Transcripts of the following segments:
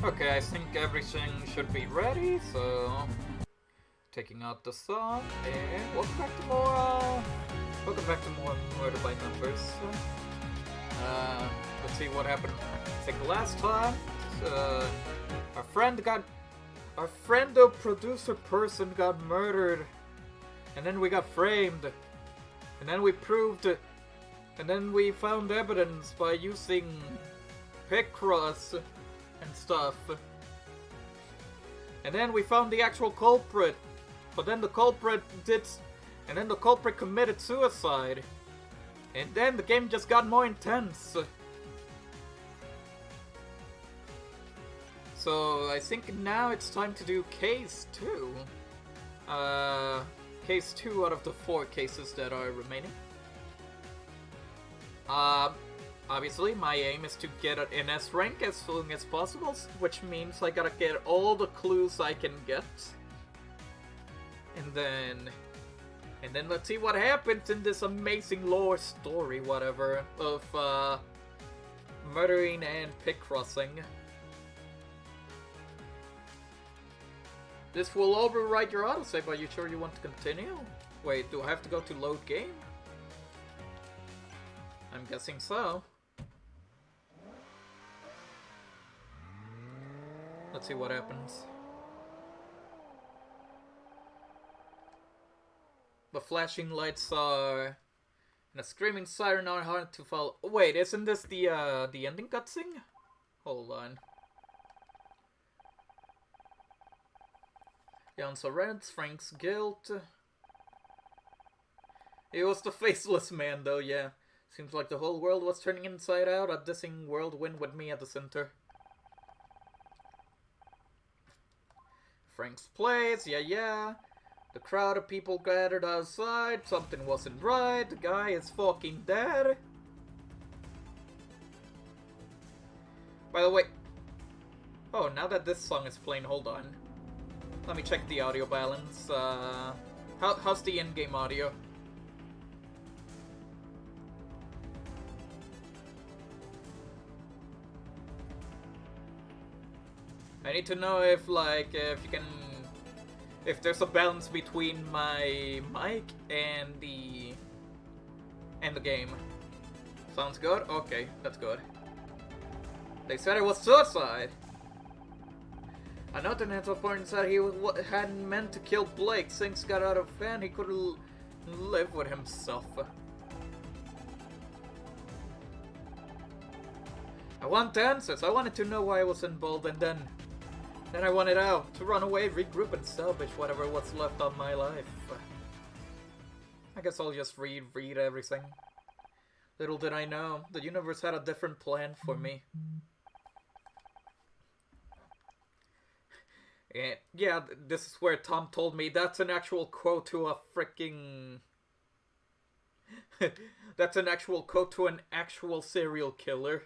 Okay, I think everything should be ready, so taking out the song and welcome back to more Murder by Numbers. Uh, let's see what happened. I think last time, uh, our friend got, our friend the producer person got murdered, and then we got framed, and then we proved, and then we found evidence by using Picross and stuff. And then we found the actual culprit. But then the culprit committed suicide. And then the game just got more intense. So I think now it's time to do case 2. Case 2 out of the 4 cases that are remaining. Obviously, my aim is to get an S rank as soon as possible, which means I gotta get all the clues I can get. And then let's see what happens in this amazing lore story, whatever, of, murdering and Picrossing. This will override your autosave. Are you sure you want to continue? Wait, do I have to go to load game? I'm guessing so. Let's see what happens. The flashing lights are... and a screaming siren are hard to follow. Wait, isn't this the ending cutscene? Hold on. Jan Sorens, Frank's guilt. It was the faceless man, though, yeah. Seems like the whole world was turning inside out, a dissing whirlwind with me at the center. Frank's place, yeah. The crowd of people gathered outside, something wasn't right, the guy is fucking dead. By the way... oh, now that this song is playing, hold on. Let me check the audio balance. How's the in-game audio? I need to know if, like, if you can... if there's a balance between my mic and the game. Sounds good? Okay, that's good. They said it was suicide! Another point said he hadn't meant to kill Blake. Things got out of hand, he couldn't live with himself. I want answers. I wanted to know why I was involved, and then I wanted out, to run away, regroup, and salvage whatever was left of my life. I guess I'll just read everything. Little did I know, the universe had a different plan for me. And yeah, this is where Tom told me that's an actual quote to a freaking... that's an actual quote to an actual serial killer.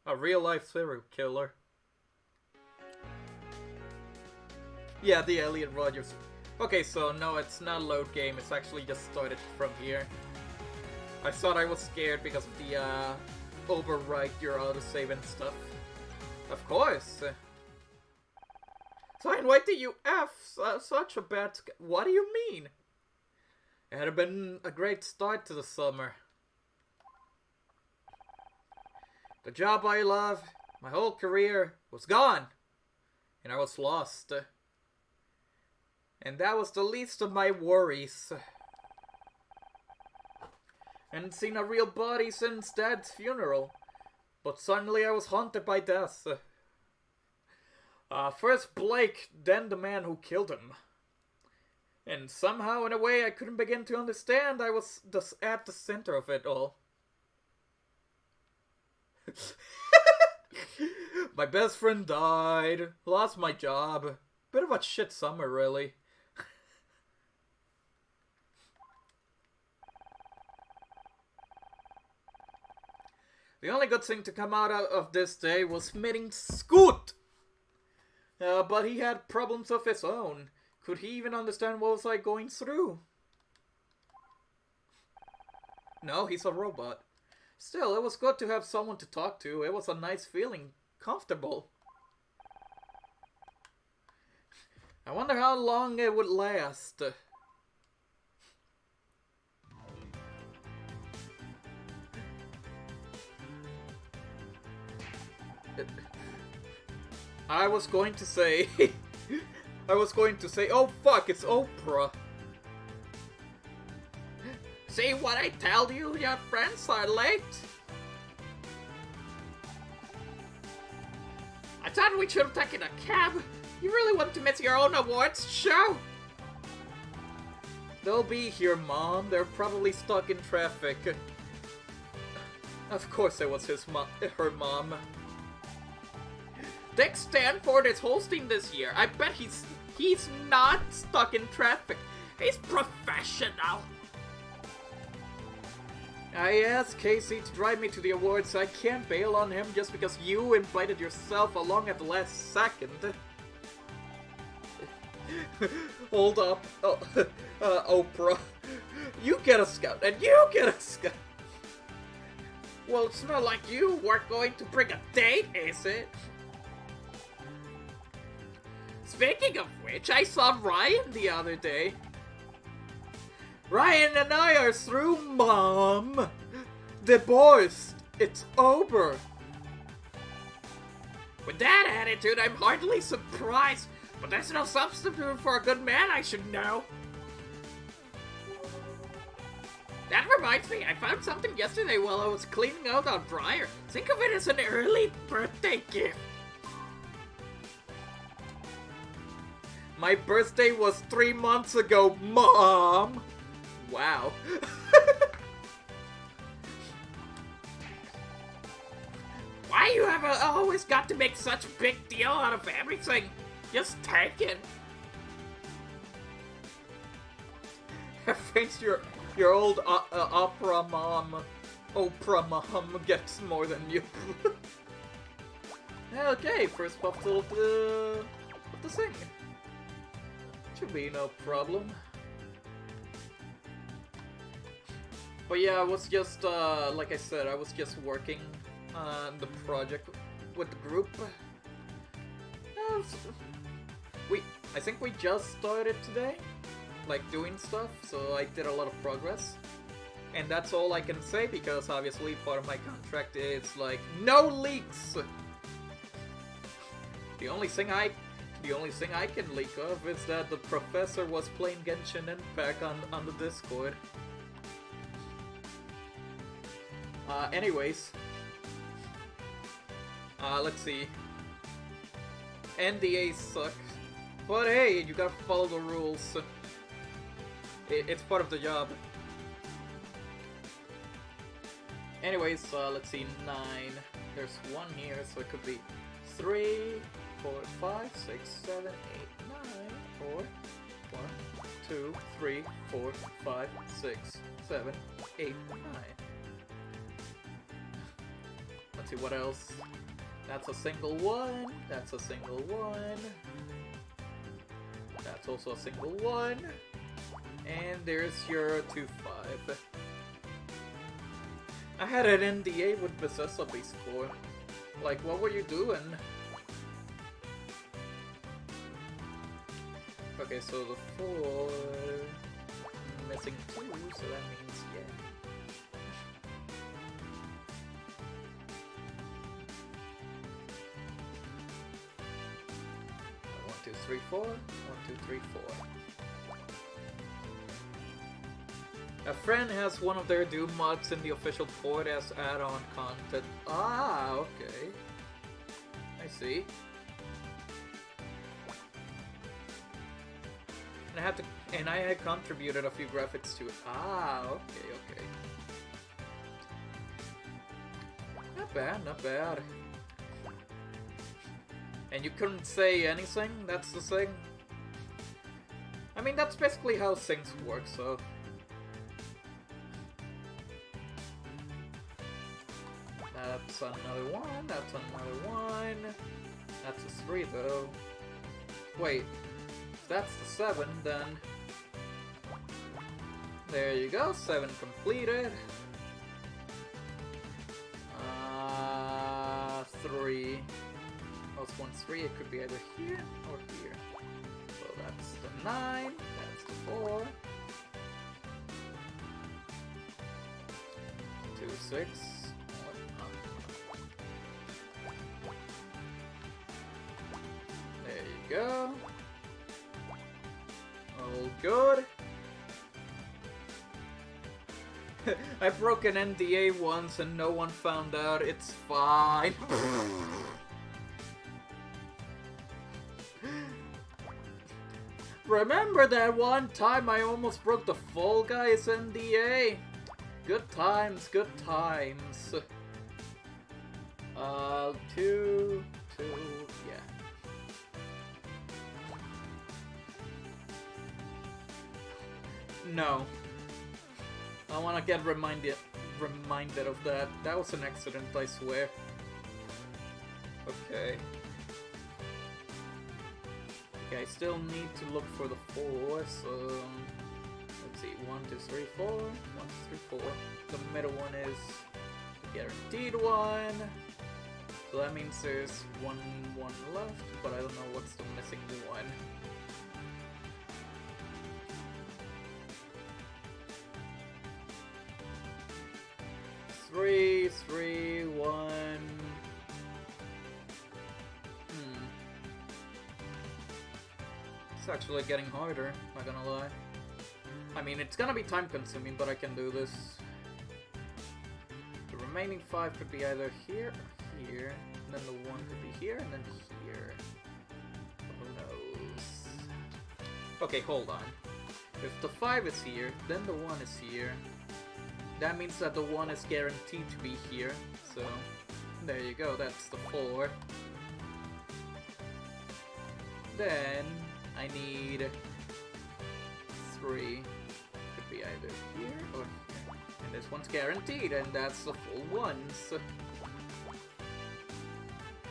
A real-life serial killer. Yeah, the Elliot Rogers. Okay, so no, it's not a load game. It's actually just started from here. I thought I was scared because of the, overwrite your autosave and stuff. Of course. Fine, why do you F such a bad... what do you mean? It had been a great start to the summer. The job I love, my whole career, was gone. And I was lost. And that was the least of my worries. I hadn't seen a real body since Dad's funeral. But suddenly I was haunted by death. First Blake, then the man who killed him. And somehow, in a way I couldn't begin to understand, I was just at the center of it all. My best friend died, lost my job. Bit of a shit summer, really. The only good thing to come out of this day was meeting Scoot! But he had problems of his own. Could he even understand what was I going through? No, he's a robot. Still, it was good to have someone to talk to. It was a nice feeling comfortable. I wonder how long it would last. I was going to say... oh fuck, it's Oprah. See what I tell you, your friends are late? I thought we should have taken a cab. You really want to miss your own awards show? They'll be here, Mom. They're probably stuck in traffic. Of course it was her mom. Dick Stanford is hosting this year. I bet he's not stuck in traffic. He's professional. I asked Casey to drive me to the awards, so I can't bail on him just because you invited yourself along at the last second. Hold up. Oprah. You get a scout, and you get a scout. Well, it's not like you weren't going to bring a date, is it? Speaking of which, I saw Ryan the other day. Ryan and I are through, Mom. Divorced. It's over. With that attitude, I'm hardly surprised. But there's no substitute for a good man, I should know. That reminds me, I found something yesterday while I was cleaning out our dryer. Think of it as an early birthday gift. My birthday was 3 months ago, Mom! Wow. Why you have always got to make such a big deal out of everything? Just take it. Thanks your old Oprah mom gets more than you. Okay, first puff of the thing. Should be no problem. But yeah, I was just, like I said, I was just working on the project with the group. I think we just started today, like doing stuff, so I did a lot of progress. And that's all I can say because obviously part of my contract is like, no leaks! The only thing I can leak of is that the professor was playing Genshin Impact on the Discord. Anyways. Let's see. NDAs suck. But hey, you gotta follow the rules. It's part of the job. Anyways, let's see, 9. There's 1 here, so it could be 3, 4, 5, 6, 7, 8, 9, or 1, 2, 3, 4, 5, 6, 7, 8, 9. Let's see what else. That's a single 1. That's a single 1. That's also a single 1. And there's your 2-5. I had an NDA with Bethesda before. Like, what were you doing? Okay, so the 4... missing 2, so that means, yeah. 1, 2, 3, 4. 1, 2, 3, 4. A friend has one of their Doom mods in the official port as add-on content. Ah, okay. I see. And I had contributed a few graphics to it. Ah, okay, okay. Not bad, not bad. And you couldn't say anything? That's the thing? I mean, that's basically how things work, so... That's another 1, that's another 1. That's a 3 though. Wait, if that's the 7, then... There you go, 7 completed. 3. plus 1's 3. It could be either here or here. So that's the 9. That's the 4. 2, 6. There you go. All good. I broke an NDA once and no one found out. It's fine. Remember that one time I almost broke the Fall Guys NDA? Good times, good times. 2, yeah. No. I wanna get reminded of that. That was an accident, I swear. Okay. Okay, I still need to look for the 4, so... Let's see, 1, 2, 3, 4. 1, 2, 3, 4. The middle one is the guaranteed one. So that means there's one left, but I don't know what's the missing one. Three, 1. It's actually getting harder, not gonna lie. I mean, it's gonna be time consuming, but I can do this. The remaining 5 could be either here or here, and then the 1 could be here, and then here. Who knows? Okay, hold on. If the 5 is here, then the 1 is here. That means that the 1 is guaranteed to be here, so there you go, that's the 4. Then I need 3. Could be either here or here. And this one's guaranteed, and that's the full ones.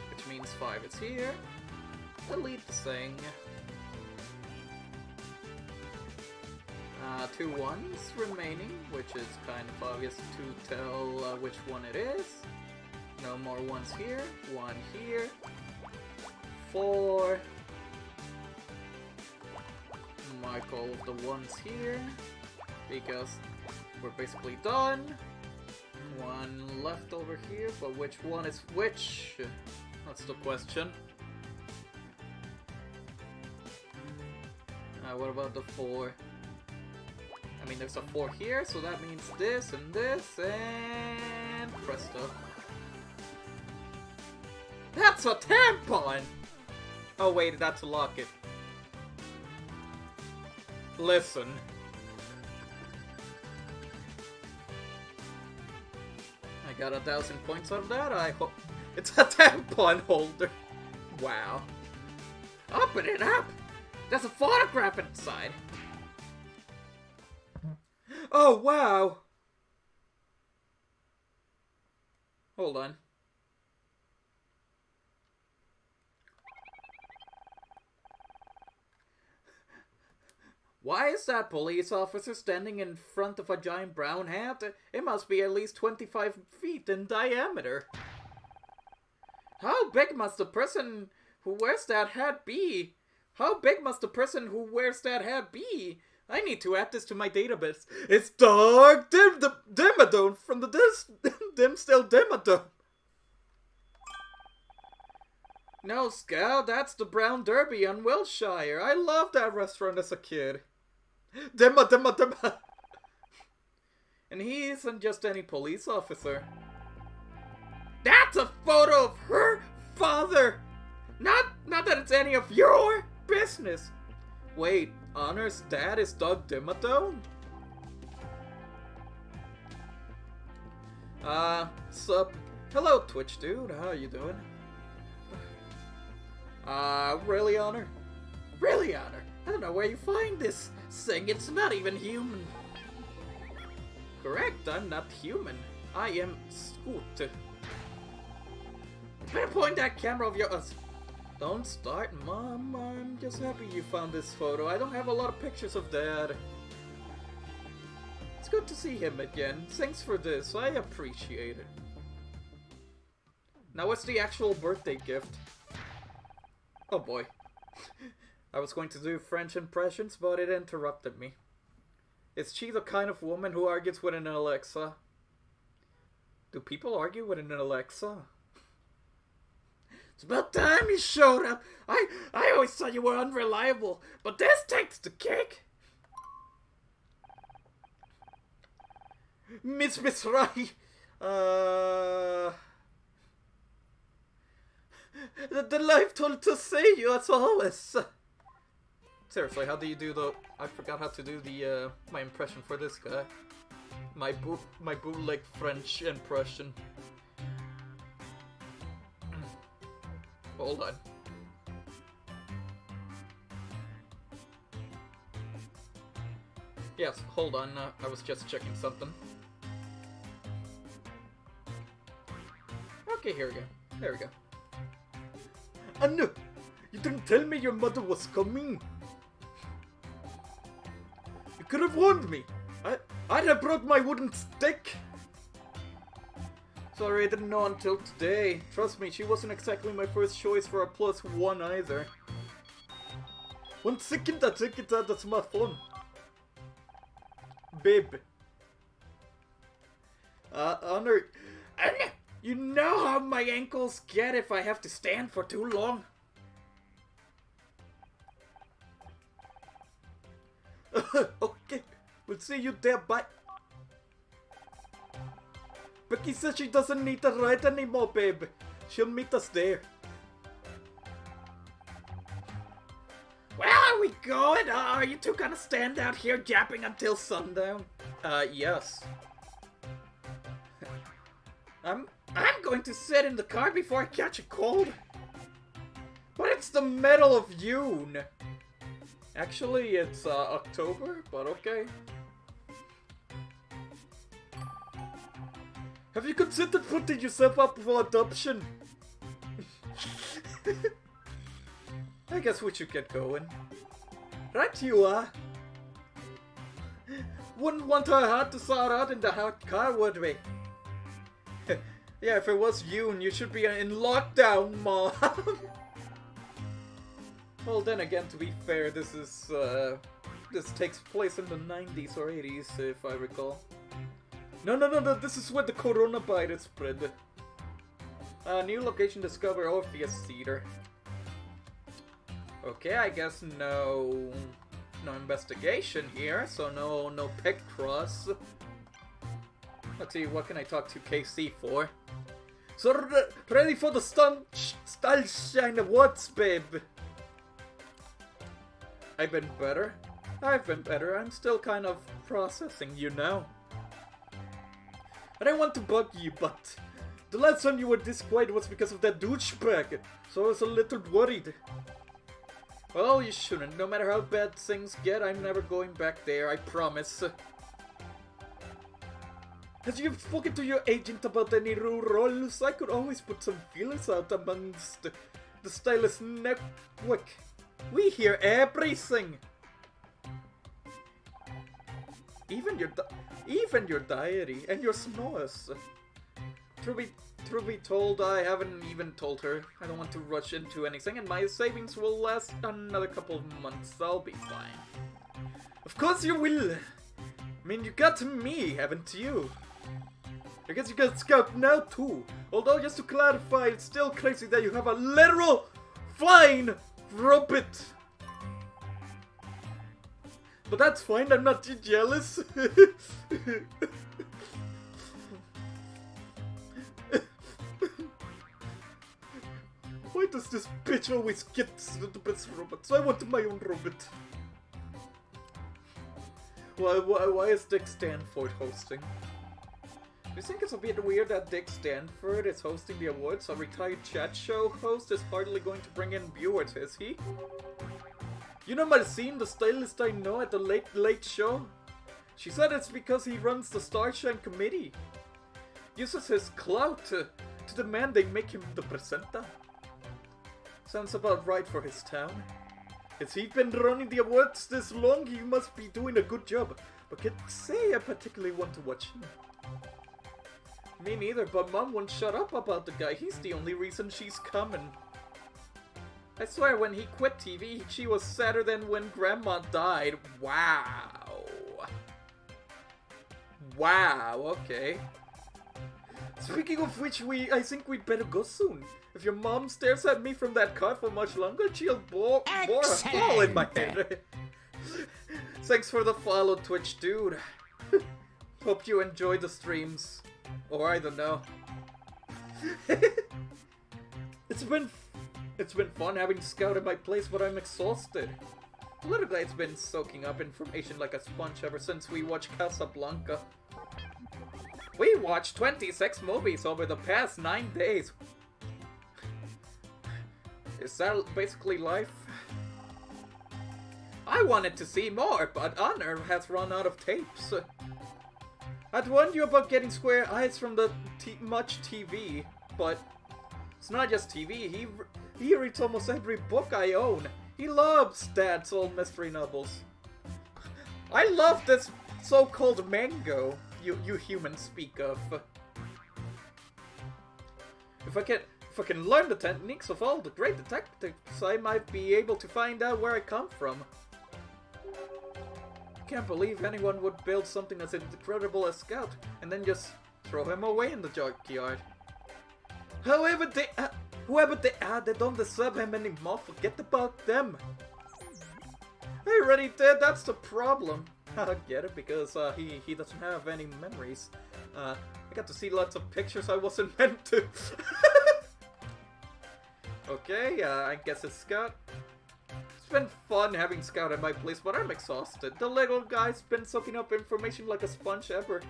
Which means 5 is here. Elite thing. 2 1s remaining, which is kind of obvious to tell which one it is. No more 1s here. 1 here. 4. Mark all of the 1s here, because we're basically done. 1 left over here, but which one is which? That's the question. What about the 4? I mean, there's a 4 here, so that means this, and presto. That's a tampon! Oh wait, that's a locket. Listen. I got 1,000 points out of that, I hope. It's a tampon holder. Wow. Open it up! There's a photograph inside! Oh, wow! Hold on. Why is that police officer standing in front of a giant brown hat? It must be at least 25 feet in diameter. How big must the person who wears that hat be? How big must the person who wears that hat be? I need to add this to my database. It's Dark Dimmadome from the Dimstill Dimmadome. No, Scout, that's the Brown Derby on Wilshire. I loved that restaurant as a kid. Dimma. And he isn't just any police officer. That's a photo of her father! Not that it's any of your business. Wait, Honor's dad is Doug Dimmadome? Sup? Hello, Twitch dude. How are you doing? Really, Honor? Really, Honor? I don't know where you find this thing. It's not even human. Correct, I'm not human. I am Scoot. Better point that camera of yours. Don't start, Mom. I'm just happy you found this photo. I don't have a lot of pictures of Dad. It's good to see him again. Thanks for this. I appreciate it. Now, what's the actual birthday gift? Oh boy. I was going to do French impressions, but it interrupted me. Is she the kind of woman who argues with an Alexa? Do people argue with an Alexa? It's about time you showed up. I always thought you were unreliable, but this takes the cake. Miss Rai. Delightful to see you as always. Seriously, how do you do the... I forgot how to do the, my impression for this guy. My bootleg French impression. Hold on. Yes, hold on, I was just checking something. Okay, here we go. There we go. Anna! You didn't tell me your mother was coming! You could have warned me! I'd have brought my wooden stick! Sorry, I didn't know until today. Trust me, she wasn't exactly my first choice for a +1 either. 1 second, I take it out, that's my phone. Babe. Honor, you know how my ankles get if I have to stand for too long. Okay, we'll see you there, bye. Becky says she doesn't need the ride anymore, babe. She'll meet us there. Well, are we going? Are you two gonna stand out here yapping until sundown? Yes. I'm going to sit in the car before I catch a cold. But it's the middle of June. Actually, it's October, but okay. Have you considered putting yourself up for adoption? I guess we should get going. Right you are. Wouldn't want our heart to start out in the hot car, would we? Yeah, if it was June, you should be in lockdown, Mom. Well, then again, to be fair, this is, this takes place in the 90s or 80s, if I recall. No, this is where the coronavirus spread. New location discovered, Orpheus Theater. Okay, I guess no investigation here, so no pet cross. Let's see, what can I talk to KC for? So, ready for the style shine awards, babe. I've been better. I'm still kind of processing, you know. I don't want to bug you, but the last time you were this quiet was because of that douchebag, so I was a little worried. Well, you shouldn't. No matter how bad things get, I'm never going back there, I promise. Have you spoken to your agent about any new roles? I could always put some feelers out amongst the stylist network. We hear everything. Even your diary and your snores. Truth be told, I haven't even told her. I don't want to rush into anything, and my savings will last another couple of months. I'll be fine. Of course you will. I mean, you got me, haven't you? I guess you got Scout now too. Although, just to clarify, it's still crazy that you have a literal flying robot. But that's fine, I'm not too jealous. Why does this bitch always get the best robots? I want my own robot. Why is Dick Stanford hosting? Do you think it's a bit weird that Dick Stanford is hosting the awards? A retired chat show host is hardly going to bring in viewers, is he? You know Marcin, the stylist I know at the Late Show? She said it's because he runs the Starshine Committee. Uses his clout to demand they make him the presenter. Sounds about right for his town. If he's been running the awards this long, he must be doing a good job. But can't say I particularly want to watch him. Me neither, but Mom won't shut up about the guy. He's the only reason she's coming. I swear, when he quit TV, she was sadder than when Grandma died. Wow. Wow, okay. Speaking of which, I think we'd better go soon. If your mom stares at me from that car for much longer, she'll bore a hole in my head. Thanks for the follow, Twitch dude. Hope you enjoy the streams. Or I don't know. It's been fun having Scout at my place, but I'm exhausted. Politiclight's been soaking up information like a sponge ever since we watched Casablanca. We watched 26 movies over the past 9 days. Is that basically life? I wanted to see more, but Honor has run out of tapes. I'd warned you about getting square eyes from the much TV, but it's not just TV. He reads almost every book I own. He loves Dad's old mystery novels. I love this so-called mango you humans speak of. If I can learn the techniques of all the great detectives, I might be able to find out where I come from. Can't believe anyone would build something as incredible as Scout and then just throw him away in the junkyard. Whoever they are, they don't deserve him anymore. Forget about them. I already did. That's the problem. I get it, because he doesn't have any memories. I got to see lots of pictures I wasn't meant to. Okay, I guess it's Scout. It's been fun having Scout at my place, but I'm exhausted. The little guy's been soaking up information like a sponge ever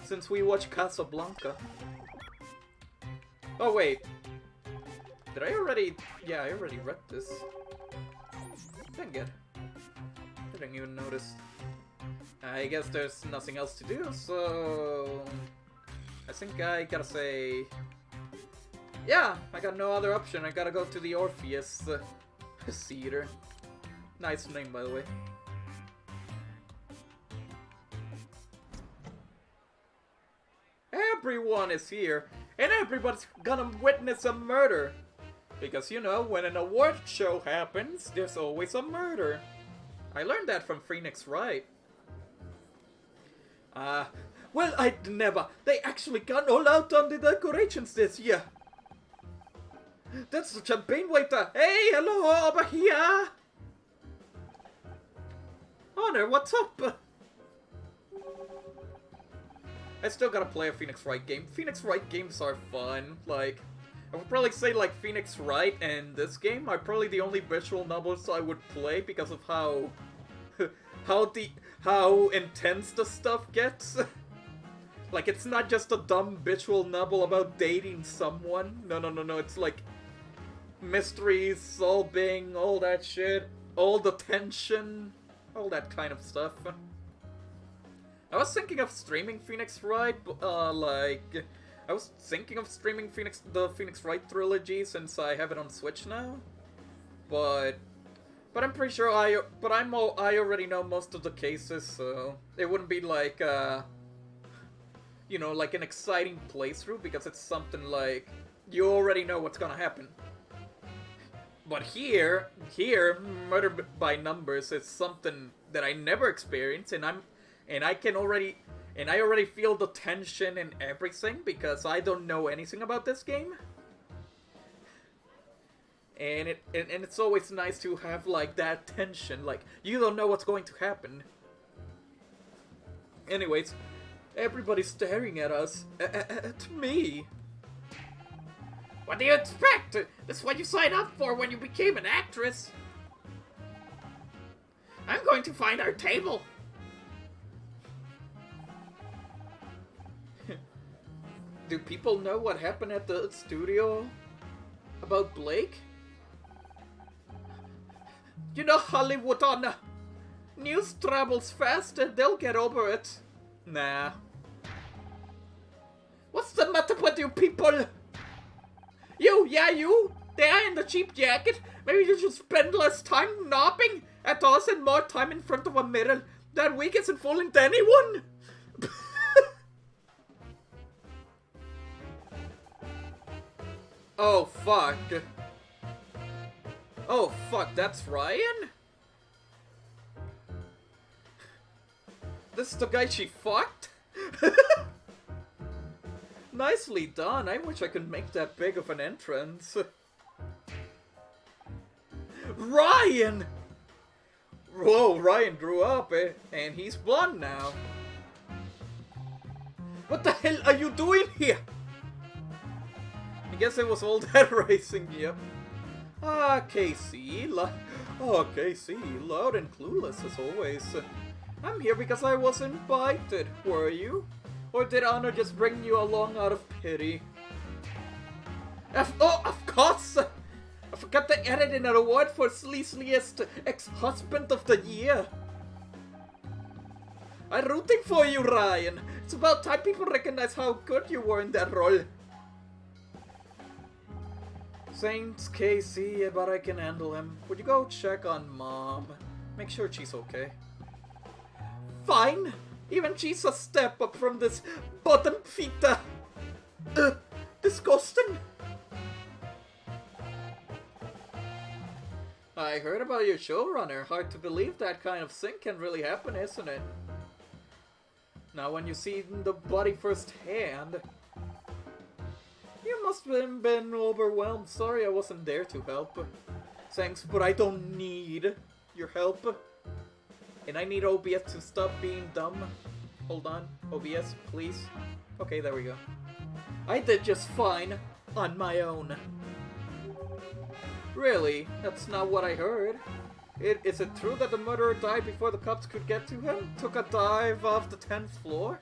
since we watched Casablanca. Oh wait, did I already? Yeah, I already read this. Dang it, I didn't even notice. I guess there's nothing else to do, so I think I gotta say, yeah, I got no other option. I gotta go to the Orpheus Theater. Nice name, by the way. Everyone is here, and everybody's gonna witness a murder. Because, you know, when an award show happens, there's always a murder. I learned that from Phoenix Wright. Well, I'd never. They actually got all out on the decorations this year. That's the champagne waiter. Hey, hello, over here. Honor, what's up? I still gotta play a Phoenix Wright game. Phoenix Wright games are fun. Like, I would probably say like Phoenix Wright and this game are probably the only visual novels I would play because of how how intense the stuff gets. Like, it's not just a dumb visual novel about dating someone. No. It's like mysteries, solving, all that shit, all the tension, all that kind of stuff. I was thinking of streaming Phoenix Wright, I was thinking of streaming the Phoenix Wright trilogy since I have it on Switch now, but I'm pretty sure I already know most of the cases, so it wouldn't be like you know, like an exciting playthrough, because it's something like you already know what's gonna happen. But here, Murder by Numbers is something that I never experienced, and I already feel the tension and everything because I don't know anything about this game. And it's always nice to have like that tension, like you don't know what's going to happen. Anyways, everybody's staring at us, at me. What do you expect? This is what you signed up for when you became an actress. I'm going to find our table. Do people know what happened at the studio about Blake? You know Hollywood on news travels fast and they'll get over it. Nah. What's the matter with you people? You, they are in the cheap jacket. Maybe you should spend less time napping at us and more time in front of a mirror. That wig isn't fooling to anyone. Oh, fuck. Oh, fuck, that's Ryan? This is the guy she fucked? Nicely done. I wish I could make that big of an entrance. Ryan! Whoa, Ryan grew up, and he's blonde now. What the hell are you doing here? I guess it was all that racing, yep. Ah, Casey. Casey, loud and clueless as always. I'm here because I was invited, were you? Or did Honor just bring you along out of pity? Oh, of course! I forgot to edit in an award for sleaziest ex-husband of the year. I'm rooting for you, Ryan. It's about time people recognize how good you were in that role. Thanks, Casey, but I can handle him. Would you go check on Mom? Make sure she's okay. Fine! Even she's a step up from this bottom fita. Disgusting! I heard about your showrunner. Hard to believe that kind of thing can really happen, isn't it? Now when you see the body firsthand... You must have been overwhelmed. Sorry I wasn't there to help. Thanks, but I don't need your help. And I need OBS to stop being dumb. Hold on. OBS, please. Okay, there we go. I did just fine on my own. Really? That's not what I heard. Is it true that the murderer died before the cops could get to him? Took a dive off the 10th floor?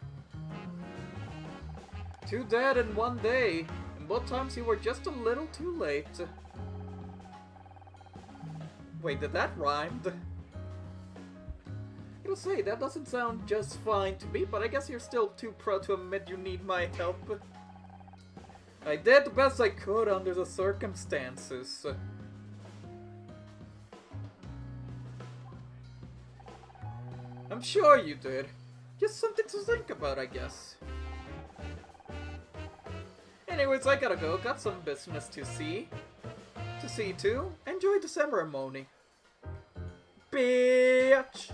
2 dead in 1 day. And both times you were just a little too late. Wait, did that rhyme? I gotta say, that doesn't sound just fine to me, but I guess you're still too proud to admit you need my help. I did the best I could under the circumstances. I'm sure you did. Just something to think about, I guess. Anyways, I gotta go. Got some business to see. To see to. Enjoy the ceremony. Bitch!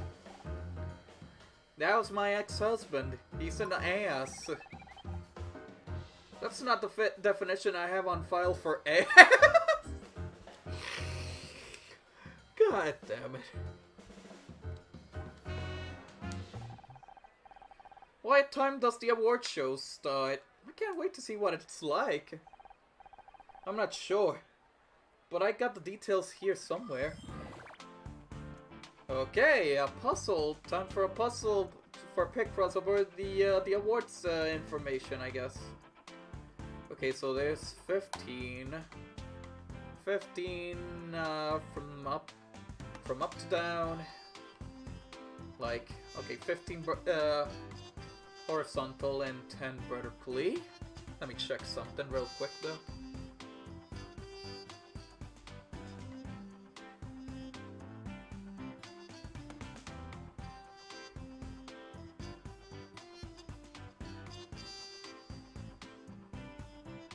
That was my ex-husband. He's an ass. That's not the definition I have on file for ass. God damn it. What time does the award show start? I can't wait to see what it's like. I'm not sure, but I got the details here somewhere. Okay, a puzzle. Time for a puzzle for Picross over the awards information, I guess. Okay, so there's 15. 15 from up to down. Like, okay, 15 horizontal and 10 vertically. Let me check something real quick though.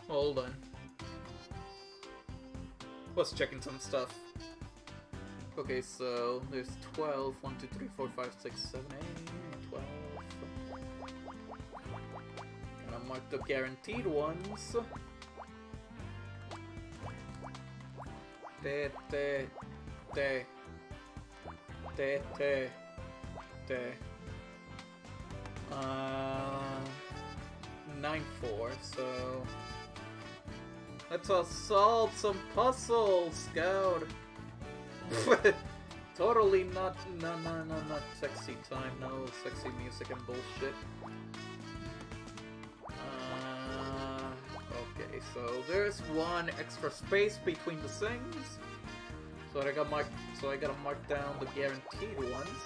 Hold on. Was checking some stuff. Okay, so there's 12. 1, 2, 3, 4, 5, 6, 7, 8, 12. Gonna mark the guaranteed ones. Te. 9-4, so let's solve some puzzles, Scout. Totally not sexy time, no sexy music and bullshit. Okay, so there's one extra space between the things. So I gotta mark down the guaranteed ones.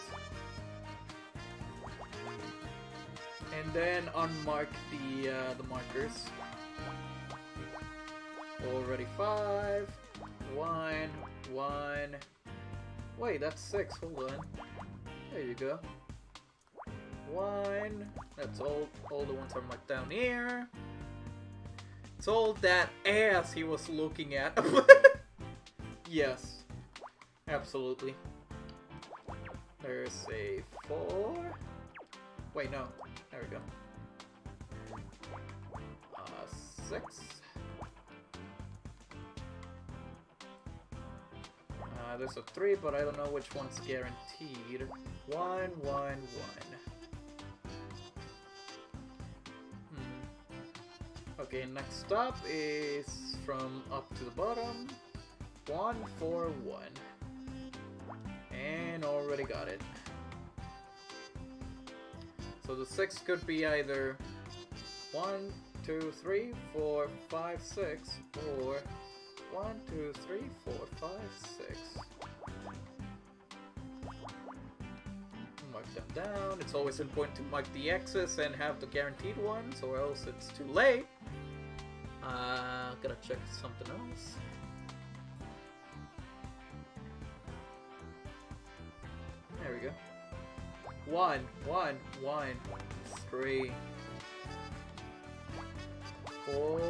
And then unmark the markers. Already 5. 1. 1. Wait, that's 6. Hold on. There you go. 1. That's all the ones are marked down here. It's all that ass he was looking at. Yes. Absolutely. There's a 4. Wait, no. There we go. 6. There's a 3, but I don't know which one's guaranteed. 1, 1, 1. Okay, next stop is from up to the bottom. 1, 4, 1. And already got it. So the 6 could be either 1, 2, 3, 4, 5, 6, or 1, 2, 3, 4, 5, 6. Mark them down. It's always important to mark the X's and have the guaranteed ones, or else it's too late. Gotta check something else. There we go. 1, 1, 1, 3, 4,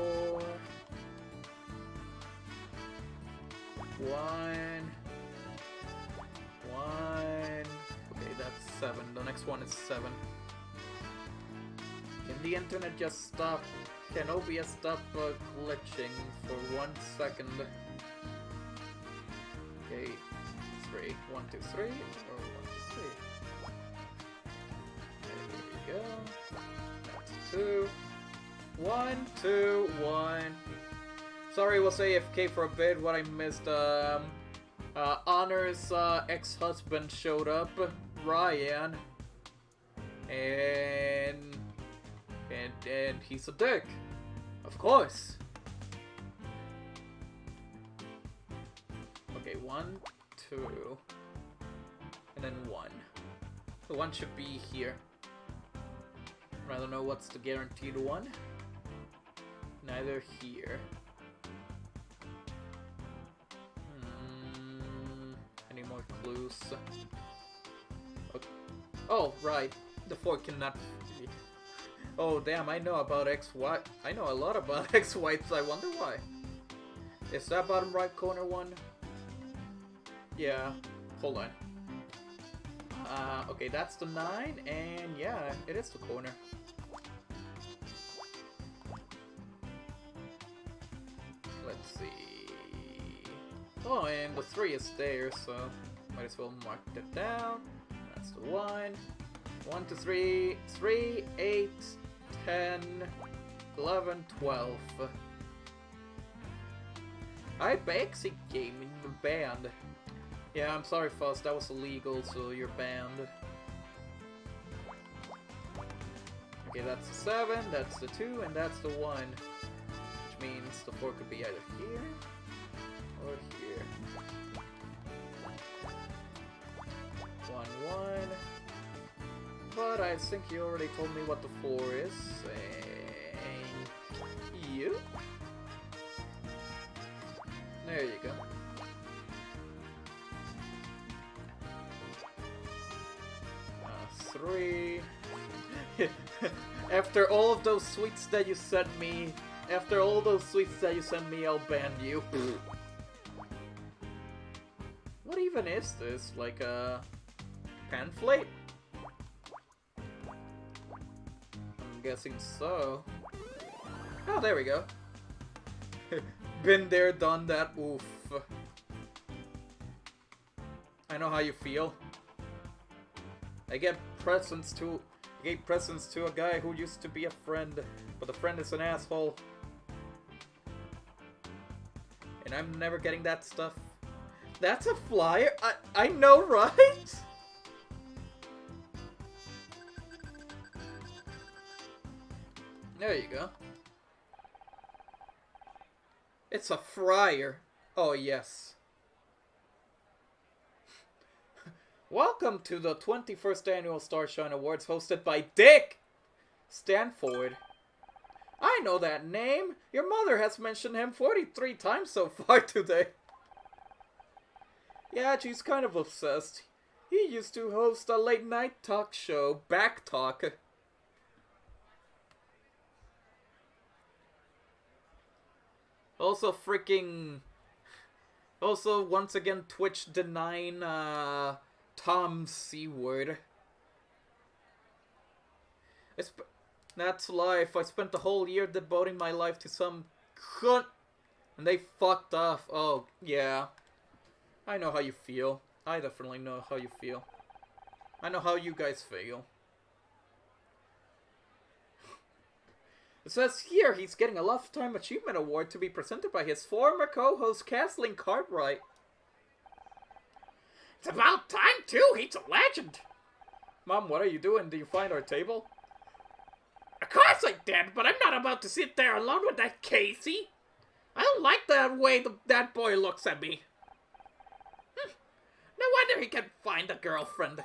1, 1. Okay, that's 7. The next one is 7. Can the internet just stop? Can OBS stop glitching for 1 second? Okay, 3. 1, 2, 3, or 1, 2, 3. There we go. That's 2. 1, 2, 1. Sorry, we'll say AFK for a bit. What I missed, Honor's ex-husband showed up, Ryan, and he's a dick, of course. Okay, 1, 2, and then 1. The 1 should be here. I don't know what's the guaranteed one. Neither here. Any more clues? Okay. Oh, right. The 4 cannot... Oh, damn, I know about XY. I know a lot about X-Wipes. I wonder why. Is that bottom right corner one? Yeah. Hold on. Okay, that's the 9, and yeah, it is the corner. Let's see. Oh, and the 3 is there, so might as well mark that down. That's the 1. 1, 2, 3, 3, 8, 10, 11, 12. I exit game in the band. Yeah, I'm sorry, Fuss, that was illegal, so you're banned. Okay, that's the 7, that's the 2, and that's the 1. Which means the 4 could be either here or here. 1, 1. But I think you already told me what the 4 is. And you? There you go. Three. After all of those sweets that you sent me, I'll ban you. What even is this? Like a pamphlet? I'm guessing so. Oh, there we go. Been there, done that. Oof. I know how you feel. I gave presents to a guy who used to be a friend, but the friend is an asshole. And I'm never getting that stuff. That's a flyer? I know, right? There you go. It's a fryer. Oh, yes. Welcome to the 21st Annual Starshine Awards hosted by Dick Stanford. I know that name. Your mother has mentioned him 43 times so far today. Yeah, she's kind of obsessed. He used to host a late night talk show, Back Talk. Also freaking Also, once again, Twitch denying Tom's C-word. That's life. I spent the whole year devoting my life to some cunt, and they fucked off. Oh, yeah. I know how you feel. I definitely know how you feel. I know how you guys feel. It says here he's getting a Lifetime Achievement Award to be presented by his former co-host Kathleen Cartwright. It's about time too, he's a legend! Mom, what are you doing? Do you find our table? Of course I did, but I'm not about to sit there alone with that Casey. I don't like the way that boy looks at me. No wonder he can't find a girlfriend.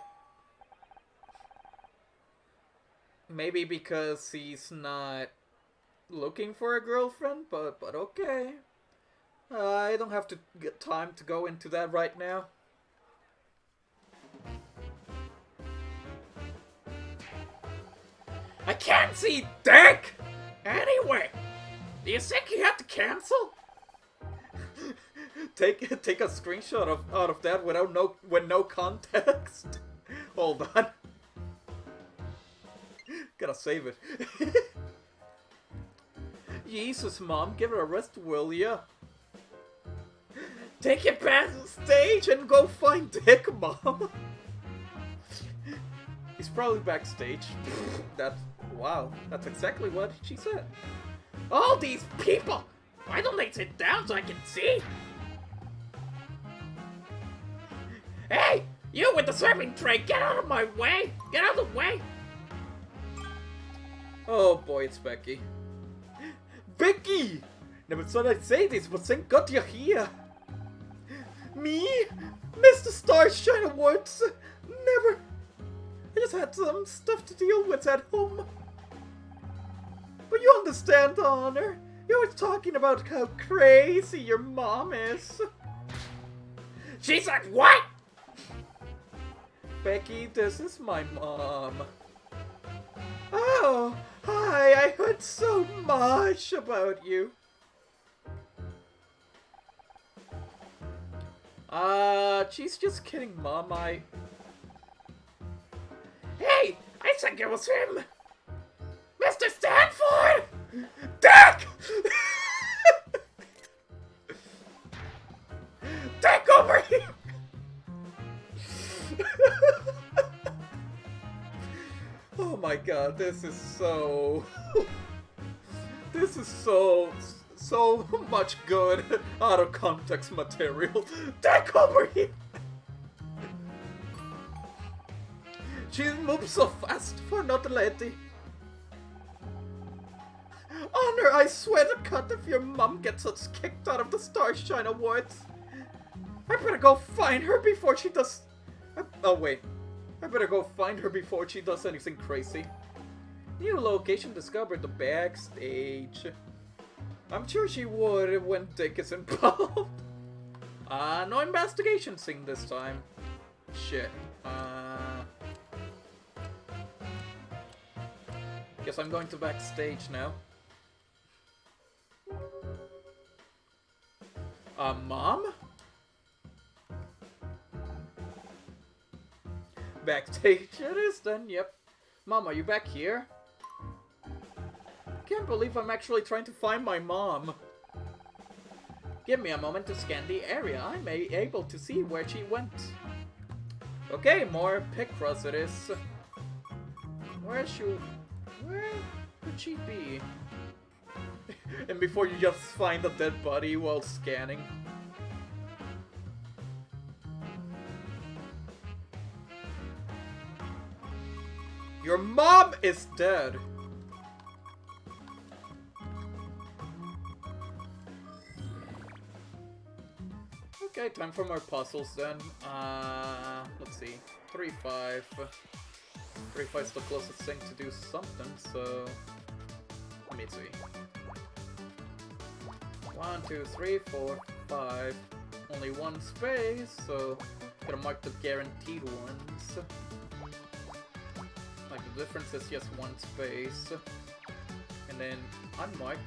Maybe because he's not looking for a girlfriend, but okay. I don't have to get time to go into that right now. I can't see dick! Anyway, do you think you have to cancel? take a screenshot out of that with no context. Hold on. Gotta save it. Jesus, Mom, give it a rest, will ya? Take it backstage and go find Dick, Mom. He's probably backstage. Wow, that's exactly what she said. All these people! Why don't they sit down so I can see? Hey! You with the serving tray, get out of my way! Get out of the way! Oh boy, it's Becky. Becky! Never thought I'd say this, but thank God you're here. Me? Mr. Starshine Awards? Never. I just had some stuff to deal with at home. But you understand, Honor. You're always talking about how crazy your mom is. She's like, what? Becky, this is my mom. Oh, hi, I heard so much about you. She's just kidding, Mom. Hey, I think it was him. Mr. Stanford! Dick! Dick, over here! Oh my god, this is so much good out of context material. Dick, over here! She moves so fast for not a lady. Honor, I swear to God, if your mom gets us kicked out of the Starshine Awards, I better go find her before she does... Oh wait, I better go find her before she does anything crazy. New location discovered, the backstage. I'm sure she would when Dick is involved. No investigation thing this time. Shit. Guess I'm going to backstage now. Mom? Backstage it is then, yep. Mom, are you back here? Can't believe I'm actually trying to find my mom. Give me a moment to scan the area. I may be able to see where she went. Okay, more Picross it is. Where could she be? And before you just find a dead body while scanning. Your mom is dead. Okay, time for more puzzles then. Let's see. 3-5. 3-5 is the closest thing to do something, so... Let me see. 1, 2, 3, 4, 5. Only one space, so... Gotta mark the guaranteed ones. Like, the difference is just one space. And then unmark.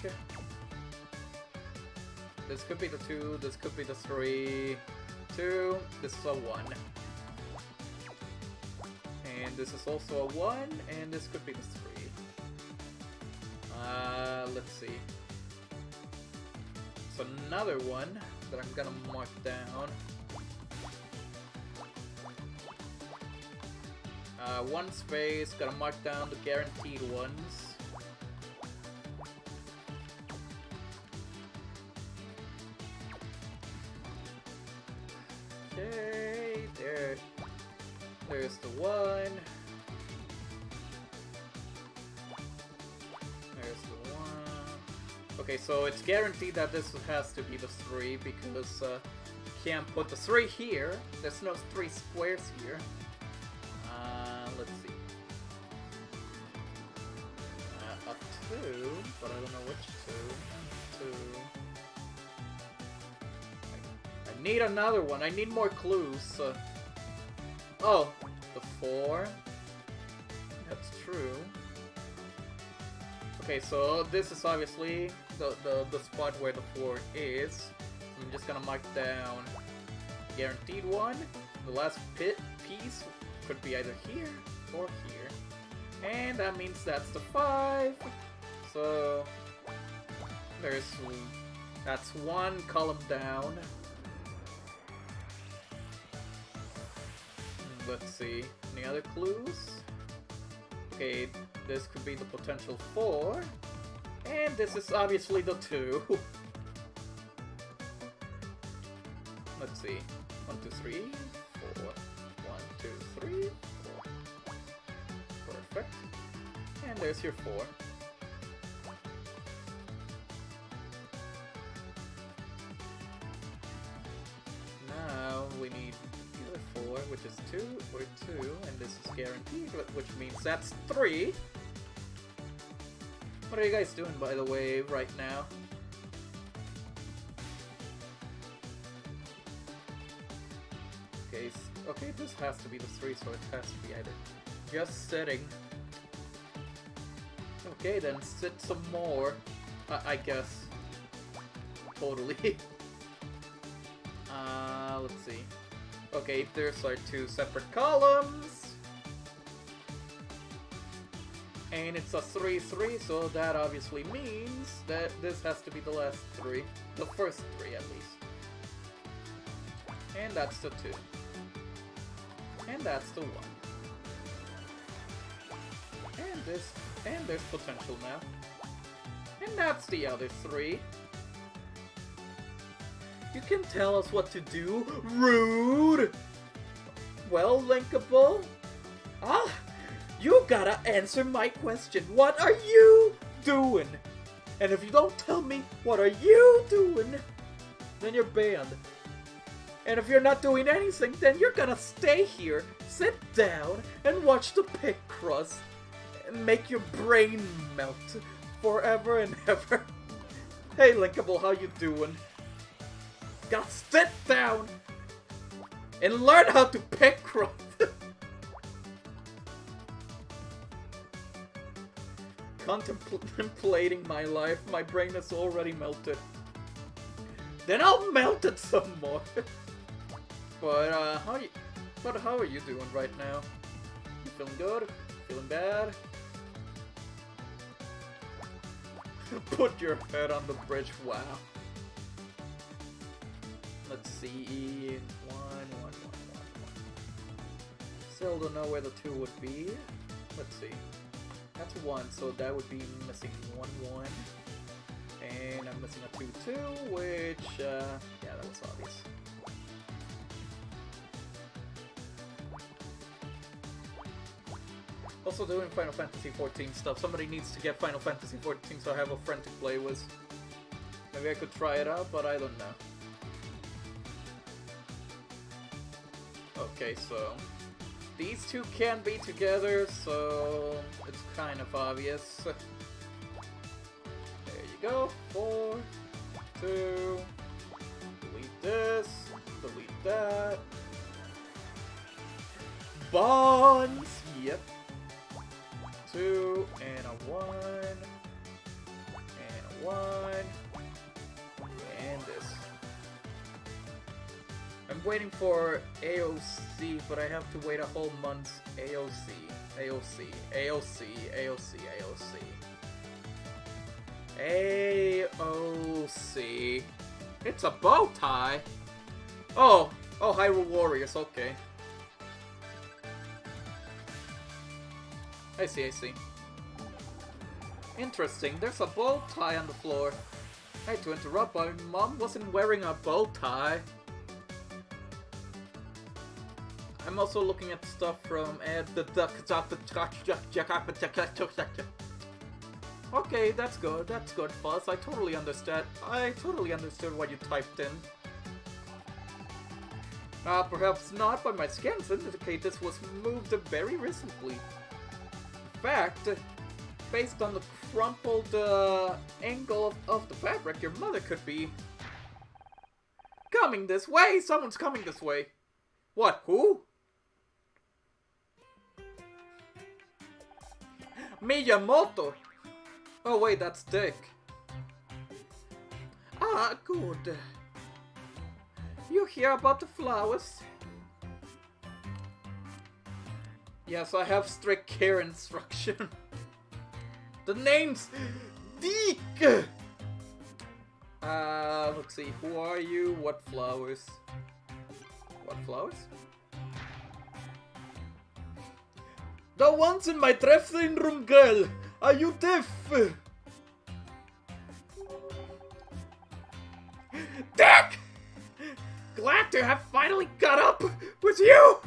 This could be the 2, this could be the 3. 2, this is a 1. And this is also a 1, and this could be the 3. Let's see. It's another one that I'm gonna mark down. 1 space, gotta mark down the guaranteed ones. Okay, there's the 1. There's the 1. Okay, so it's guaranteed that this has to be the 3 because you can't put the 3 here. There's no 3 squares here. Let's see. A 2, but I don't know which 2. 2. I need another one. I need more clues. Oh, the 4. That's true. Okay, so this is obviously the spot where the 4 is. I'm just gonna mark down guaranteed 1. The last piece could be either here or here. And that means that's the 5. So that's 1 column down. Let's see. Any other clues? Okay, this could be the potential 4. And this is obviously the 2. Let's see. 1, 2, 3, 4. 1, 2, 3, 4. Perfect. And there's your 4. Now we need the other 4, which is 2 or 2, and this is guaranteed, which means that's 3. What are you guys doing, by the way, right now? Okay, this has to be the 3, so it has to be either just sitting. Okay, then sit some more. I guess. Totally. Let's see. Okay, there's our 2 separate columns. And it's a 3, 3, so that obviously means that this has to be the last 3. The first 3, at least. And that's the 2. And that's the 1. And there's potential now. And that's the other 3. You can tell us what to do, rude! Well, Linkable? You gotta answer my question. What are you doing? And if you don't tell me what are you doing, then you're banned. And if you're not doing anything, then you're gonna stay here, sit down, and watch the Picross and make your brain melt forever and ever. Hey, Linkable, how you doing? Gotta sit down and learn how to Picross. Contemplating my life, my brain is already melted. Then I'll melt it some more. But how are you doing right now? You feeling good? Feeling bad? Put your head on the bridge. Wow. Let's see. 1, 1, 1, 1, 1. Still don't know where the 2 would be. Let's see. That's 1, so that would be missing 1, 1. And I'm missing a 2, 2, which, yeah, that was obvious. Also doing Final Fantasy XIV stuff. Somebody needs to get Final Fantasy XIV so I have a friend to play with. Maybe I could try it out, but I don't know. Okay, so these 2 can be together, so it's kind of obvious. There you go. 4, 2, delete this, delete that. Bonds! Yep. 2, and a 1, and a 1, and this. I'm waiting for AOC, but I have to wait a whole month. AOC, AOC, AOC, AOC, AOC. AOC. It's a bow tie. Oh, Hyrule Warriors, okay. I see. Interesting, there's a bow tie on the floor. I hate to interrupt, but Mom wasn't wearing a bow tie. I'm also looking at stuff from Okay, that's good, Fuzz. I totally understood what you typed in. Perhaps not, but my scans indicate this was moved very recently. In fact, based on the crumpled angle of the fabric, your mother could be coming this way! Someone's coming this way! What, who? Miyamoto! Oh wait, that's Dick. Ah, good. You hear about the flowers? Yes, I have strict care instruction. The name's Dick! Let's see, who are you? What flowers? What flowers? The ones in my dressing room, girl! Are you deaf? Dick! Glad to have finally got up with you!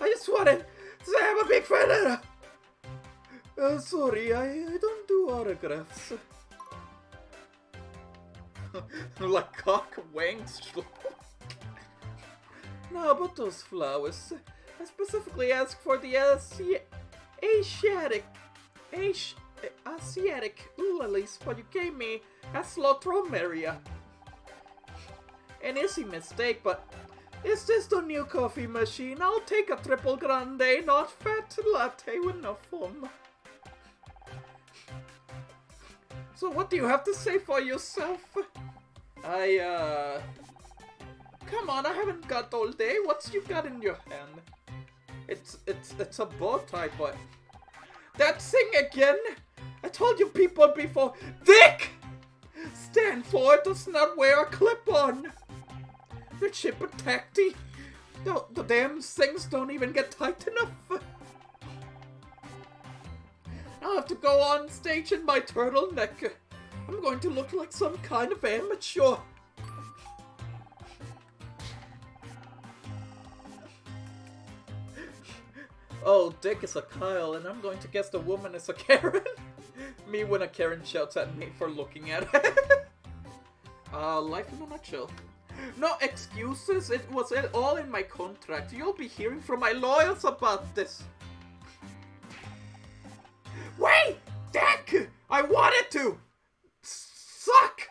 I just wanted to say I'm a big fan of sorry, I don't do autographs. Like cock wings. No, but those flowers. I specifically asked for the Asiatic lilies, but you gave me a Slotromeria. An easy mistake, but is this the new coffee machine? I'll take a triple grande, not fat latte with no foam. So what do you have to say for yourself? Come on, I haven't got all day. What's you got in your hand? It's a bow tie, but that thing again? I told you people before. Dick! Stanford does not wear a clip-on. The chip attacked. The damn things don't even get tight enough. I'll have to go on stage in my turtleneck. I'm going to look like some kind of amateur. Oh, Dick is a Kyle, and I'm going to guess the woman is a Karen. Me when a Karen shouts at me for looking at it. Life in a nutshell. No excuses, it was all in my contract. You'll be hearing from my lawyers about this. Wait! Dick! I wanted to! Suck!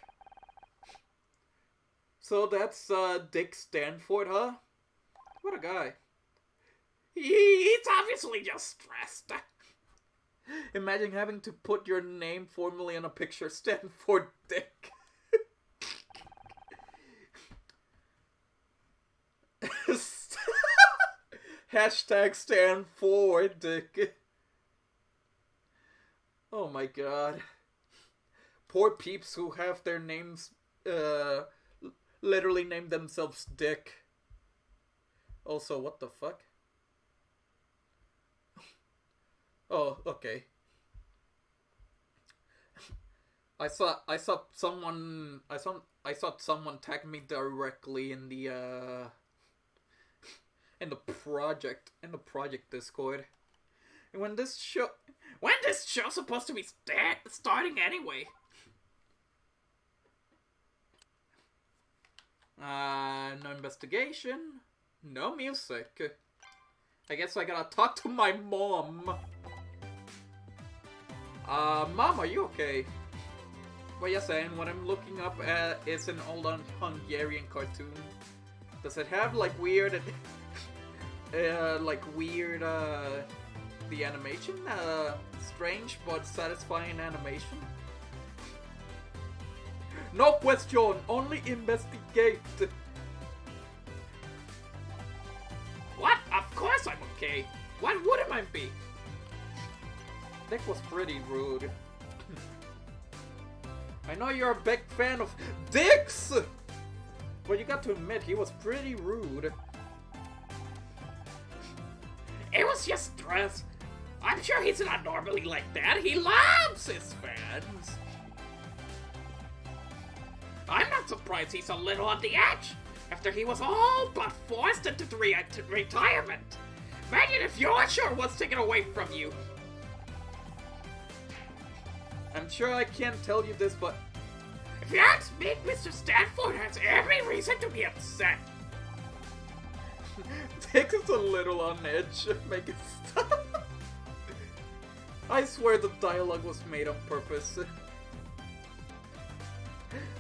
So that's, Dick Stanford, huh? What a guy. He's obviously just stressed. Imagine having to put your name formally on a picture. Stanford Dick. Hashtag Stanford Dick. Oh my god. Poor peeps who have their names, literally named themselves Dick. Also, what the fuck? Oh, okay. I saw someone tag me directly in the project Discord. And when this show's supposed to be starting anyway? No investigation, no music. I guess I gotta talk to my mom. Mom, are you okay? What you saying? What I'm looking up at is an old Hungarian cartoon. Does it have like weird, the animation? Strange but satisfying animation? No question, only investigate. What? Of course I'm okay. Why wouldn't I be? Dick was pretty rude. I know you're a big fan of dicks! But you got to admit, he was pretty rude. It was just stress. I'm sure he's not normally like that. He loves his fans. I'm not surprised he's a little on the edge after he was all but forced into retirement. Imagine if your show was taken away from you. I'm sure I can't tell you this, but if you ask me, Mr. Stanford has every reason to be upset. Dick is a little on edge. Make it stop. I swear the dialogue was made on purpose.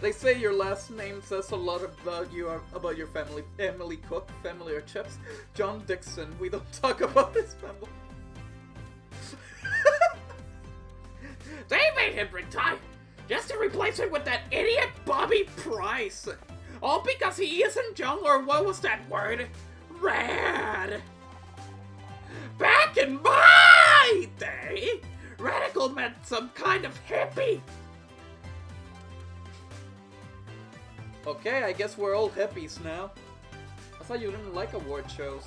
They say your last name says a lot about you, about your family. Emily Cook, family or chips. John Dixon, we don't talk about his family. They made him retire, just to replace him with that idiot Bobby Price. All because he isn't young, or what was that word? Rad. Back in my day, radical meant some kind of hippie. Okay, I guess we're all hippies now. I thought you didn't like award shows.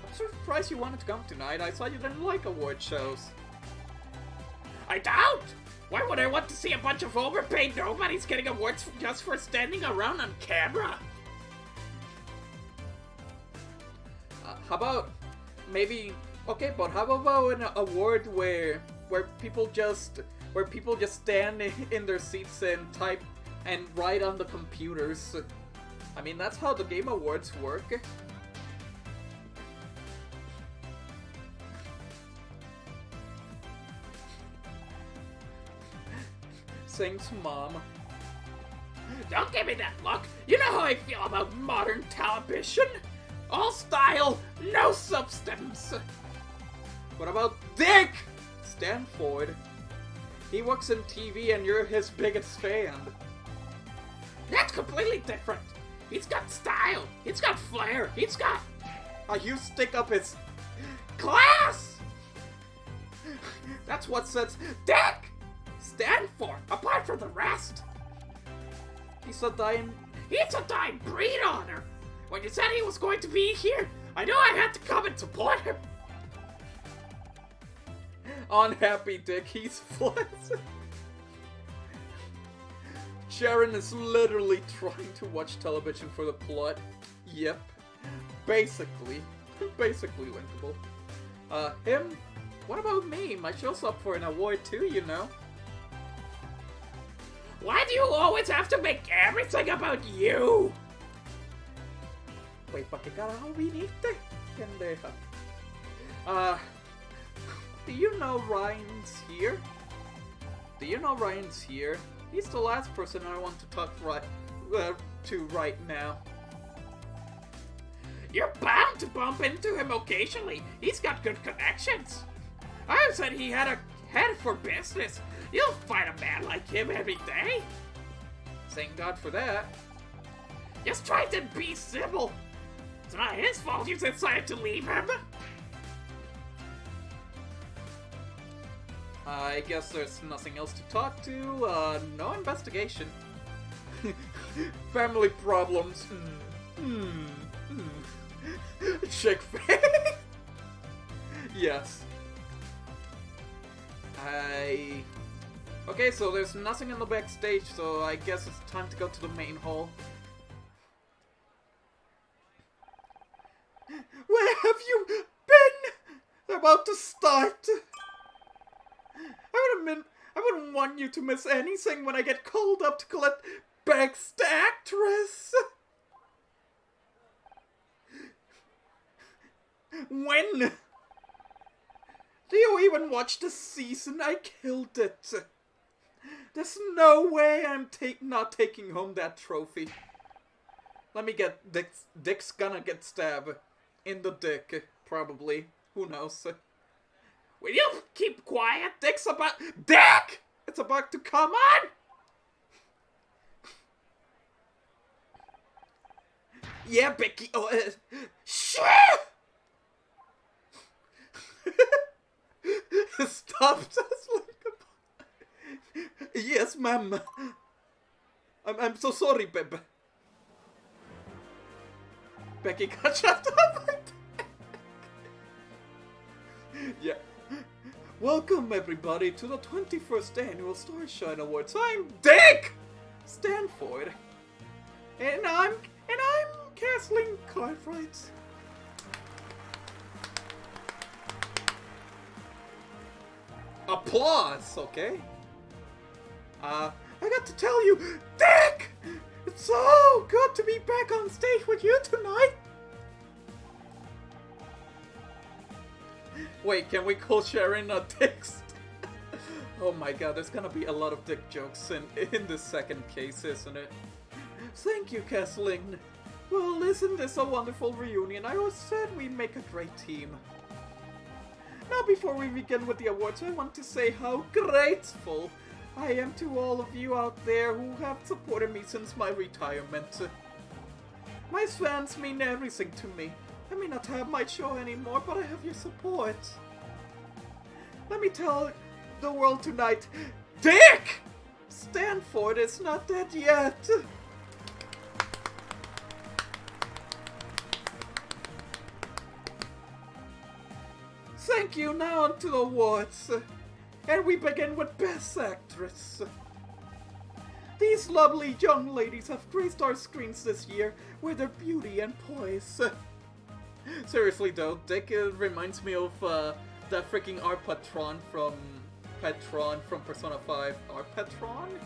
I'm surprised you wanted to come tonight. I thought you didn't like award shows. I doubt! Why would I want to see a bunch of overpaid nobodies getting awards just for standing around on camera? How about maybe... Okay, but how about an award where people just stand in their seats and type and write on the computers? I mean, that's how the Game Awards work. Thanks, Mom. Don't give me that look. You know how I feel about modern television. All style, no substance. What about Dick Stanford? He works in TV and you're his biggest fan. That's completely different. He's got style. He's got flair. He's got... You stick up his class. That's what sets Dick Stanford apart from the rest. He's a dying breed honor. When you said he was going to be here, I knew I had to come and support him. Unhappy Dick, he's flat. Sharon is literally trying to watch television for the plot. Yep. Basically linkable. Him? What about me? My show's up for an award too, you know. Why do you always have to make everything about you? Wait, ¿pa qué carajo viniste? Pendeja. Do you know Ryan's here? He's the last person I want to talk to right now. You're bound to bump into him occasionally. He's got good connections. I said he had a head for business. You'll find a man like him every day. Thank God for that. Just try to be civil. It's not his fault you decided to leave him. I guess there's nothing else to talk to. No investigation. Family problems. Shake face. Yes. Okay, so there's nothing in the backstage, so I guess it's time to go to the main hall. Where have you been? They're about to start. I wouldn't want you to miss anything when I get called up to collect Best Actress. When? Do you even watch the season? I killed it. There's no way I'm not taking home that trophy. Let me get Dick's gonna get stabbed in the dick, probably. Who knows? Will you keep quiet? Dick! It's about to come on! Yeah, Becky. Oh, shit! Stop just like a... Yes, ma'am. I'm so sorry, Beb. Becky got shut up. Yeah. Welcome, everybody, to the 21st Annual Starshine Awards. I'm Dick Stanford, and I'm Kathleen Cartwright. Applause, okay? I got to tell you, Dick! It's so good to be back on stage with you tonight! Wait, can we call Sharon a dick? Oh my god, there's gonna be a lot of dick jokes in this second case, isn't it? Thank you, Kathleen. Well, isn't this a wonderful reunion? I always said we'd make a great team. Now, before we begin with the awards, I want to say how grateful I am to all of you out there who have supported me since my retirement. My fans mean everything to me. I may not have my show anymore, but I have your support. Let me tell the world tonight, Dick Stanford is not dead yet. Thank you. Now on to the awards. And we begin with Best Actress. These lovely young ladies have graced our screens this year with their beauty and poise. Seriously though, Dick reminds me of that freaking Art Patron from Persona 5. Art Patron?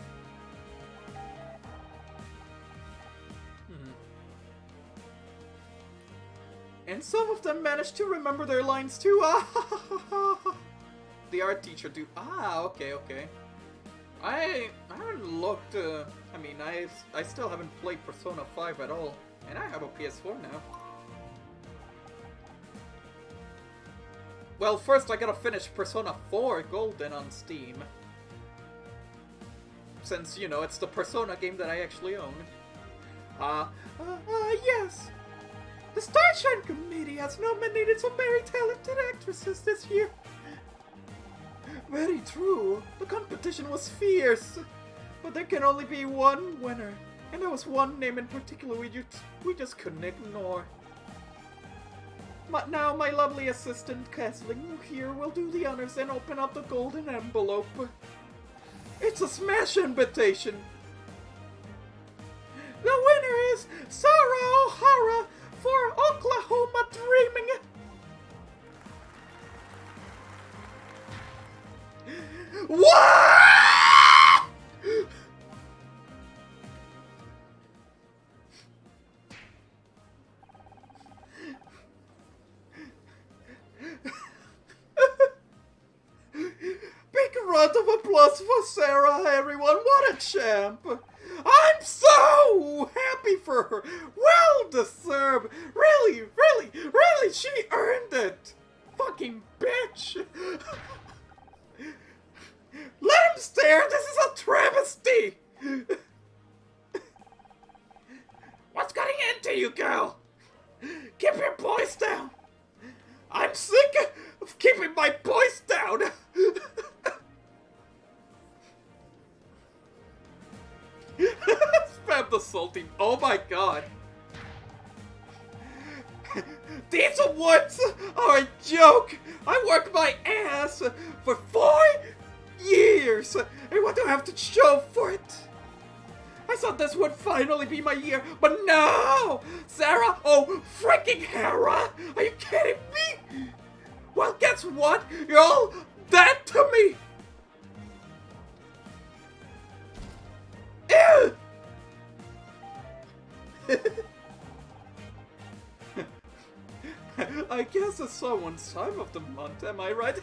And some of them managed to remember their lines too. The art teacher do. Okay. I haven't looked. I mean, I still haven't played Persona 5 at all, and I have a PS4 now. Well, first I gotta finish Persona 4 Golden on Steam, since you know it's the Persona game that I actually own. Yes. The Starshine Committee has nominated some very talented actresses this year. Very true. The competition was fierce, but there can only be one winner, and there was one name in particular we just couldn't ignore. Now my lovely assistant Kathleen here will do the honors and open up the golden envelope. It's a smash invitation. The winner is Sarah O'Hara for Oklahoma Dreaming. What? Big round of applause for Sarah, everyone. What a champ. I'm so happy for her. Well deserved. Really, she earned it. Fucking bitch. Let him stare. This is a travesty. What's getting into you, girl? Keep your voice down. I'm sick of keeping my voice down. Spam the salty. Oh my god. These awards are a joke. I worked my ass for 4 years. And what do I have to show for it? I thought this would finally be my year, but no! Sarah, oh freaking Hera! Are you kidding me? Well, guess what? You're all dead to me! Ew! I guess it's someone's time of the month, am I right?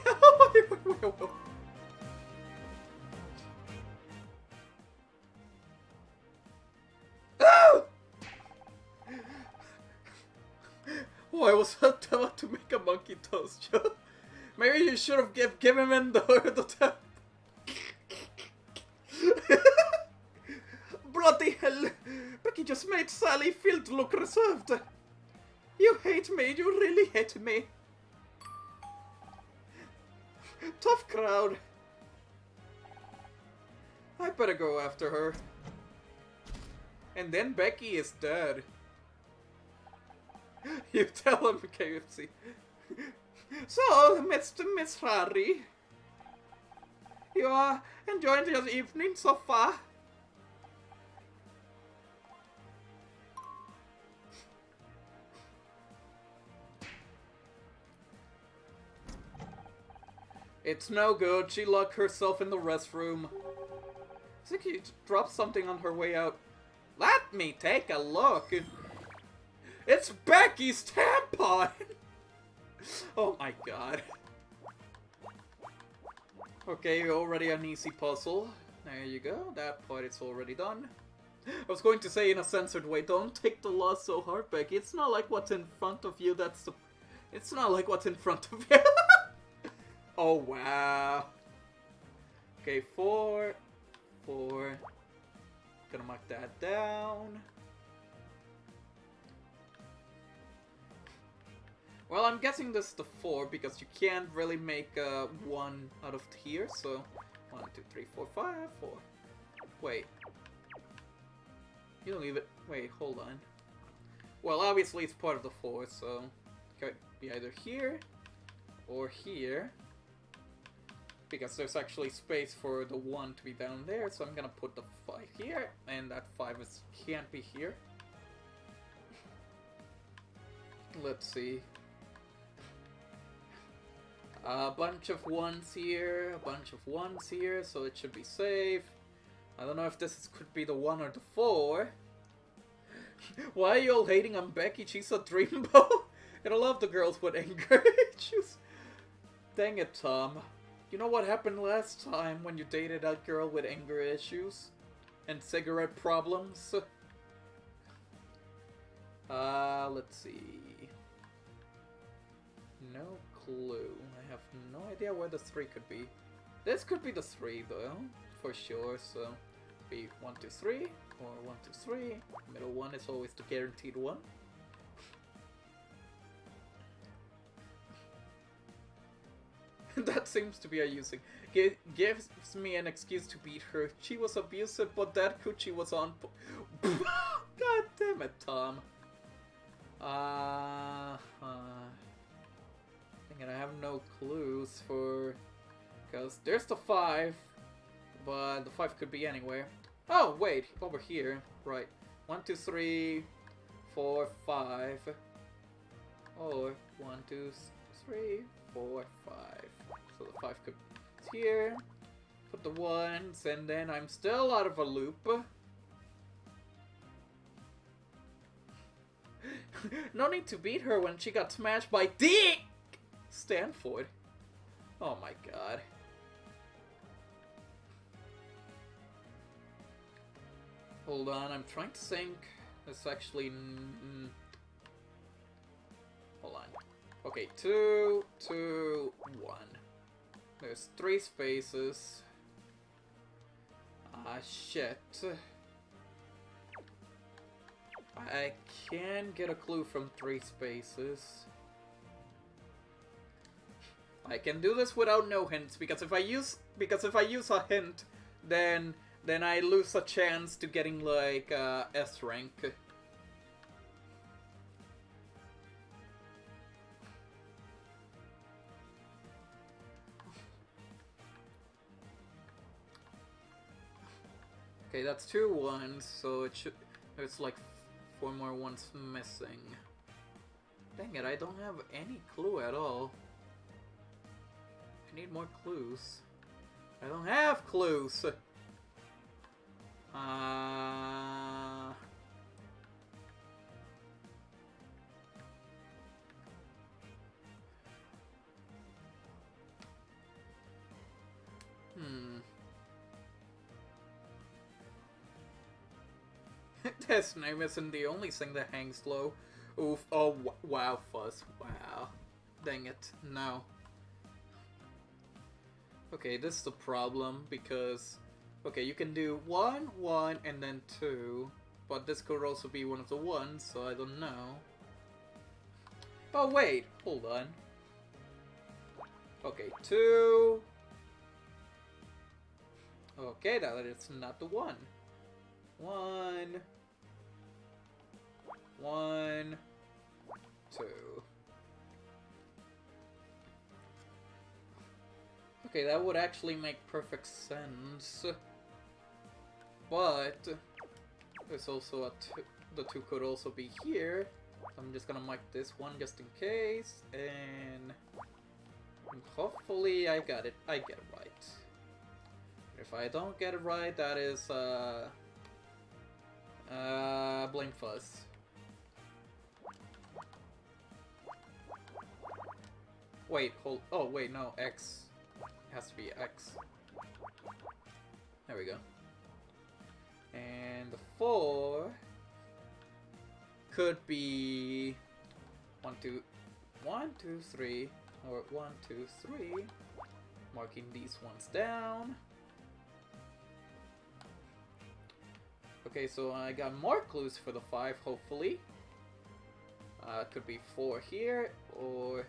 Oh, I was about to make a monkey toast joke. Maybe you should have given him the tap. Bloody hell. Becky just made Sally Field look reserved. You hate me, you really hate me. Tough crowd. I better go after her. And then Becky is dead. You tell him, KFC. So, Mr. Miss Harry, you are enjoying your evening so far? It's no good. She locked herself in the restroom. I think she dropped something on her way out. Let me take a look. It's Becky's tampon! Oh my god. Okay, already an easy puzzle. There you go. That part is already done. I was going to say in a censored way, don't take the loss so hard, Becky. It's not like what's in front of you that's the... It's not like what's in front of you. Oh, wow. Okay, 4. Gonna mark that down. Well, I'm guessing this is the 4 because you can't really make 1 out of here, so 1, 2, 3, 4, 5, 4. Wait. You don't leave it. Wait, hold on. Well, obviously it's part of the 4, so it could be either here or here. Because there's actually space for the 1 to be down there, so I'm gonna put the 5 here, and that 5 can't be here. Let's see. A bunch of 1s here, a bunch of 1s here, so it should be safe. I don't know if this could be the 1 or the 4. Why are you all hating on Becky? She's a dreamboat. And I love the girls with anger issues. Dang it, Tom. You know what happened last time when you dated that girl with anger issues? And cigarette problems? Let's see. No clue. I have no idea where the 3 could be. This could be the 3 though, for sure, so be 1, 2, 3, or 1, 2, 3. Middle one is always the guaranteed one. That seems to be a using. Gives me an excuse to beat her. She was abusive, but that coochie was on. God damn it, Tom. Thinking I have no clues for. Because there's the 5, but the 5 could be anywhere. Oh, wait, over here. Right. 1, 2, 3, 4, 5. Or 1, 2, 3, 4, 5. So the 5 could be here. Put the 1s, and then I'm still out of a loop. No need to beat her when she got smashed by Dick Stanford. Oh my god. Hold on, I'm trying to think. It's actually... Hold on. Okay, 2, 2, 1. There's 3 spaces. Ah, shit. I can get a clue from 3 spaces. I can do this without no hints, because if I use a hint, then I lose a chance to getting like S rank. Okay, that's 2 1s, so it's like 4 more 1s missing. Dang it, I don't have any clue at all. I need more clues. I don't have clues! This name isn't the only thing that hangs low. Oof. Oh, wow, Fuzz. Wow. Dang it. No. Okay, this is the problem, because... Okay, you can do 1, 1, and then 2. But this could also be one of the ones, so I don't know. Oh wait, hold on. Okay, 2. Okay, that is not the one. 1. 1. 2. Okay, that would actually make perfect sense. But there's also a 2. The 2 could also be here. I'm just gonna mark this one just in case, and hopefully I get it right. If I don't get it right, that is blame Fuzz. Wait, hold. Oh wait, no, X. It has to be X. There we go. And the 4 could be 1, 2, 3, or 1, 2, 3. Marking these ones down. Okay, so I got more clues for the 5, hopefully. Could be 4 here, or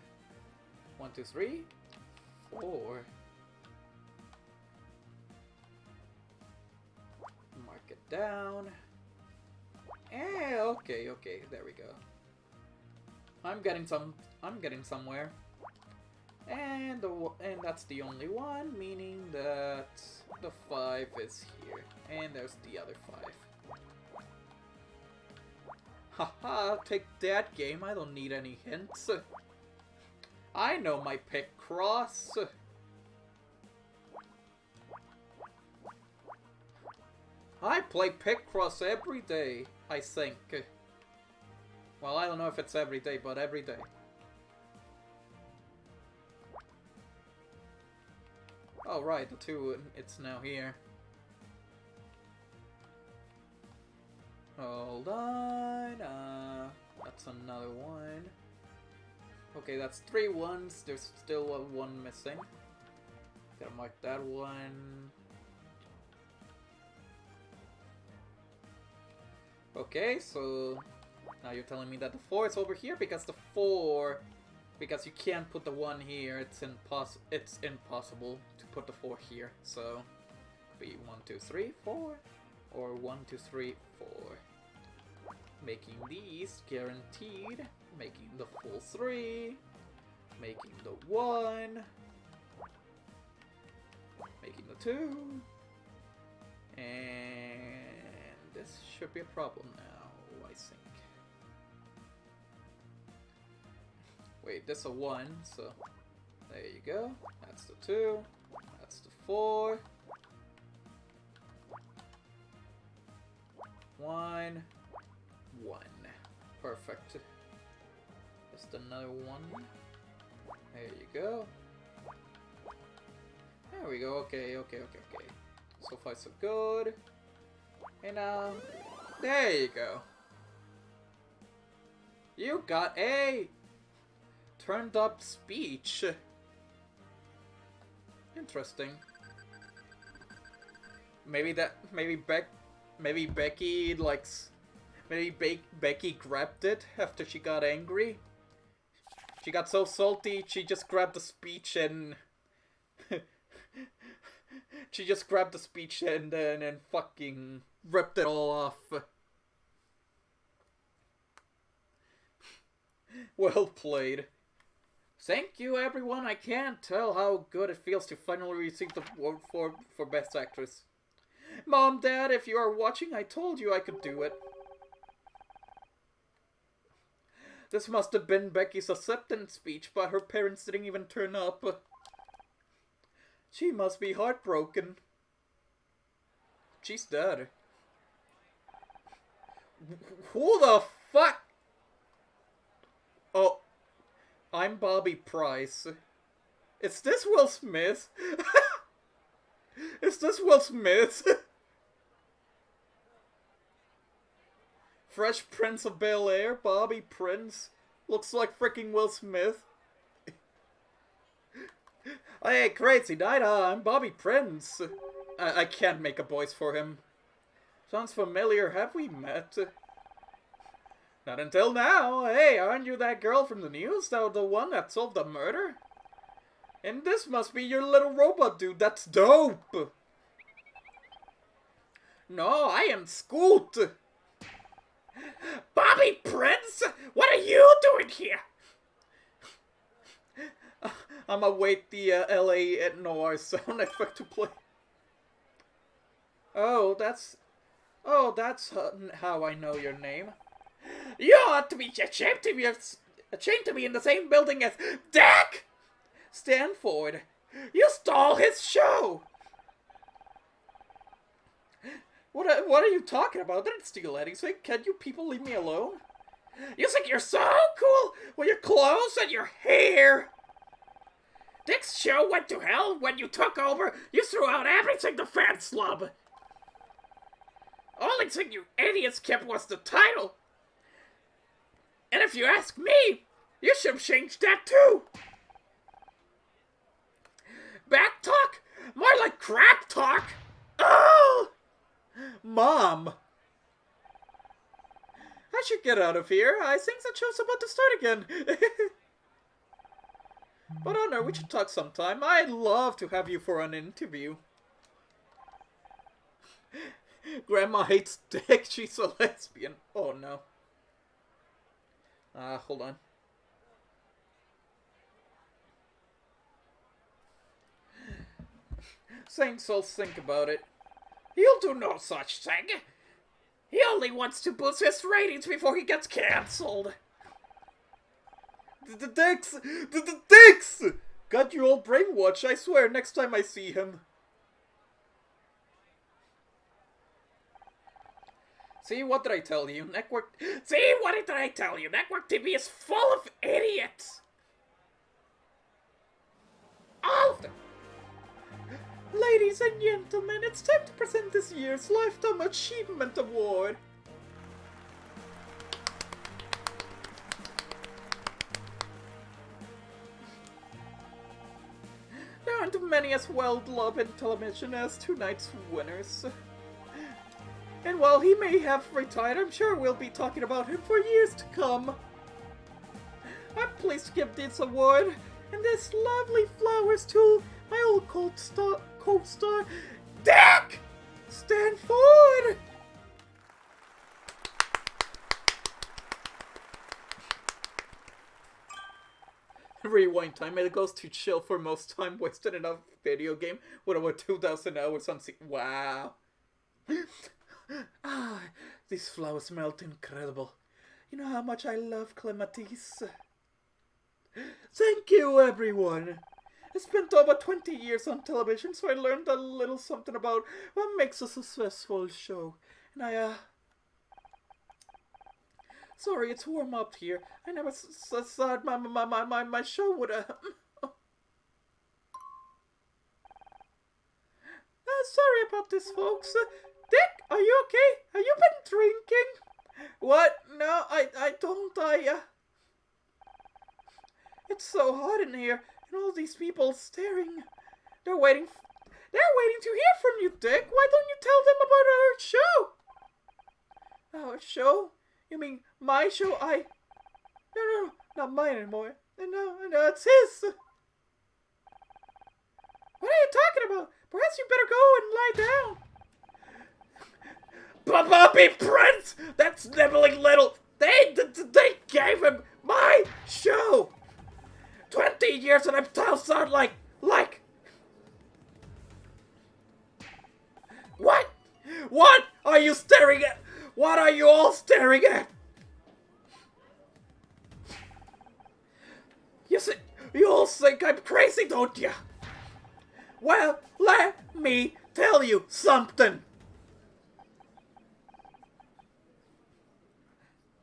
1, 2, 3, 4. Mark it down. Okay, there we go. I'm getting somewhere. And that's the only one, meaning that the 5 is here. And there's the other 5. Haha, take that, game. I don't need any hints. I know my Picross. I play Picross every day, I think. Well, I don't know if it's every day, but every day. Oh, right, the 2, it's now here. Hold on, that's another one. Okay, that's 3 ones, there's still a 1 missing. Gotta mark that one. Okay, so now you're telling me that the 4 is over here because the 4, because you can't put the 1 here. It's impossible to put the 4 here. So be 1, 2, 3, 4, or 1, 2, 3, 4. Making these guaranteed. Making the full 3. Making the 1. Making the 2. And this should be a problem now, I think. Wait, this is a 1, so there you go. That's the 2. That's the 4. 1. 1. Perfect. Just another 1. There you go. There we go. Okay. So far so good. And there you go. You got a turned up speech. Interesting. Maybe Becky likes. Maybe Becky grabbed it after she got angry. She got so salty, she just grabbed the speech and then fucking ripped it all off. Well played. Thank you, everyone. I can't tell how good it feels to finally receive the award for Best Actress. Mom, Dad, if you are watching, I told you I could do it. This must have been Becky's acceptance speech, but her parents didn't even turn up. She must be heartbroken. She's dead. Who the fuck? Oh, I'm Bobby Price. Is this Will Smith? Is this Will Smith? Fresh Prince of Bel-Air, Bobby Prince. Looks like freaking Will Smith. Hey, crazy night, I'm Bobby Prince. I can't make a voice for him. Sounds familiar. Have we met? Not until now. Hey, aren't you that girl from the news? The one that solved the murder? And this must be your little robot dude. That's dope. No, I am Scoot. Bobby Prince? What are you doing here? I'm await the LA at Noir sound effect to play. Oh, that's how I know your name. You ought to be ashamed to be in the same building as Dak Stanford. You stole his show. What are you talking about? I didn't steal anything. Can you people leave me alone? You think you're so cool with your clothes and your hair? Dick's show went to hell when you took over. You threw out everything the fans love. Only thing you idiots kept was the title. And if you ask me, you should have changed that too. Back talk? More like crap talk. Oh! Mom! I should get out of here. I think the show's about to start again. But Honor, we should talk sometime. I'd love to have you for an interview. Grandma hates Dick. She's a lesbian. Oh no. Hold on. Thanks, I'll think about it. He'll do no such thing. He only wants to boost his ratings before he gets cancelled. The Dicks! Got you all brainwashed, I swear, next time I see him. See, what did I tell you? Network TV is full of idiots! All of them! Ladies and gentlemen, it's time to present this year's Lifetime Achievement Award. There aren't many as well-loved in television as tonight's winners. And while he may have retired, I'm sure we'll be talking about him for years to come. I'm pleased to give this award and this lovely flowers to my old co-star, Dak Stanford! Rewind time, it goes to chill for most time wasted in a video game with over 2,000 hours on wow. These flowers smelled incredible. You know how much I love clematis. Thank you, everyone. I spent over 20 years on television, so I learned a little something about what makes a successful show. And sorry, it's warm up here. I never thought my show would sorry about this, folks. Dick, are you okay? Have you been drinking? What? No, I don't. It's so hot in here, and all these people staring. They're waiting to hear from you, Dick. Why don't you tell them about our show? Our show? You mean my show? No, not mine anymore. No, it's his. What are you talking about? Perhaps you better go and lie down. Bobby Prince! That sniveling little... They gave him my show! 20 years and I'm still sound like... What? What are you staring at? What are you all staring at? You all think I'm crazy, don't you? Well, let me tell you something.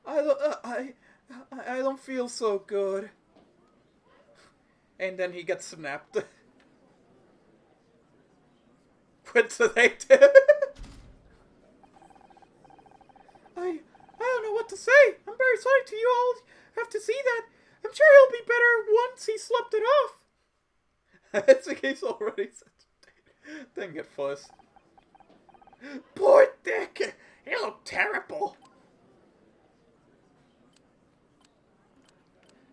I don't feel so good. And then he gets snapped. Quits the date. I don't know what to say. I'm very sorry to you all have to see that. I'm sure he'll be better once he slept it off. It's the case already. Dang it, Fuzz. Poor Dick! He looked terrible!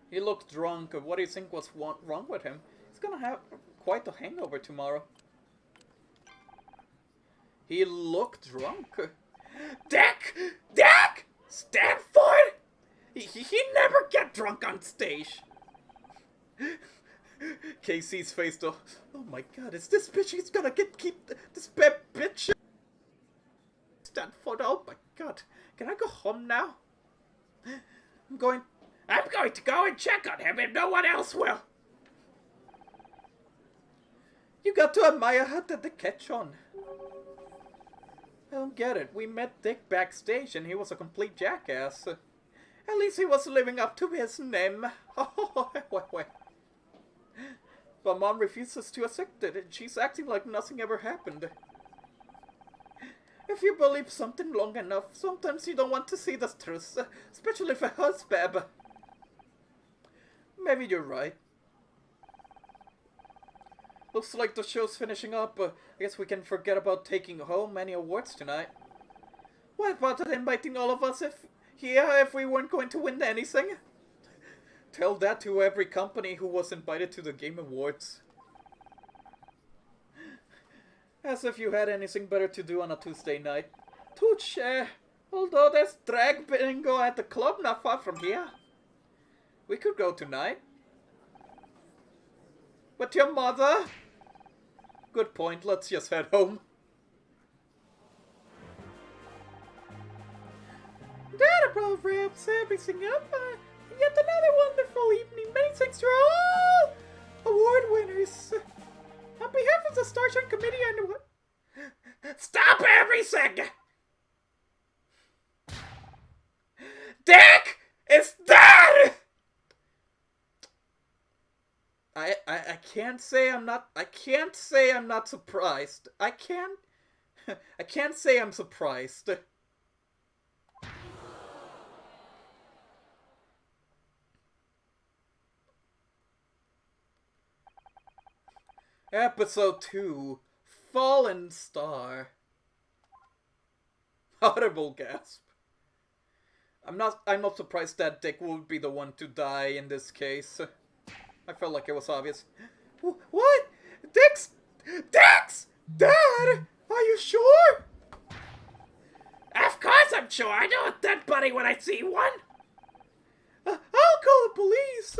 He looked drunk. What do you think was wrong with him? He's gonna have quite a hangover tomorrow. He looked drunk. Dick! Dick! Stanford! He never get drunk on stage. Casey's face though. Oh my god, is this bitch? He's gonna keep this bad bitch. Stanford, oh my god. Can I go home now? I'm going to go and check on him if no one else will. You got to admire how did the catch on. I don't get it. We met Dick backstage and he was a complete jackass. At least he was living up to his name. But Mom refuses to accept it, and she's acting like nothing ever happened. If you believe something long enough, sometimes you don't want to see the truth, especially if it hurts, babe. Maybe you're right. Looks like the show's finishing up. I guess we can forget about taking home any awards tonight. What about inviting all of us if we weren't going to win anything? Tell that to every company who was invited to the Game Awards. As if you had anything better to do on a Tuesday night. Touche! Although there's drag bingo at the club not far from here. We could go tonight. With your mother? Good point, let's just head home. That wraps everything up. Yet another wonderful evening. Many thanks to all award winners. On behalf of the Starshine Committee and what? Stop everything! Dick is dead! I can't say I'm not surprised. I can't say I'm surprised. Episode 2, Fallen Star. Audible gasp. I'm not surprised that Dick would be the one to die in this case. I felt like it was obvious. What? Dick's dad? Are you sure? Of course I'm sure. I know a dead body when I see one. I'll call the police.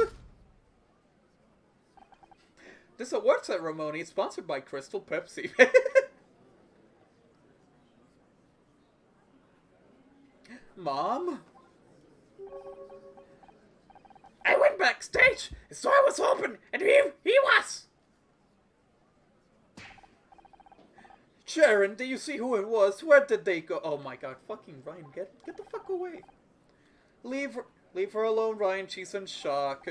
This award ceremony is sponsored by Crystal Pepsi. Mom? I went backstage. His door was open, and he was. Sharon, do you see who it was? Where did they go? Oh my god, fucking Ryan, get the fuck away. Leave her alone, Ryan. She's in shock.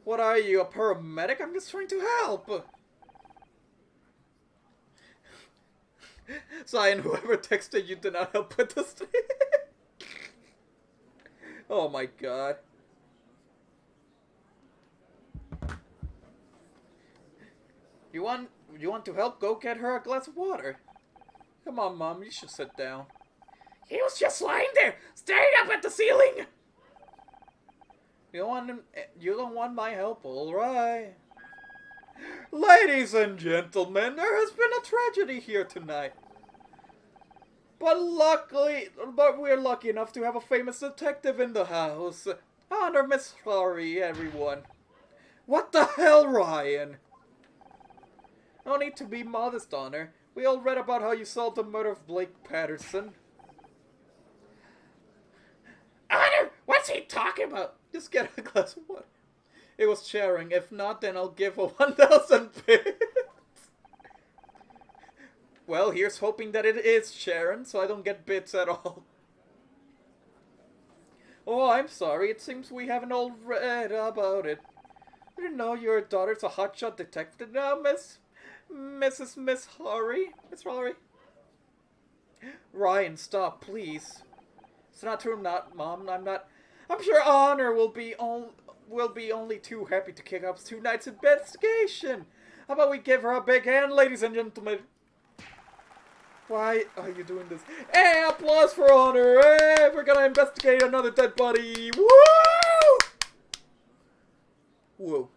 What are you, a paramedic? I'm just trying to help. Zion, whoever texted you did not help with this. Oh my god. You want to help? Go get her a glass of water. Come on, Mom, you should sit down. He was just lying there, staring up at the ceiling. You don't want my help, alright. Ladies and gentlemen, there has been a tragedy here tonight. But we're lucky enough to have a famous detective in the house. Honor Miss Flurry, everyone. What the hell, Ryan? No need to be modest, Honor. We all read about how you solved the murder of Blake Patterson. Honor, what's he talking about? Just get a glass of water. It was sharing. If not, then I'll give a 1,000 bits. Well, here's hoping that it is Sharon, so I don't get bits at all. Oh, I'm sorry. It seems we haven't all read about it. I didn't know your daughter's a hotshot detective now, Miss Hurry. Miss Hurry. Ryan, stop, please. It's not true, Mom. I'm sure Honor will be only too happy to kick off tonight's investigation. How about we give her a big hand, ladies and gentlemen? Why are you doing this? Hey, applause for Honor! Hey, we're gonna investigate another dead body! Woo! Whoa.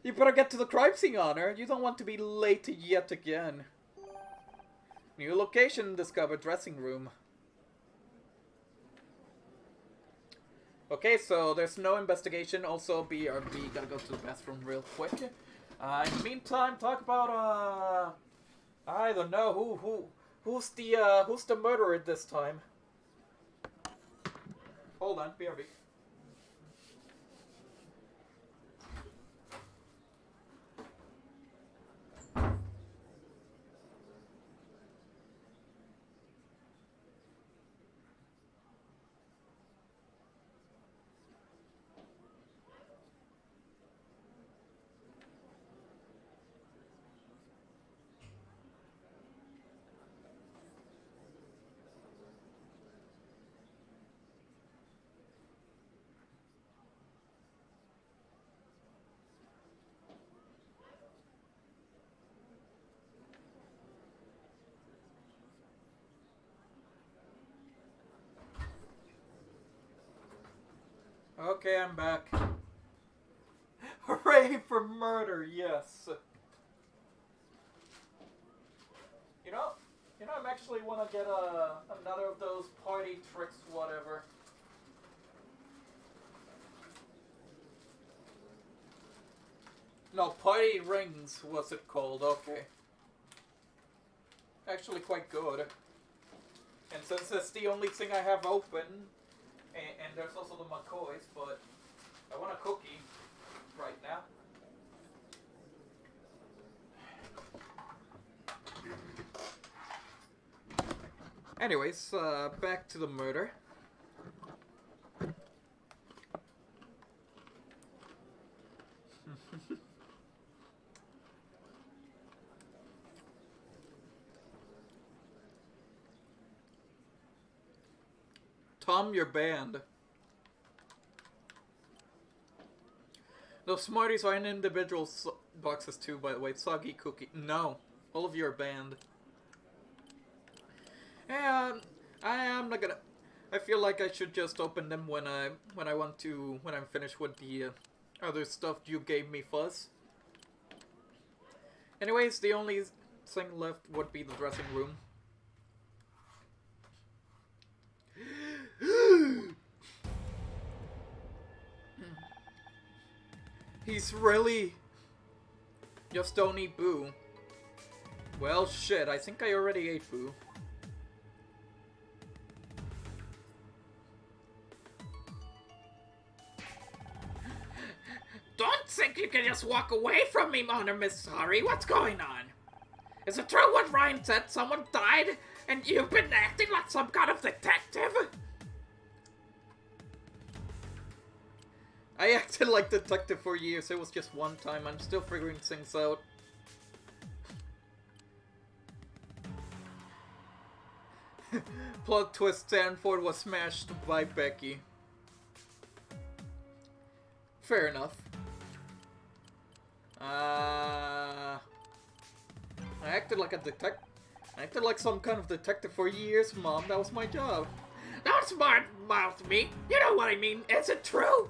You better get to the crime scene, Honor. You don't want to be late yet again. New location discovered, dressing room. Okay, so there's no investigation. Also, BRB gotta go to the bathroom real quick. In the meantime, talk about I don't know who's the murderer this time. Hold on, BRB. Okay, I'm back. Hooray for murder, yes. You know, I'm actually wanna get another of those party tricks, whatever. No, party rings was it called? Okay. Actually, quite good. And since it's the only thing I have open, and there's also the McCoys, but I want a cookie right now. Anyways, back to the murder. Tom, you're banned. Those Smarties are in individual boxes too, by the way. Soggy cookie. No. All of you are banned. Yeah, I am not gonna... I feel like I should just open them when I'm finished with the other stuff you gave me, Fuzz. Anyways, the only thing left would be the dressing room. He's really just don't eat Boo. Well, shit, I think I already ate Boo. Don't think you can just walk away from me, Honor Miss Sorry. What's going on? Is it true what Ryan said? Someone died and you've been acting like some kind of detective? I acted like detective for years. It was just one time. I'm still figuring things out. Plot twist, Stanford was smashed by Becky. Fair enough. I acted like a detective. I acted like some kind of detective for years, Mom. That was my job. Don't smart mouth me. You know what I mean. Is it true?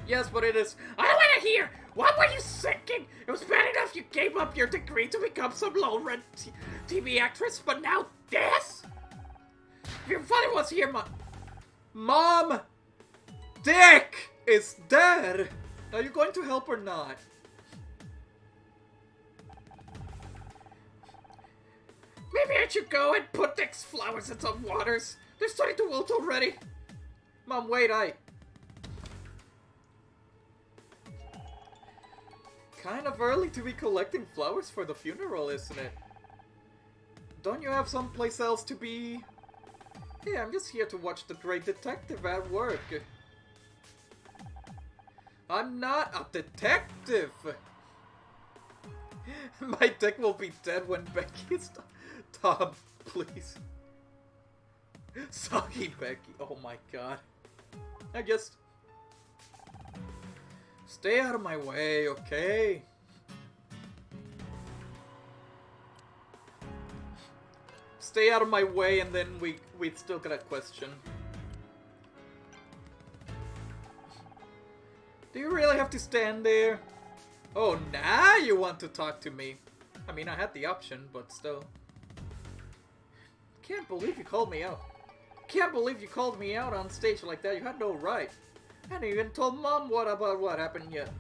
Yes, but it is. I don't want to hear. What were you thinking? It was bad enough you gave up your degree to become some low-rent TV actress, but now this? If your father was here, Mom! Dick is dead! Are you going to help or not? Maybe I should go and put Dick's flowers in some waters. They're starting to wilt already. Mom, wait, Kind of early to be collecting flowers for the funeral, isn't it? Don't you have someplace else to be? Hey, I'm just here to watch the great detective at work. I'm not a detective! My dick will be dead when Becky is... Tom, please. Soggy Becky, oh my god. I guess... Stay out of my way, okay? Stay out of my way, and then we'd still get a question. Do you really have to stand there? Oh, now you want to talk to me. I mean, I had the option, but still. Can't believe you called me out. Can't believe you called me out on stage like that. You had no right. I hadn't even told Mom about what happened yet.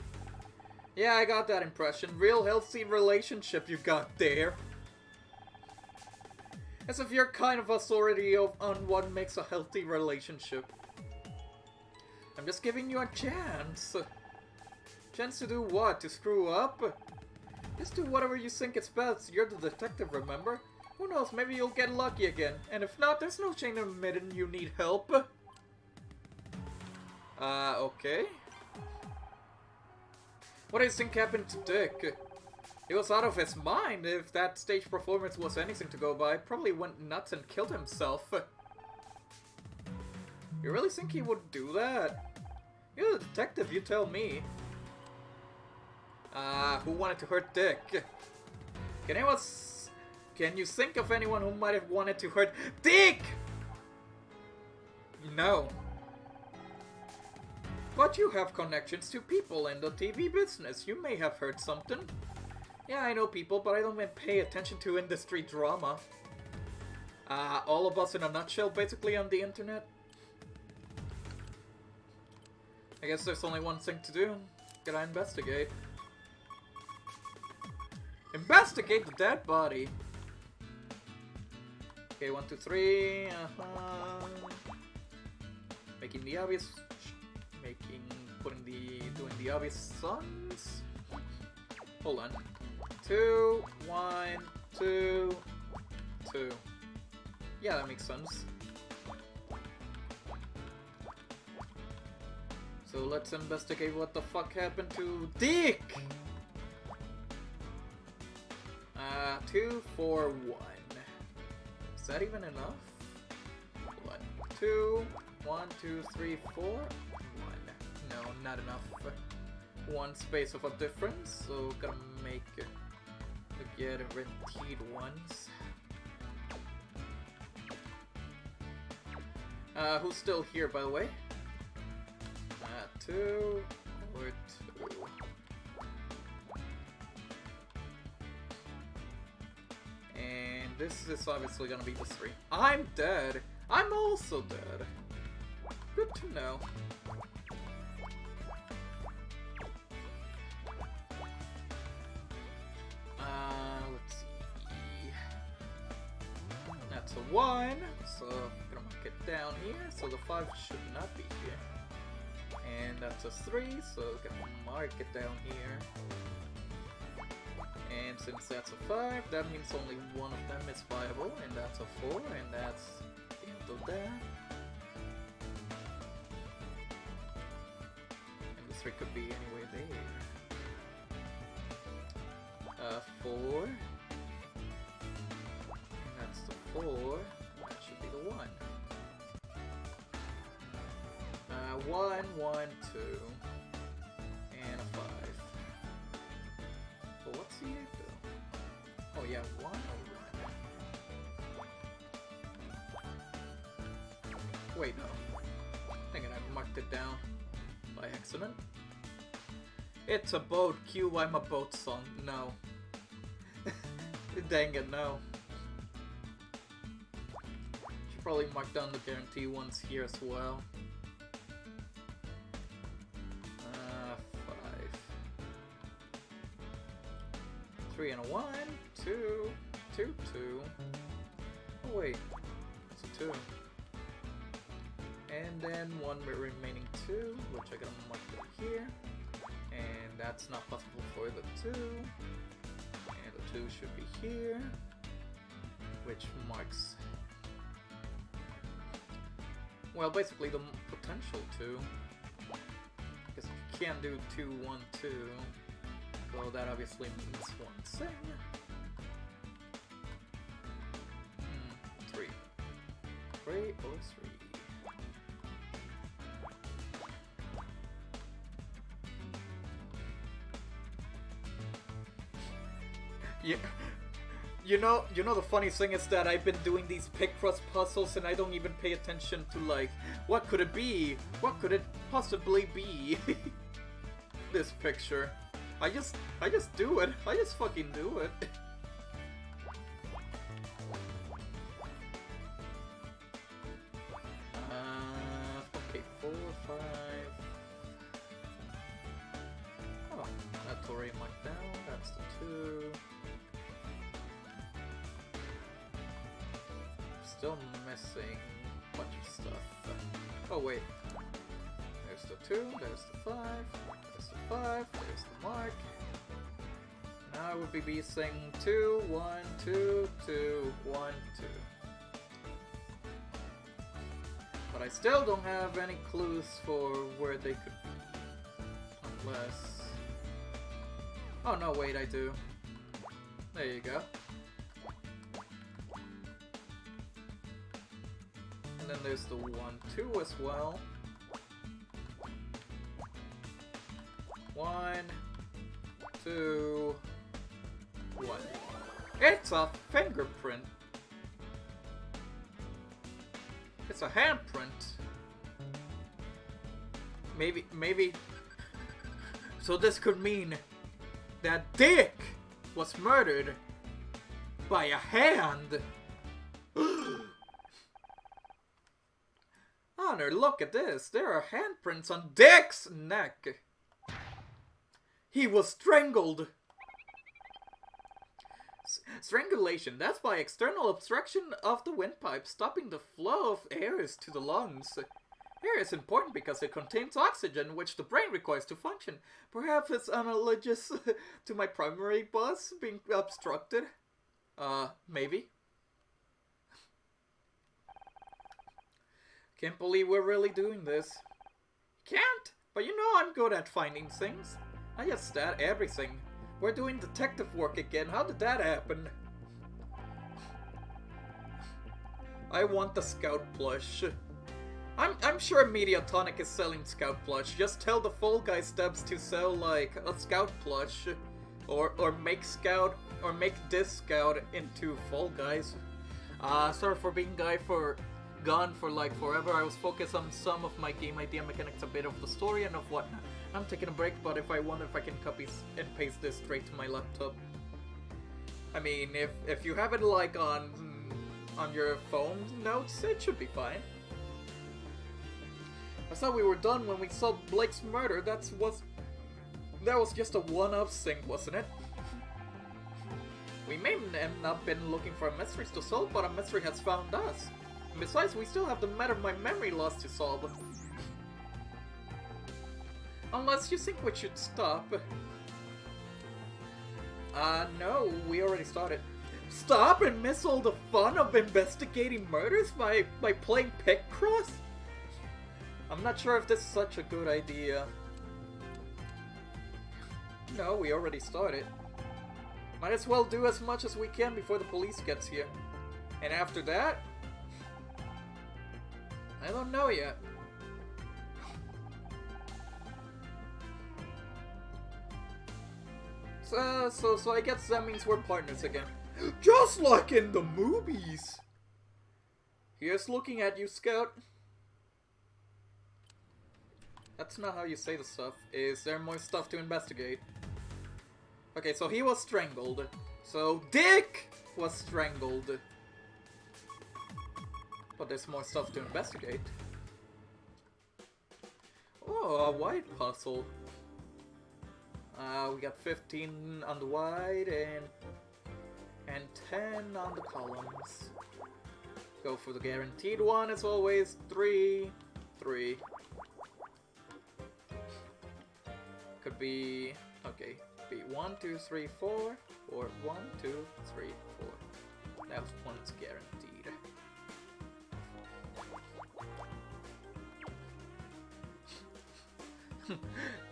Yeah, I got that impression. Real healthy relationship you got there. As if you're kind of authority on what makes a healthy relationship. I'm just giving you a chance. Chance to do what? To screw up? Just do whatever you think is best. You're the detective, remember? Who knows, maybe you'll get lucky again. And if not, there's no shame in admitting you need help. Okay. What do you think happened to Dick? He was out of his mind. If that stage performance was anything to go by, probably went nuts and killed himself. You really think he would do that? You're the detective, you tell me. Who wanted to hurt Dick? Can you think of anyone who might have wanted to hurt Dick? No. But you have connections to people in the TV business. You may have heard something. Yeah, I know people, but I don't even pay attention to industry drama. All of us in a nutshell, basically, on the internet. I guess there's only one thing to do. Gotta investigate. Investigate the dead body! Okay, 1, 2, 3, Making the obvious... doing the obvious sums? Hold on. 2, 1, 2, 2. Yeah, that makes sense. So let's investigate what the fuck happened to Dick! 2, 4, 1. Is that even enough? 1, 2, 1, 2, 3, 4, 1. No, not enough. One space of a difference, so gotta make get rented ones. Who's still here, by the way? 2 or 2. And this is obviously gonna be the 3. I'm dead. I'm also dead. Good to know. Let's see. That's a 1, so I'm gonna mark it down here. So the 5 should not be here. And that's a 3, so I'm gonna mark it down here. And since that's a 5, that means only one of them is viable, and that's a 4, and that's the end of that. And the 3 could be anywhere there. 4. And that's the 4. That should be the 1. 1, 1, 2. And a 5. But what's the 8 though? Oh yeah, 1 or 1. Wait, no. Thinking I marked it down by accident. It's a boat, Q, I'm a boat son. No. Dang it, no. Should probably mark down the guarantee ones here as well. 5. 3 and a 1, 2, 2, 2. Oh wait, it's a 2. And then one remaining 2, which I gotta mark up here. And that's not possible for the 2. And the 2 should be here, which marks, well, basically the potential 2. Because you can't do 2, 1, 2. So that obviously means one thing. 3. 3 or 3. Yeah. You know the funny thing is that I've been doing these Picross puzzles and I don't even pay attention to like, what could it be? What could it possibly be? This picture. I just do it. I just fucking do it. Okay, 4, 5. Oh, that's already marked down. That's the 2. Still missing a bunch of stuff. Oh wait. There's the 2, there's the 5, there's the 5, there's the mark. Now I would be missing 2, 1, 2, 2, 1, 2. But I still don't have any clues for where they could... Unless... Oh no, wait, I do. There you go. And then there's the 1, 2 as well. 1, 2, 1. It's a fingerprint. It's a handprint. Maybe. So this could mean that Dick was murdered by a hand. Honor, look at this. There are handprints on Dick's neck. He was strangled. Strangulation. That's by external obstruction of the windpipe, stopping the flow of air to the lungs. Air is important because it contains oxygen, which the brain requires to function. Perhaps it's analogous to my primary bus being obstructed. Maybe. Can't believe we're really doing this. Can't? But you know I'm good at finding things. I just stat everything. We're doing detective work again. How did that happen? I want the Scout plush. I'm sure Mediatonic is selling Scout plush. Just tell the Fall Guy Steps to sell like a Scout plush, or make Scout or make this Scout into Fall Guys. Sorry for being gone for like forever. I was focused on some of my game idea mechanics, a bit of the story and of whatnot. I'm taking a break, but I wonder if I can copy and paste this straight to my laptop. I mean, if you have it like on your phone notes, it should be fine. I thought we were done when we saw Blake's murder. That was just a one-off thing, wasn't it? We may have not been looking for mysteries to solve, but a mystery has found us. And besides, we still have the matter of my memory loss to solve. Unless you think we should stop. No, we already started. Stop and miss all the fun of investigating murders by playing Picross? I'm not sure if this is such a good idea. No, we already started. Might as well do as much as we can before the police gets here. And after that? I don't know yet. So I guess that means we're partners again. Just like in the movies! Here's looking at you, Scout. That's not how you say the stuff. Is there more stuff to investigate? Okay, so he was strangled. So Dick was strangled. But there's more stuff to investigate. Oh, a white puzzle. We got 15 on the wide and 10 on the columns. Go for the guaranteed one as always. 3, 3. Could be, okay, be 1, 2, 3, 4, or 1, 2, 3, 4. That one's guaranteed.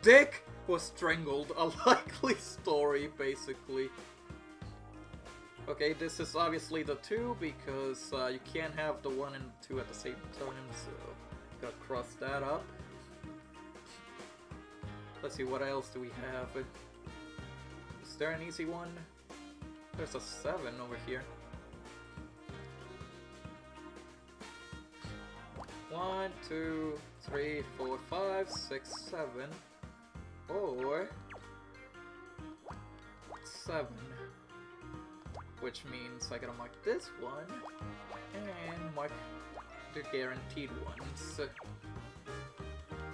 Dick was strangled. A likely story, basically. Okay, this is obviously the 2 because you can't have the 1 and 2 at the same time, so gotta cross that up. Let's see, what else do we have? Is there an easy one? There's a 7 over here. 1, 2, 3, 4, 5, 6, 7. Or 7. Which means I gotta mark this one and mark the guaranteed ones.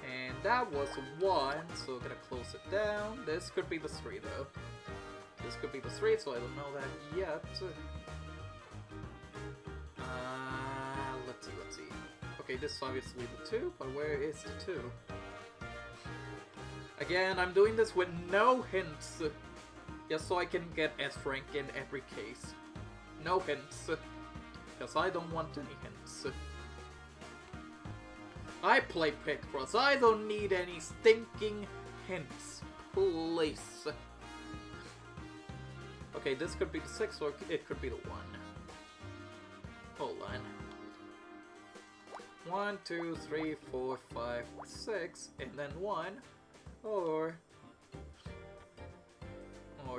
And that was 1, so I'm gonna close it down. This could be the 3 though. This could be the 3, so I don't know that yet. Let's see. Okay, this is obviously the 2, but where is the 2? Again, I'm doing this with no hints. Just so I can get S rank in every case. No hints. Because I don't want any hints. I play Picross. I don't need any stinking hints. Please. Okay, this could be the 6 or it could be the 1. Hold on. 1, 2, 3, 4, 5, 6, and then 1. Or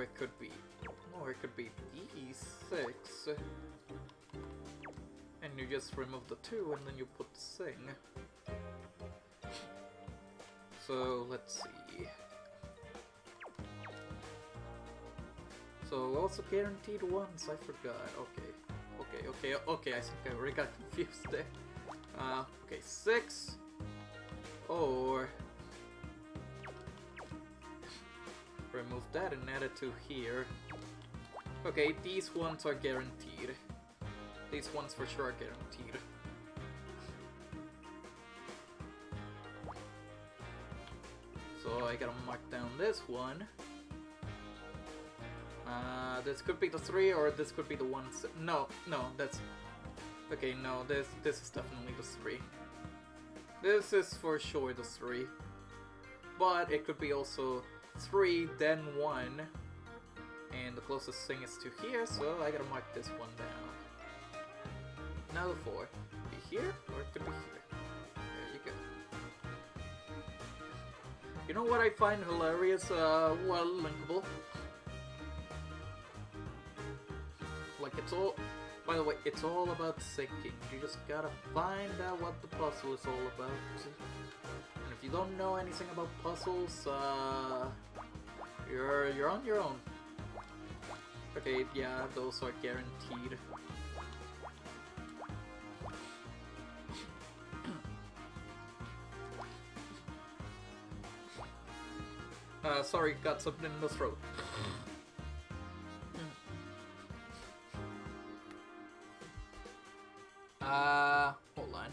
it could be E6. And you just remove the 2 and then you put the Sing. So let's see. So also guaranteed ones, I forgot. Okay, I think I already got confused there. Okay, 6 or remove that and add it to here. Okay, these ones are guaranteed. These ones for sure are guaranteed. So I gotta mark down this one. This could be the 3 or this could be the 1. No, that's... Okay, no, this is definitely the 3. This is for sure the 3. But it could be also 3, then 1. And the closest thing is to here, so I gotta mark this one down. Now the 4. Be here, or it could be here. There you go. You know what I find hilarious? Well, linkable. Like, it's all... By the way, it's all about syncing. You just gotta find out what the puzzle is all about. And if you don't know anything about puzzles, you're on your own. Okay, yeah, those are guaranteed. Sorry, got something in the throat. Hold on.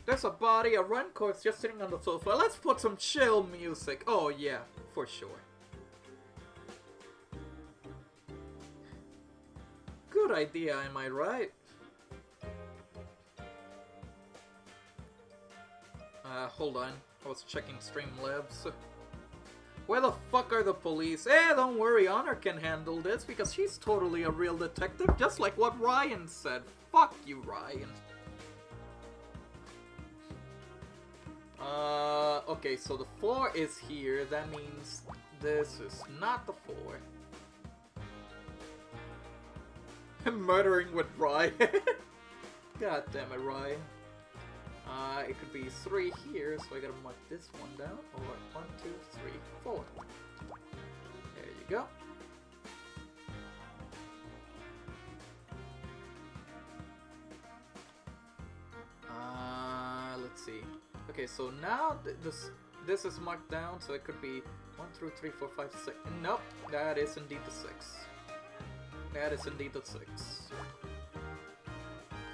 There's a body, a run corpse just sitting on the sofa. Let's put some chill music. Oh yeah, for sure. Good idea, am I right? Hold on. I was checking Streamlabs. Where the fuck are the police? Don't worry, Honor can handle this because she's totally a real detective, just like what Ryan said. Fuck you, Ryan. Okay, so the 4 is here. That means this is not the 4. I'm murdering with Ryan. God damn it, Ryan. It could be 3 here, so I gotta mark this one down. Or 1, 2, 3, 4. There you go. Let's see. Okay, so now this is marked down, so it could be 1, 2, 3, 4, 5, 6. Nope, that is indeed the 6. That is indeed the 6. So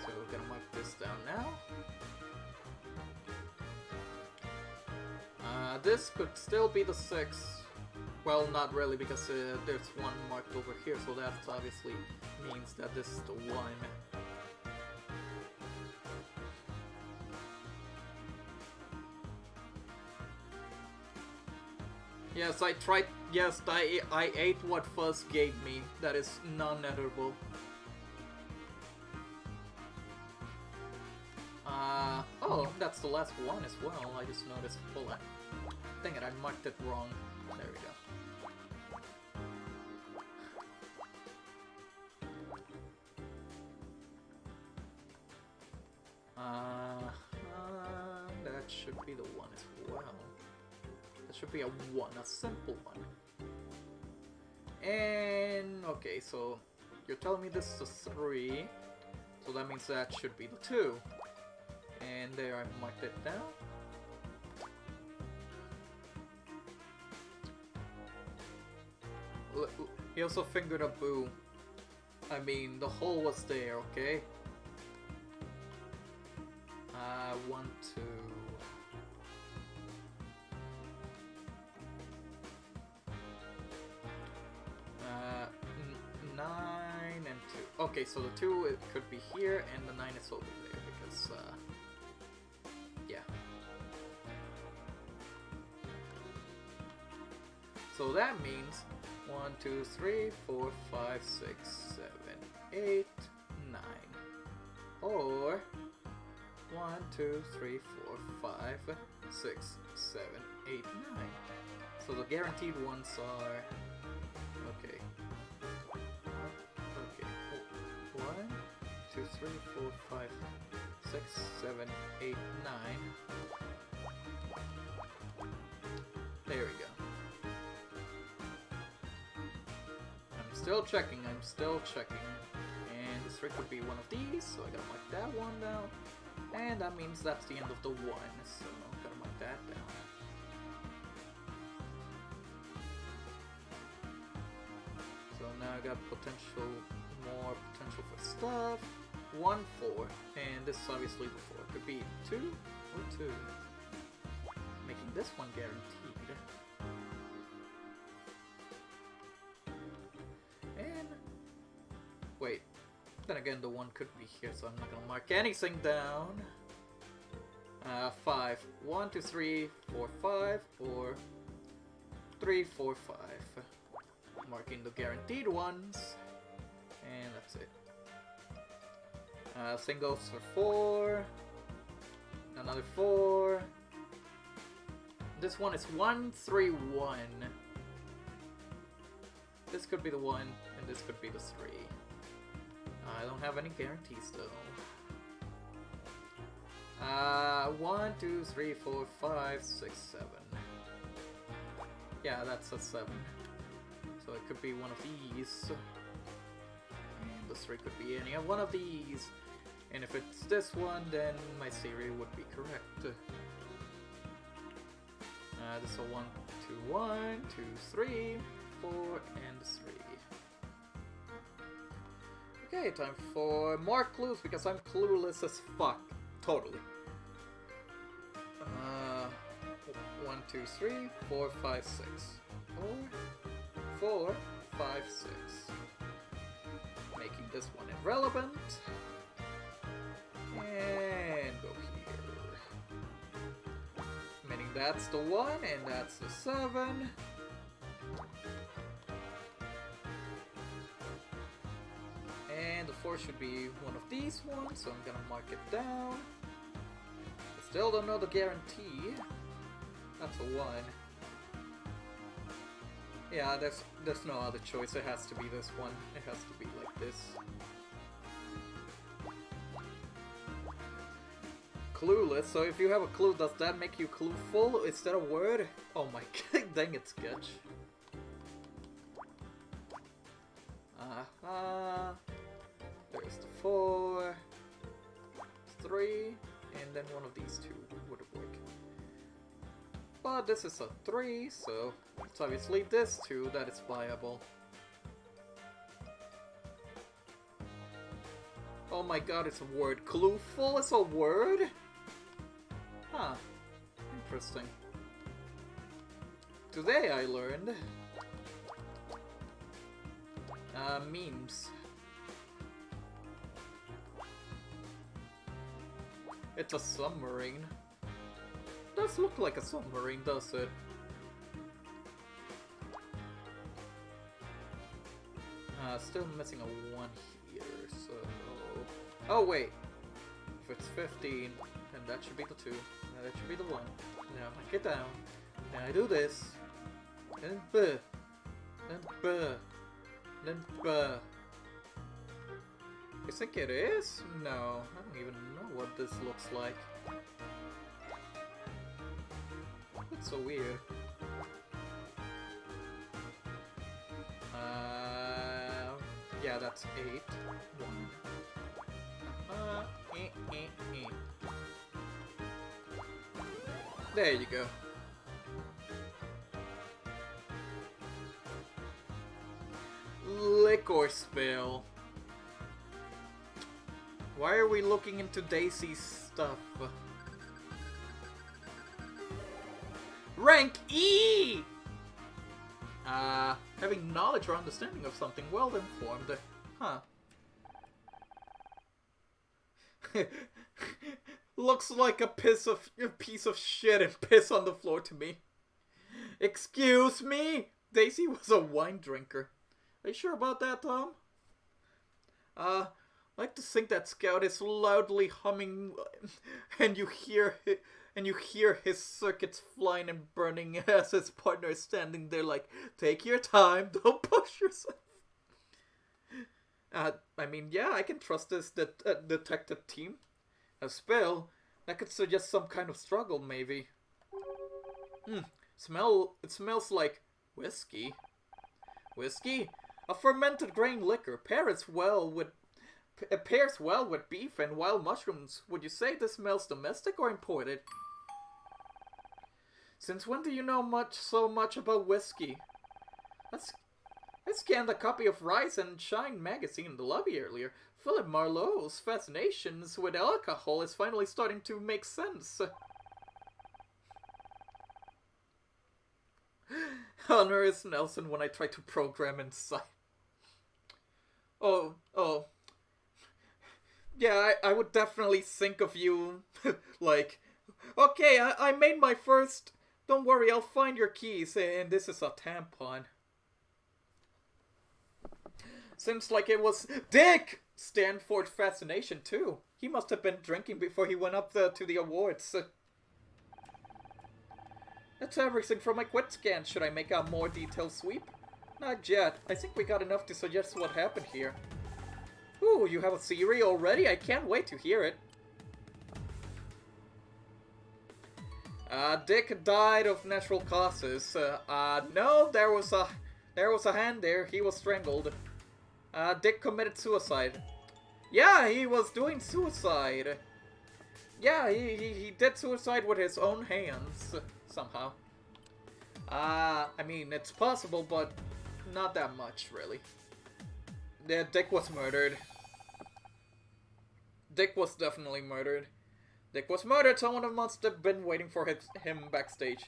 we're gonna mark this down now. This could still be the 6. Well, not really, because there's 1 marked over here, so that obviously means that this is the 1. Yes, I tried. Yes, I ate what Fuzz gave me. That is non-edible. Oh, that's the last one as well. I just noticed. Hold on. Dang it, I marked it wrong. There we go. That should be the one as well. That should be a 1, a simple one. And okay, so you're telling me this is a 3, so that means that should be the 2. And there, I marked it down. He also fingered a boo. I mean, the hole was there, okay? 1, 2. 9 and 2. Okay, so the 2 it could be here, and the 9 is over there because, yeah. So that means 1, 2, 3, 4, 5, 6, 7, 8, 9. Or 1, 2, 3, 4, 5, 6, 7, 8, 9. So the guaranteed ones are okay. Okay. 1, 2, 3, 4, 5, 6, 7, 8, 9. There we go. I'm still checking, And this 3 could be one of these, so I gotta mark that one down. And that means that's the end of the 1, so I'm gonna mark that down. So now I got more potential for stuff. 1, 4, and this is obviously the 4. Could be 2 or 2. Making this one guaranteed. And wait. Then again, the 1 could be here, so I'm not gonna mark anything down. 5. 1, 2, 3, 4, 5, or 3, 4, 5. Marking the guaranteed ones, and that's it. Same goes for 4. Another 4. This one is 1, 3, 1. This could be the 1, and this could be the 3. I don't have any guarantees though. 1, 2, 3, 4, 5, 6, 7. Yeah, that's a 7. So it could be one of these. And the 3 could be any of one of these. And if it's this one, then my theory would be correct. This is a 1, 2, 1, 2, 3, 4, and 3. Okay, time for more clues because I'm clueless as fuck. Totally. 1, 2, 3, 4, 5, 6. Or 4, 5, 6. Making this one irrelevant. And go here. Meaning that's the 1 and that's the 7. And the 4 should be one of these ones, so I'm gonna mark it down. I still don't know the guarantee. That's a 1. Yeah, there's no other choice. It has to be this one. It has to be like this. Clueless, so if you have a clue, does that make you clueful instead of word? Oh my god, dang it, Sketch. There's the 4, 3, and then one of these 2 would work. But this is a 3, so it's obviously this 2 that is viable. Oh my god, it's a word. Clueful is a word? Huh. Interesting. Today I learned. Memes. It's a submarine. Does look like a submarine, does it? Still missing a 1 here, so... Oh wait! If it's 15, then that should be the 2. And that should be the 1. Now I get down, and I do this, then buh, then buh, then buh. You think it is? No, I don't even know what this looks like. It's so weird. Yeah, that's 8. 1. There you go. Liquor spill. Why are we looking into Daisy's stuff? Rank E! Having knowledge or understanding of something, well informed. Huh. Looks like a piece of shit and piss on the floor to me. Excuse me? Daisy was a wine drinker. Are you sure about that, Tom? I like to think that Scout is loudly humming, and you hear his circuits flying and burning as his partner is standing there like, take your time, don't push yourself. I mean, yeah, I can trust this detective team. A spill? That could suggest some kind of struggle, maybe. It smells like whiskey. Whiskey? A fermented grain liquor pairs well with beef and wild mushrooms. Would you say this smells domestic or imported? Since when do you know so much about whiskey? I scanned a copy of Rise and Shine magazine in the lobby earlier. Philip Marlowe's fascinations with alcohol is finally starting to make sense. Honor is Nelson when I try to program inside. Oh. Yeah, I would definitely think of you, like, okay, I made my first, don't worry, I'll find your keys, and this is a tampon. Seems like it was Dick Stanford fascination, too. He must have been drinking before he went up to the awards. That's everything from my quit scan. Should I make a more detailed sweep? Not yet. I think we got enough to suggest what happened here. Ooh, you have a theory already? I can't wait to hear it. Dick died of natural causes. No, there was a hand there. He was strangled. Dick committed suicide. Yeah, he was doing suicide. Yeah, he did suicide with his own hands, somehow. I mean, it's possible, but not that much, really. Yeah, Dick was murdered. Dick was definitely murdered. Dick was murdered, someone must have been waiting for him backstage.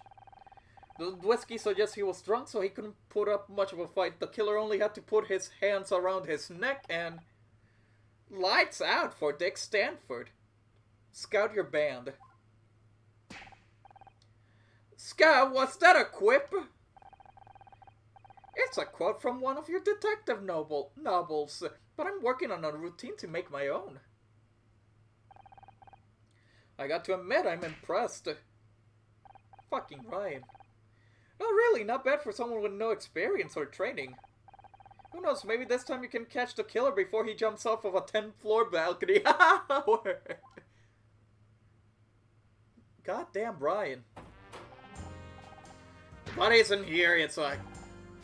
The whiskey suggests he was drunk, so he couldn't put up much of a fight. The killer only had to put his hands around his neck and... Lights out for Dick Stanford. Scout your band. Scout, was that a quip? It's a quote from one of your detective novels, but I'm working on a routine to make my own. I got to admit, I'm impressed. Fucking Ryan. No, really, not bad for someone with no experience or training. Who knows, maybe this time you can catch the killer before he jumps off of a 10th-floor balcony. Goddamn Brian. Buddy's in here, it's like...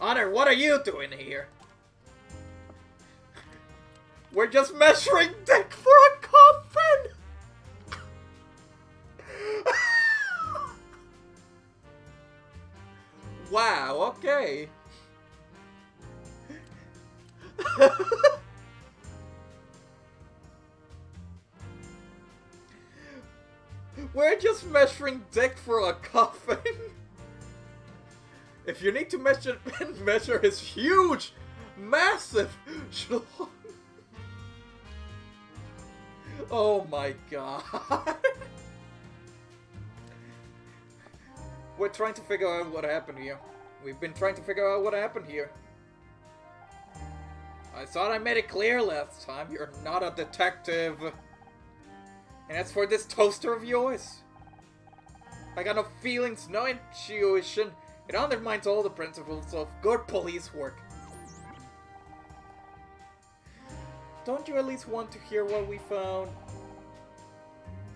Honor, what are you doing here? We're just measuring Dick for a coffin! Wow, okay. We're just measuring Dick for a coffin. If you need to measure his huge, massive schlong. Oh my god. We're trying to figure out what happened here. We've been trying to figure out what happened here. I thought I made it clear last time. You're not a detective. And as for this toaster of yours, I got no feelings, no intuition. It undermines all the principles of good police work. Don't you at least want to hear what we found?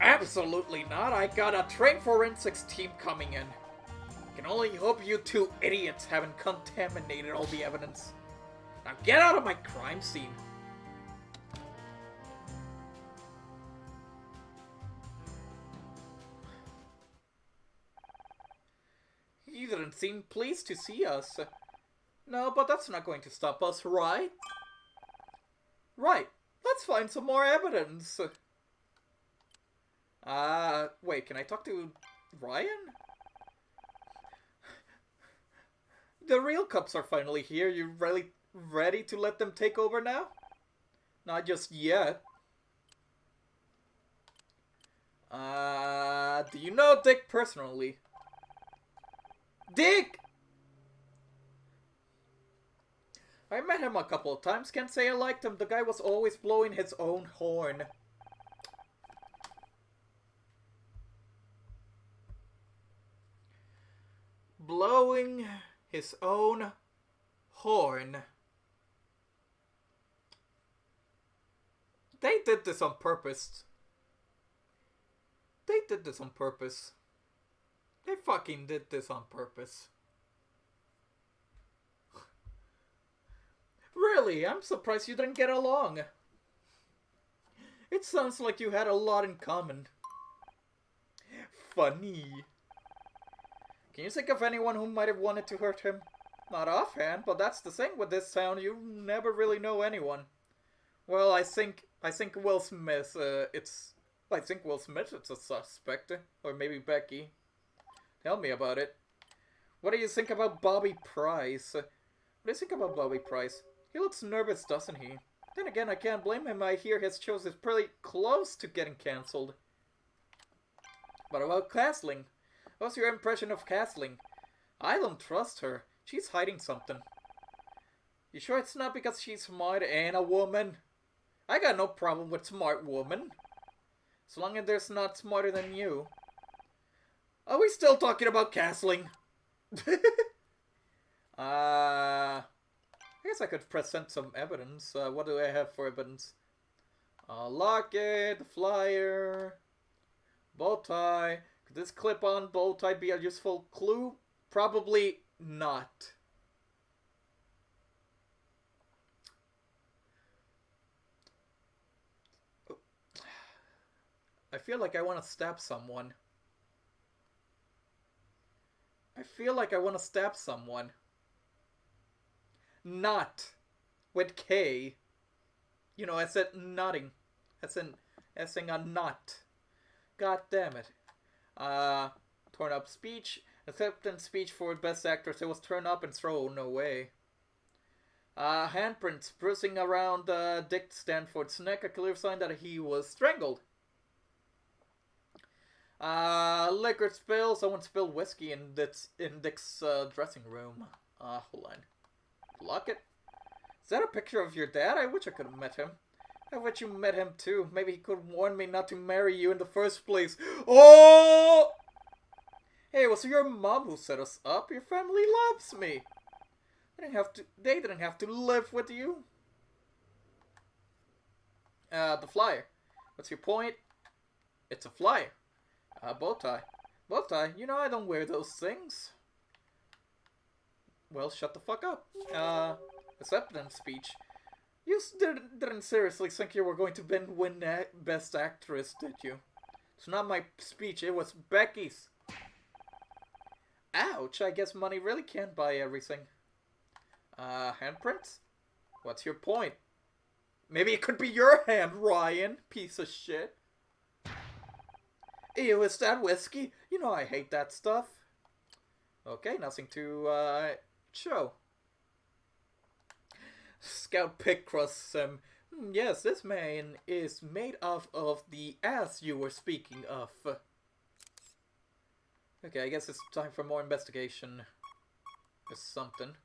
Absolutely not. I got a trained forensics team coming in. I can only hope you two idiots haven't contaminated all the evidence. Now get out of my crime scene. You didn't seem pleased to see us. No, but that's not going to stop us, right? Right. Let's find some more evidence. Wait, can I talk to Ryan? The real cops are finally here. You really ready to let them take over now? Not just yet. Do you know Dick personally? Dick! I met him a couple of times. Can't say I liked him. The guy was always blowing his own horn. Blowing his own horn. They did this on purpose. They did this on purpose. They fucking did this on purpose. Really, I'm surprised you didn't get along. It sounds like you had a lot in common. Funny. Can you think of anyone who might have wanted to hurt him? Not offhand, but that's the thing with this town. You never really know anyone. Well, I think Will Smith. I think Will Smith is a suspect, or maybe Becky. Tell me about it. What do you think about Bobby Price? What do you think about Bobby Price? He looks nervous, doesn't he? Then again, I can't blame him. I hear his shows is pretty close to getting cancelled. But about Castling? What's your impression of Castling? I don't trust her. She's hiding something. You sure it's not because she's smart and a woman? I got no problem with smart woman. As long as there's not smarter than you. Are we still talking about Castling? I guess I could present some evidence. What do I have for evidence? Locket, flyer, bow tie. Could this clip-on bow tie be a useful clue? Probably not. I feel like I want to stab someone. I feel like I want to stab someone. Not with K. You know, I said nutting. That's an essing on not. God damn it. Torn up speech. Acceptance speech for best actress. It was torn up and thrown away. Handprints bruising around Dick Stanford's neck. A clear sign that he was strangled. Liquor spill. Someone spilled whiskey in Dick's dressing room. Hold on. Locket? Is that a picture of your dad? I wish I could have met him. I wish you met him too. Maybe he could warn me not to marry you in the first place. Oh! Hey, was it your mom who set us up? Your family loves me. They didn't have to live with you. The flyer. What's your point? It's a flyer. Bow tie. Bow tie? You know I don't wear those things. Well, shut the fuck up. Acceptance speech. You didn't seriously think you were going to win Best Actress, did you? It's not my speech, it was Becky's. Ouch, I guess money really can't buy everything. Handprints? What's your point? Maybe it could be your hand, Ryan, piece of shit. Ew, is that whiskey? You know I hate that stuff. Okay, nothing to, show. Scout pick cross yes, this man is made of the ass you were speaking of. Okay, I guess it's time for more investigation. Or something.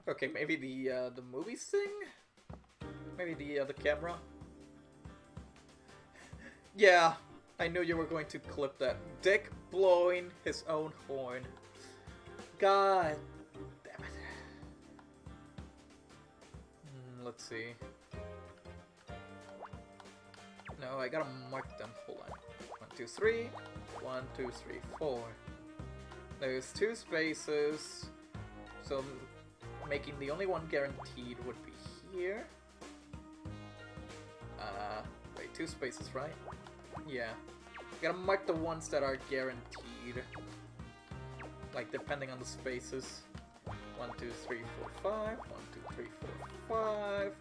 Okay, maybe the movies thing? Maybe the camera? Yeah, I knew you were going to clip that. Dick blowing his own horn. God damn it. Let's see. No, I gotta mark them. Hold on. 1, 2, 3. 1, 2, 3, 4. There's 2 spaces. So making the only one guaranteed would be here. Wait, 2 spaces, right? Yeah. You gotta mark the ones that are guaranteed. Like, depending on the spaces. 1, 2, 3, 4, 5. 1, 2, 3, 4, 5.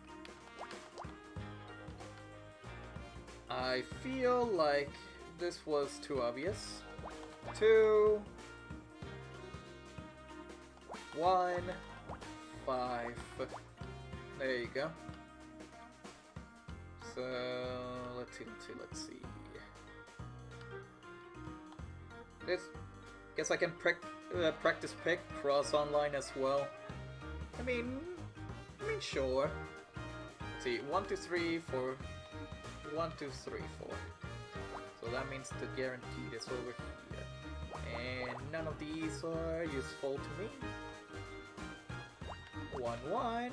I feel like this was too obvious. 2, 1, 5. There you go. So let's see. Guess I can practice pick cross online as well. I mean, sure. Let's see, 1, 2, 3, 4. 1, 2, 3, 4. So that means the guaranteed is over here. And none of these are useful to me. 1, 1,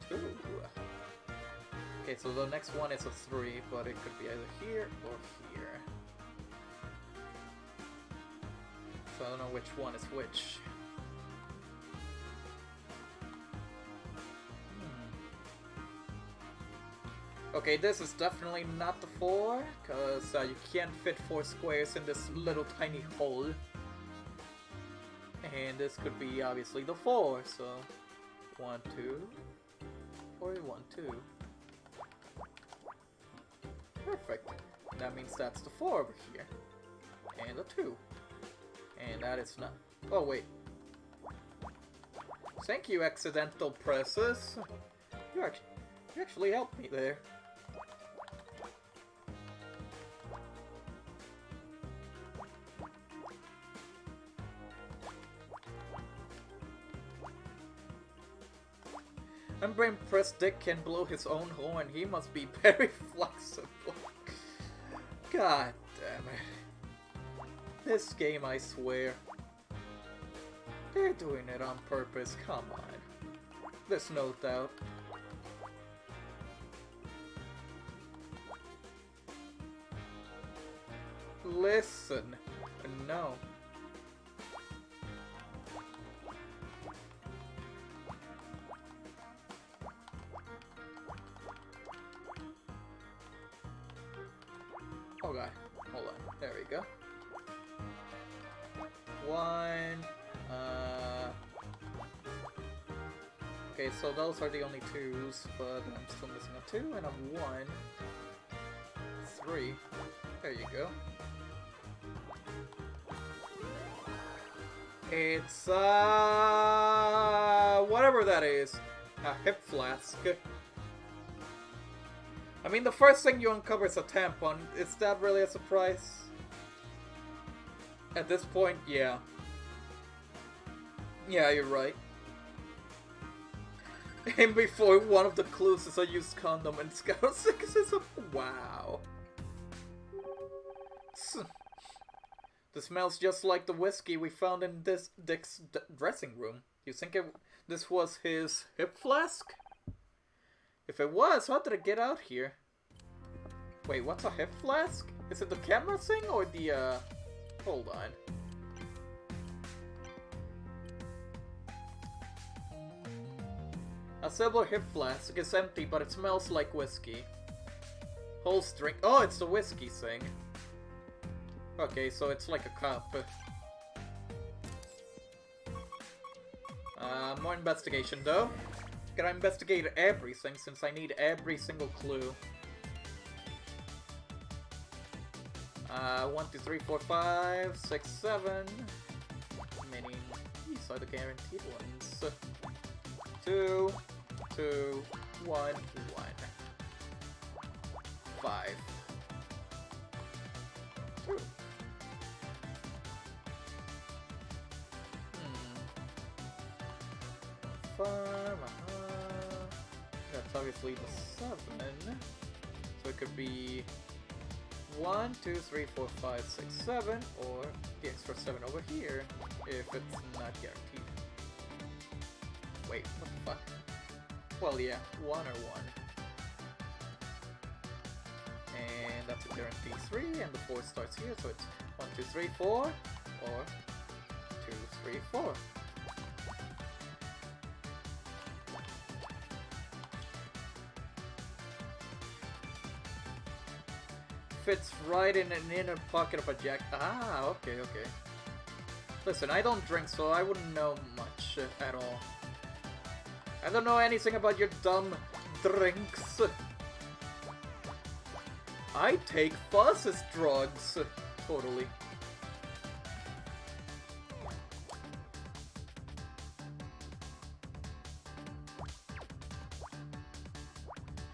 2. Okay, so the next one is a 3, but it could be either here or here. So I don't know which one is which. Okay, this is definitely not the 4, because you can't fit 4 squares in this little tiny hole. And this could be obviously the 4, so 1, 2, or 1, 2. Perfect. That means that's the 4 over here. And the 2. And that is not... Oh, wait. Thank you, accidental presses. You actually helped me there. Membrane Press Dick can blow his own horn. He must be very flexible. God damn it. This game, I swear. They're doing it on purpose, come on. There's no doubt. Listen. No. Oh god, hold on, there we go. 1, okay, so those are the only 2s, but I'm still missing a 2 and a 1. 3, there you go. It's, whatever that is. A hip flask. I mean, the first thing you uncover is a tampon. Is that really a surprise? At this point, yeah. Yeah, you're right. And before, one of the clues is a used condom, and Scout 6 is a... Wow. This smells just like the whiskey we found in this Dick's dressing room. You think this was his hip flask? If it was, how did it get out here? Wait, what's a hip flask? Is it the camera thing or the, hold on. A silver hip flask is empty, but it smells like whiskey. Whole string. Oh, it's the whiskey thing. Okay, so it's like a cup. More investigation, though. Gotta investigate everything since I need every single clue. 1, 2, 3, 4, 5, 6, 7. Meaning these are the guaranteed ones. 2, 2, 1, 1. 5. 2. That's obviously the 7. So it could be 1, 2, 3, 4, 5, 6, 7, or the extra 7 over here, if it's not guaranteed. Wait, what the fuck? Well, yeah, 1 or 1. And that's a guarantee 3, and the 4 starts here, so it's 1, 2, 3, 4, or 2, 3, 4. Fits right in an inner pocket of a jack. Ah, okay, okay. Listen, I don't drink, so I wouldn't know much at all. I don't know anything about your dumb drinks. I take Fuzz's drugs. Totally.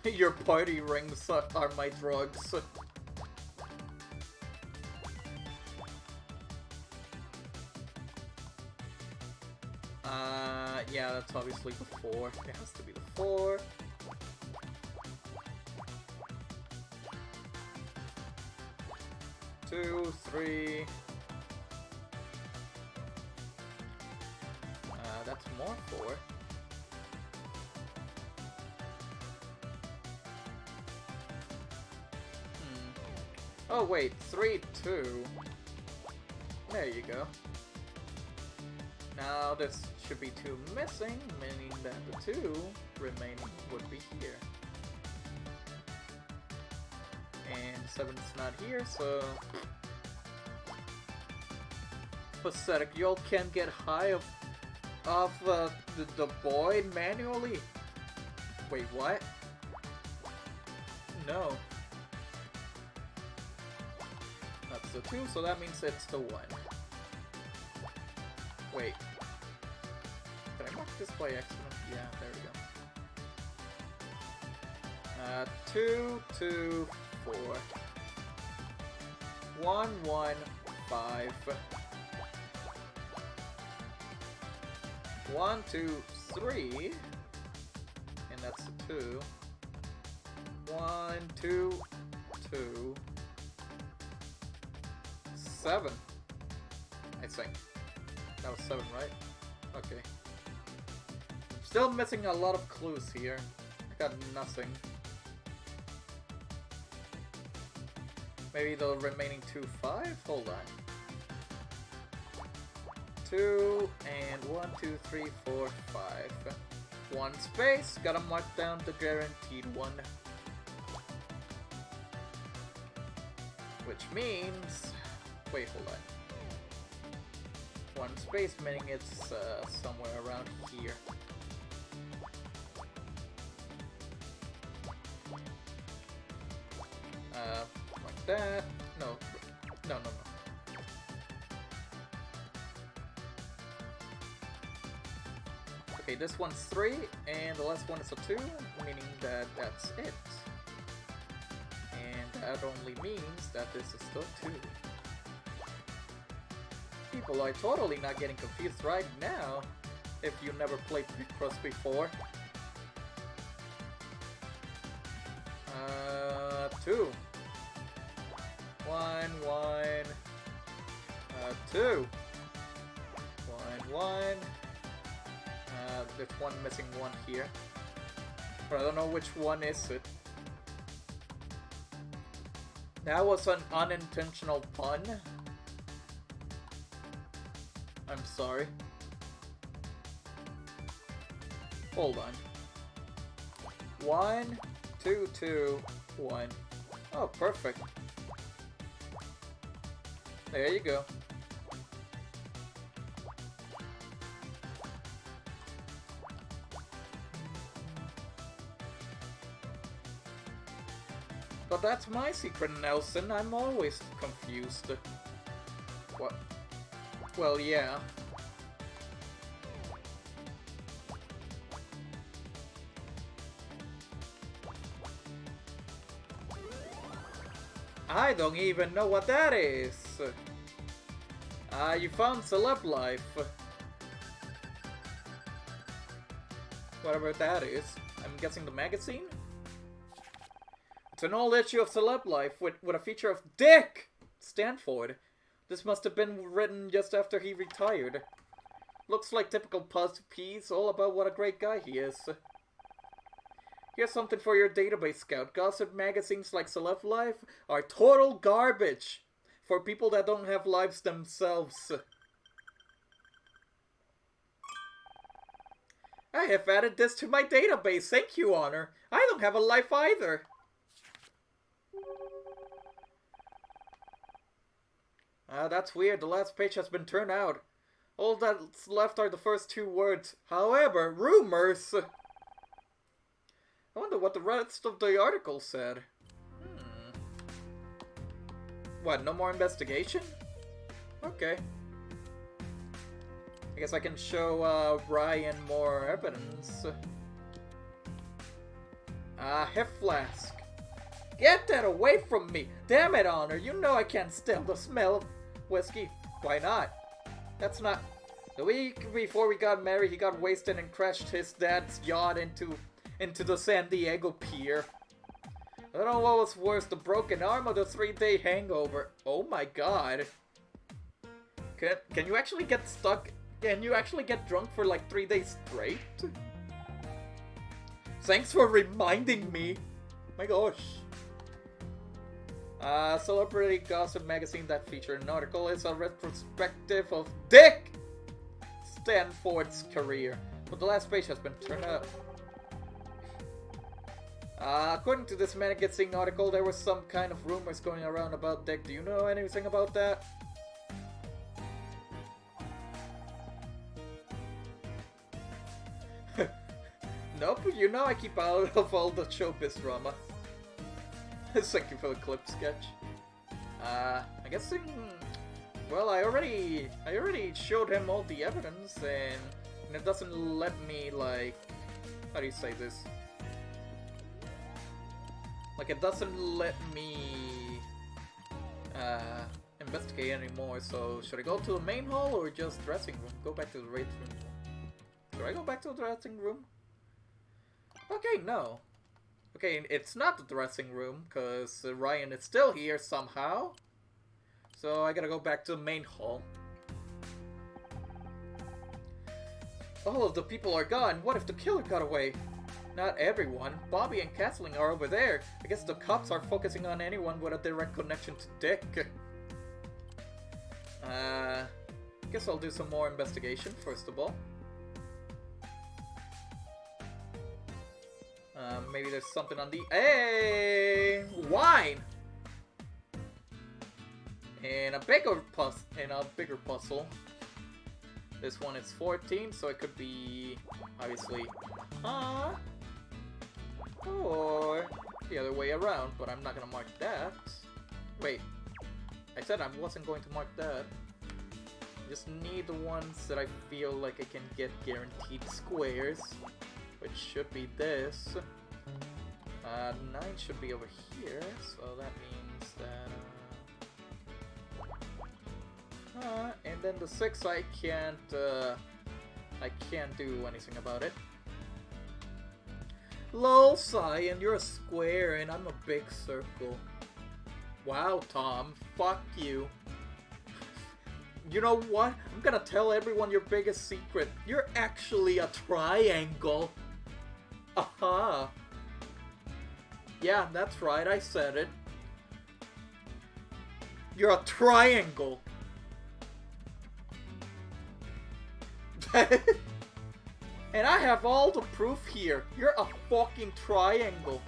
Your party rings are my drugs. Yeah, that's obviously the 4. It has to be the 4. Two, 3. That's more 4. Oh wait, 3, 2. There you go. Now this should be 2 missing, meaning that the 2 remaining would be here. And 7's not here, so... Pathetic, y'all can't get high off the void manually? Wait, what? No. That's the 2, so that means it's the 1. Wait. Did I mark this by accident? Yeah, there we go. 2, 2, 4. 1, 1, 5. 1, 2, 3. And that's the 2. 1, 2, 2. 7. I think. That was 7, right? Okay. Still missing a lot of clues here. I got nothing. Maybe the remaining 2, 5? Hold on. 2 and 1, 2, 3, 4, 5. 1 space. Gotta mark down the guaranteed 1. Which means... Wait, hold on. 1 space, meaning it's somewhere around here. Like that. No. No, no, no. Okay, this one's 3, and the last one is a 2, meaning that that's it. And that only means that this is still 2. People are totally not getting confused right now if you never played Picross before. 2. 1, 1. 2. 1, 1. There's one missing 1 here. But I don't know which one is it. That was an unintentional pun. I'm sorry. Hold on. 1, 2, 2, 1. Oh, perfect. There you go. But that's my secret, Nelson. I'm always confused. What? Well, yeah. I don't even know what that is. You found Celeb Life. Whatever that is. I'm guessing the magazine? It's an old issue of Celeb Life with a feature of Dick Stanford. This must have been written just after he retired. Looks like typical Puzzpiece, all about what a great guy he is. Here's something for your database, Scout. Gossip magazines like Celeb Life are total garbage for people that don't have lives themselves. I have added this to my database. Thank you, Honor. I don't have a life either. That's weird. The last page has been turned out. All that's left are the first 2 words. However, rumors. I wonder what the rest of the article said. What, no more investigation? Okay. I guess I can show Ryan more evidence. Hip flask. Get that away from me! Damn it, Honor, you know I can't stand the smell of whiskey. Why not? That's not... The week before we got married, he got wasted and crashed his dad's yacht into the San Diego pier. I don't know what was worse, the broken arm or the 3-day hangover. Oh my god. Can you actually get stuck? Can you actually get drunk for like 3 days straight? Thanks for reminding me. My gosh. Celebrity Gossip magazine that featured an article is a retrospective of Dick Stanford's career, but the last page has been turned up. According to this magazine article, there was some kind of rumors going around about Dick. Do you know anything about that? Nope, you know I keep out of all the showbiz drama. Thank you for the clip sketch. I guess well, I already showed him all the evidence, and it doesn't let me, like, how do you say this? Like, it doesn't let me investigate anymore. So should I go to the main hall or just dressing room? Go back to the raid room. Should I go back to the dressing room? Okay, no. Okay, it's not the dressing room, because Ryan is still here somehow. So I gotta go back to the main hall. All of the people are gone. What if the killer got away? Not everyone. Bobby and Kathleen are over there. I guess the cops are focusing on anyone with a direct connection to Dick. Guess I'll do some more investigation first of all. Maybe there's something on the... Hey! Wine! And a bigger puzzle. This one is 14, so it could be... obviously... or the other way around, but I'm not gonna mark that. Wait. I said I wasn't going to mark that. I just need the ones that I feel like I can get guaranteed squares. Which should be this. 9 should be over here, so that means that... and then the 6 I can't do anything about it. Lol, Cyan, you're a square and I'm a big circle. Wow, Tom, fuck you. You know what? I'm gonna tell everyone your biggest secret. You're actually a triangle. Aha. Yeah, that's right, I said it. You're a triangle. And I have all the proof here. You're a fucking triangle.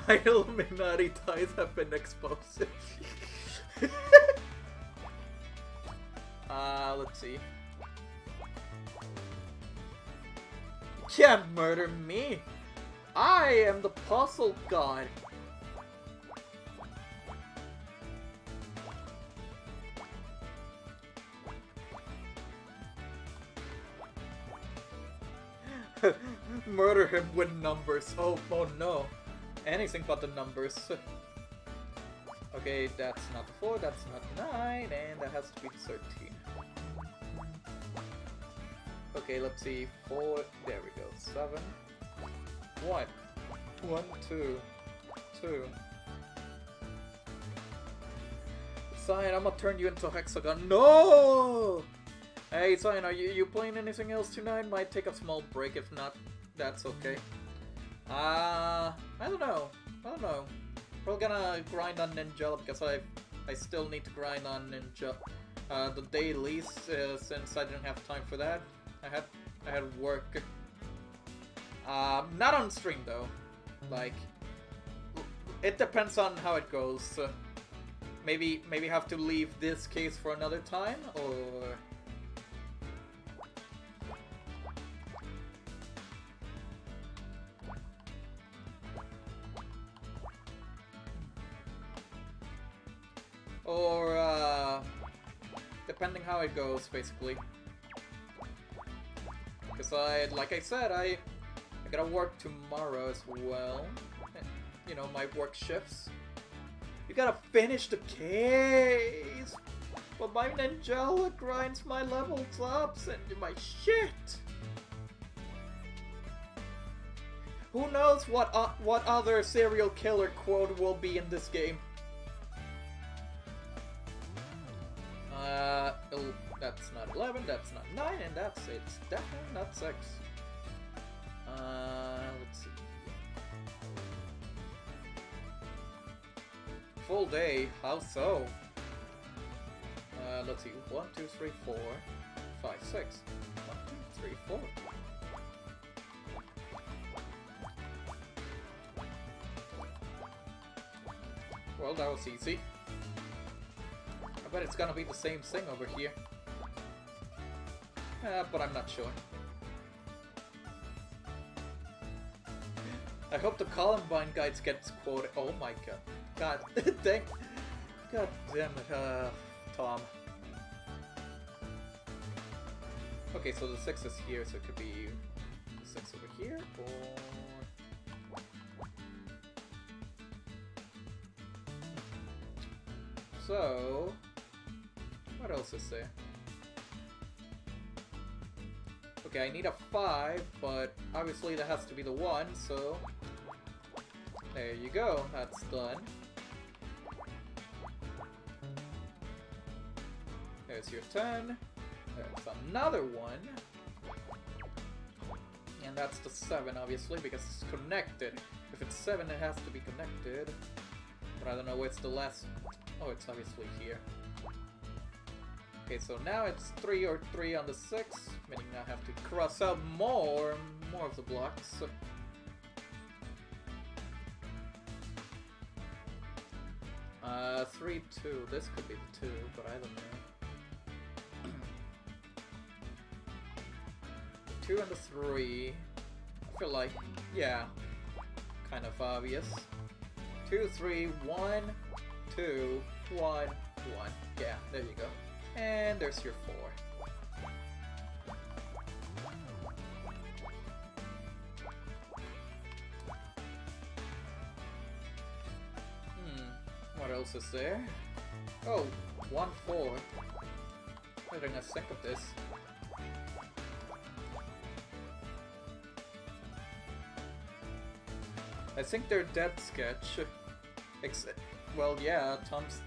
My Illuminati ties have been exposed. Let's see. You can't murder me. I am the puzzle god. Murder him with numbers. Oh no. Anything but the numbers. Okay, that's not the 4, that's not 9, and that has to be the 13. Okay, let's see. 4, there we go. 7. 1. 1, 2. 2. Cyan, I'm gonna turn you into a hexagon. No! Hey, Cyan, are you playing anything else tonight? Might take a small break. If not, that's okay. I don't know. Probably gonna grind on Ninja because I still need to grind on Ninja. The dailies, since I didn't have time for that. I had work. Not on stream though. Like, it depends on how it goes. Maybe have to leave this case for another time, or... depending how it goes, basically. Because like I said, I gotta work tomorrow as well. You know, my work shifts. You gotta finish the case! But my Ninjala grinds my levels up and my shit! Who knows what other serial killer quote will be in this game? That's not 11, that's not 9, and it's definitely not 6. Let's see. Full day, how so? Let's see. 1, 2, 3, 4, 5, 6. 1, 2, 3, 4. Well, that was easy. I bet it's gonna be the same thing over here. But I'm not sure. I hope the Columbine guides gets quoted. Oh my god. God God damn it, Tom. Okay, so the 6 is here, so it could be the 6 over here, or... So... what else is there? Okay, I need a 5, but obviously that has to be the 1, so... there you go, that's done. There's your 10. There's another 1. And that's the 7, obviously, because it's connected. If it's 7, it has to be connected. But I don't know where's the last... oh, it's obviously here. Okay, so now it's 3 or 3 on the 6, meaning I have to cross out more of the blocks. 3, 2. This could be the 2, but I don't know. 2 and the 3. I feel like, yeah, kind of obvious. 2, 3, 1, 2, 1, 1. Yeah, there you go. And there's your 4. What else is there? Oh, 1, 4. I didn't think of this. I think they're dead, Sketch. Well, yeah, Tom's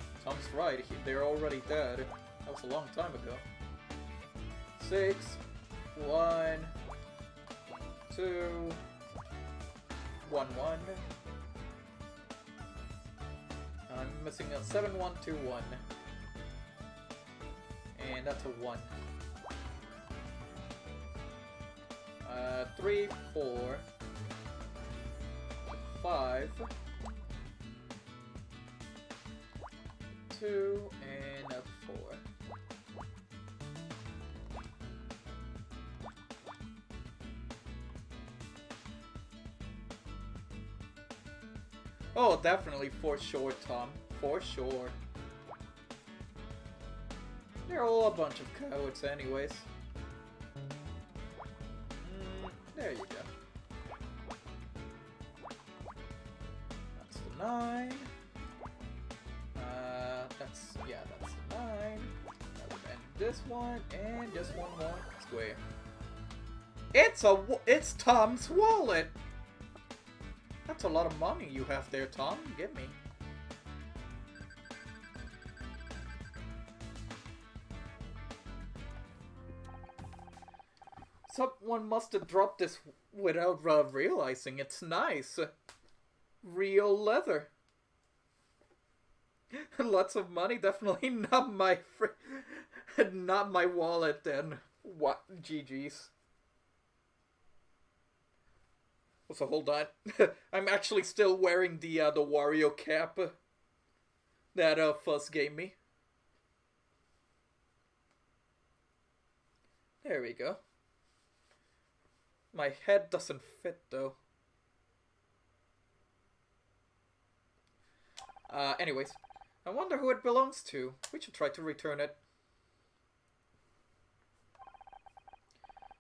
right. They're already dead. That was a long time ago. 6, 1, 2, 1, 1. I'm missing a 7, 1, 2, 1. And that's a 1. 3, 4, 5, 2, and a 4. Oh, definitely, for sure, Tom. For sure. They're all a bunch of cowards anyways. There you go. That's the 9. That's the 9. And this one, and just one more square. It's Tom's wallet! That's a lot of money you have there, Tom. Give me. Someone must have dropped this without realizing. It's nice. Real leather. Lots of money, definitely not my not my wallet then. What? GG's. So hold on. I'm actually still wearing the Wario cap that Fuzz gave me. There we go. My head doesn't fit though. Anyways, I wonder who it belongs to. We should try to return it.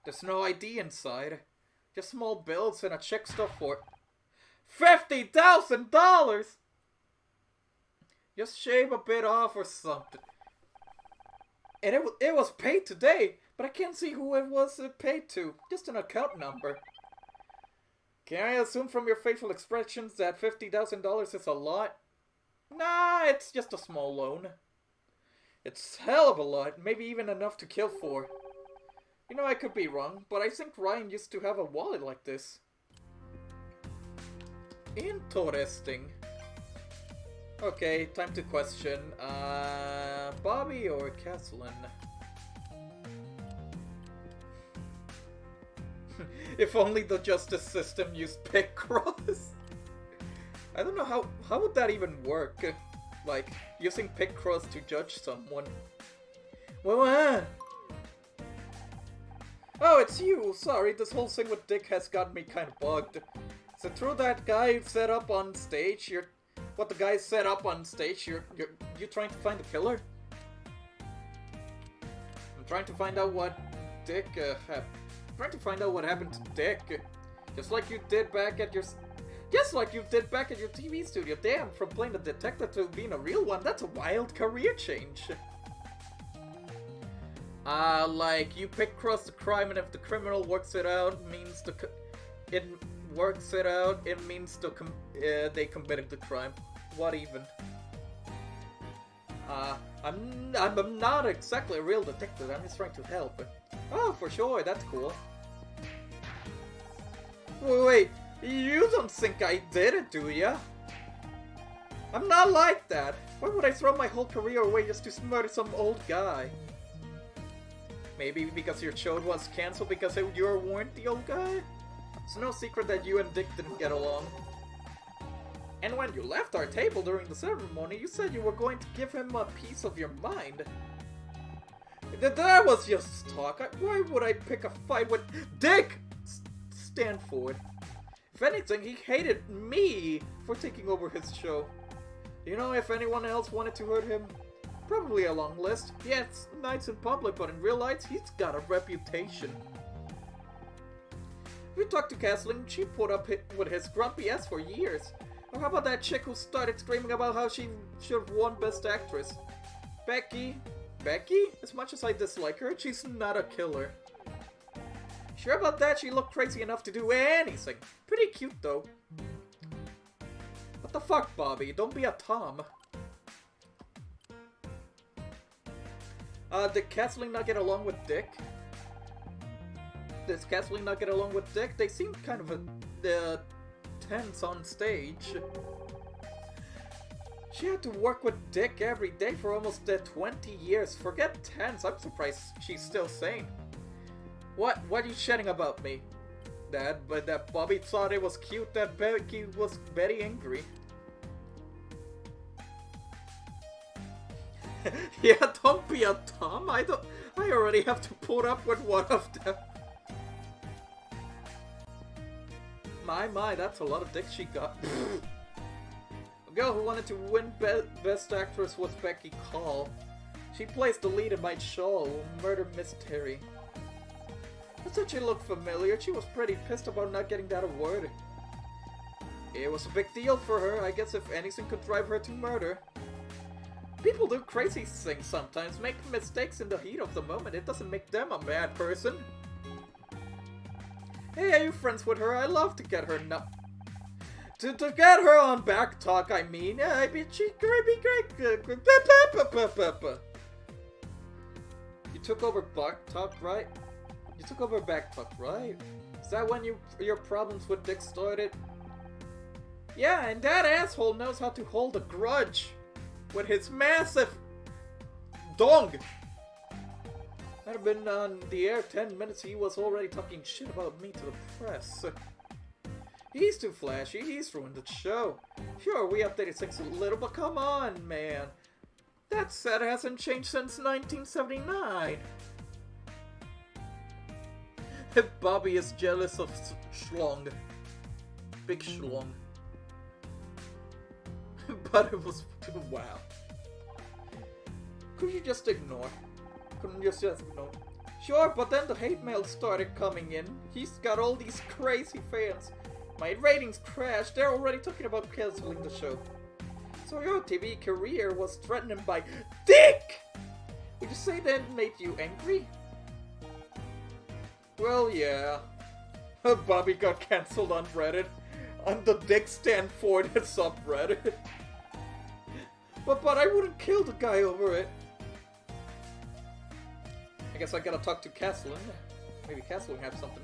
There's no ID inside. Just small bills and a check stuff for $50,000! Just shave a bit off or something. And it was paid today, but I can't see who it was paid to. Just an account number. Can I assume from your facial expressions that $50,000 is a lot? Nah, it's just a small loan. It's hell of a lot, maybe even enough to kill for. You know, I could be wrong, but I think Ryan used to have a wallet like this. Interesting. Okay, time to question. Bobby or Caslin? If only the justice system used Picross. I don't know how would that even work? Like, using Picross to judge someone. Well, oh, it's you! Sorry, this whole thing with Dick has got me kind of bugged. Is it true that guy set up on stage? What the guy set up on stage? You're trying to find the killer? I'm trying to find out what Dick trying to find out what happened to Dick. Just like you did back at your TV studio. Damn, from playing a detective to being a real one, that's a wild career change. Like, you pick across the crime, and if the criminal works it out, means it means they committed the crime. What even? I'm not exactly a real detective, I'm just trying to help. Oh, for sure, that's cool. Wait, you don't think I did it, do ya? I'm not like that. Why would I throw my whole career away just to murder some old guy? Maybe because your show was cancelled because you weren't the old guy? It's no secret that you and Dick didn't get along. And when you left our table during the ceremony, you said you were going to give him a piece of your mind. That was just talk. Why would I pick a fight with Dick Stanford? If anything, he hated me for taking over his show. You know, if anyone else wanted to hurt him, probably a long list. Yeah, it's nice in public, but in real life, he's got a reputation. We talked to Caslin, she put up with his grumpy ass for years. Or how about that chick who started screaming about how she should have won Best Actress? Becky? Becky? As much as I dislike her, she's not a killer. Sure about that, she looked crazy enough to do anything. Pretty cute though. What the fuck, Bobby? Don't be a Tom. Did Caslin not get along with Dick? Does Caslin not get along with Dick? They seem kind of tense on stage. She had to work with Dick every day for almost 20 years. Forget tense, I'm surprised she's still sane. What are you shitting about me? But that Bobby thought it was cute that Becky was very angry. Yeah, don't be a Tom. I already have to put up with one of them. My, that's a lot of dick she got. A girl who wanted to win Best Actress was Becky Call. She plays the lead in my show, Murder Mystery. I thought she looked familiar. She was pretty pissed about not getting that award. It was a big deal for her. I guess if anything could drive her to murder. People do crazy things sometimes, make mistakes in the heat of the moment. It doesn't make them a bad person. Hey, are you friends with her? I love to get her to get her on back talk, I mean. Yeah, I mean, she could be great. You took over back talk, right? You took over Backtalk, right? Is that when your problems with Dick started? Yeah, and that asshole knows how to hold a grudge with his massive dong. I'd have been on the air 10 minutes, he was already talking shit about me to the press. He's too flashy, he's ruined the show. Sure, we updated things a little, but come on, man. That set hasn't changed since 1979. Bobby is jealous of Schlong. Big Schlong. But it was... wow. Could you just ignore? Couldn't you just ignore? Sure, but then the hate mail started coming in. He's got all these crazy fans. My ratings crashed. They're already talking about canceling the show. So your TV career was threatened by Dick! Would you say that made you angry? Well, yeah. Bobby got cancelled on Reddit. On the Dick Stanford subreddit. But I wouldn't kill the guy over it. I guess I gotta talk to Caslin. Maybe Caslin have something.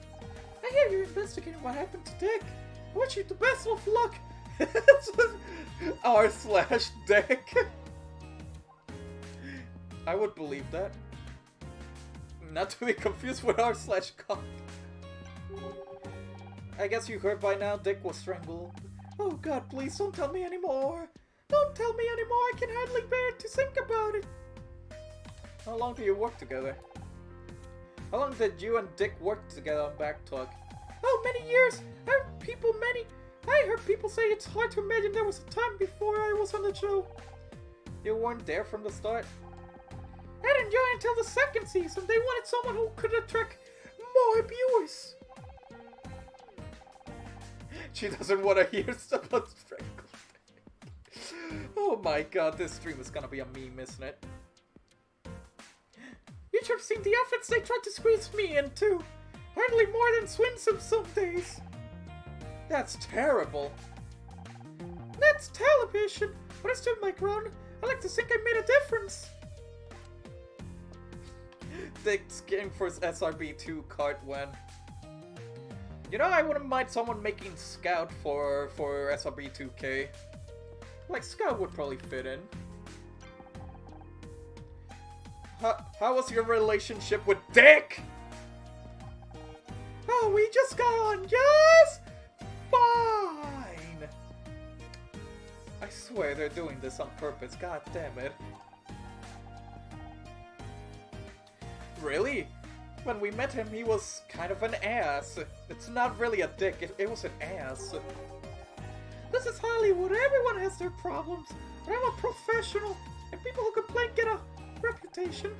I hear you're investigating what happened to Dick. I wish you the best of luck. r/Dick. I would believe that. Not to be confused with r/Cock. I guess you heard by now Dick was strangled. Oh god, please don't tell me anymore. Don't tell me anymore, I can hardly bear to think about it. How long do you work together? How long did you and Dick work together on Backtalk? Oh, many years! I heard people say it's hard to imagine there was a time before I was on the show. You weren't there from the start? I didn't join until the second season. They wanted someone who could attract more viewers. She doesn't want to hear stuff about strangled. Oh my god, this stream is gonna be a meme, isn't it? You should have seen the outfits they tried to squeeze me into. Hardly more than swimsuits some days. That's terrible. That's television. But I stood my ground. I like to think I made a difference. Dick's game for his SRB2 card when... You know, I wouldn't mind someone making Scout for SRB2K. Like, Scout would probably fit in. How was your relationship with Dick? Oh, we just got on just fine. I swear they're doing this on purpose, god damn it. Really? When we met him, he was kind of an ass. It's not really a dick, it was an ass. This is Hollywood, everyone has their problems. But I'm a professional, and people who complain get a reputation.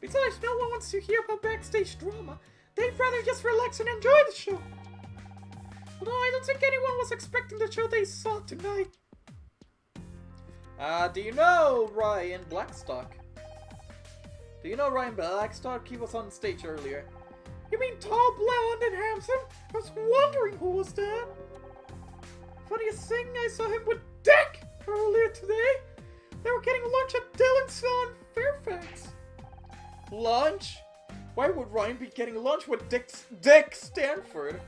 Besides, no one wants to hear about backstage drama. They'd rather just relax and enjoy the show. Although I don't think anyone was expecting the show they saw tonight. Do you know Ryan Blackstock? Do you know Ryan Blackstock? He was on stage earlier. You mean tall, blonde, and handsome? I was wondering who was that. Funniest thing, I saw him with Dick earlier today. They were getting lunch at Dylan's on Fairfax. Lunch? Why would Ryan be getting lunch with Dick Stanford?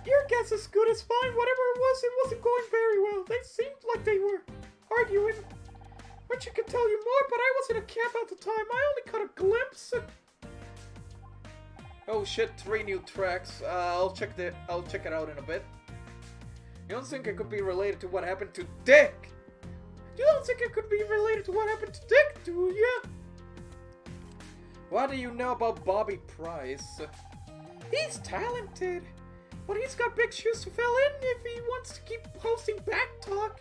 Your guess is good as mine. Whatever it wasn't going very well. They seemed like they were arguing. Wish I could tell you more, but I was in a cab at the time. I only caught a glimpse. Oh shit, 3 new tracks. I'll check it out in a bit. You don't think it could be related to what happened to Dick? You don't think it could be related to what happened to Dick, do ya? What do you know about Bobby Price? He's talented, but he's got big shoes to fill in if he wants to keep hosting Backtalk.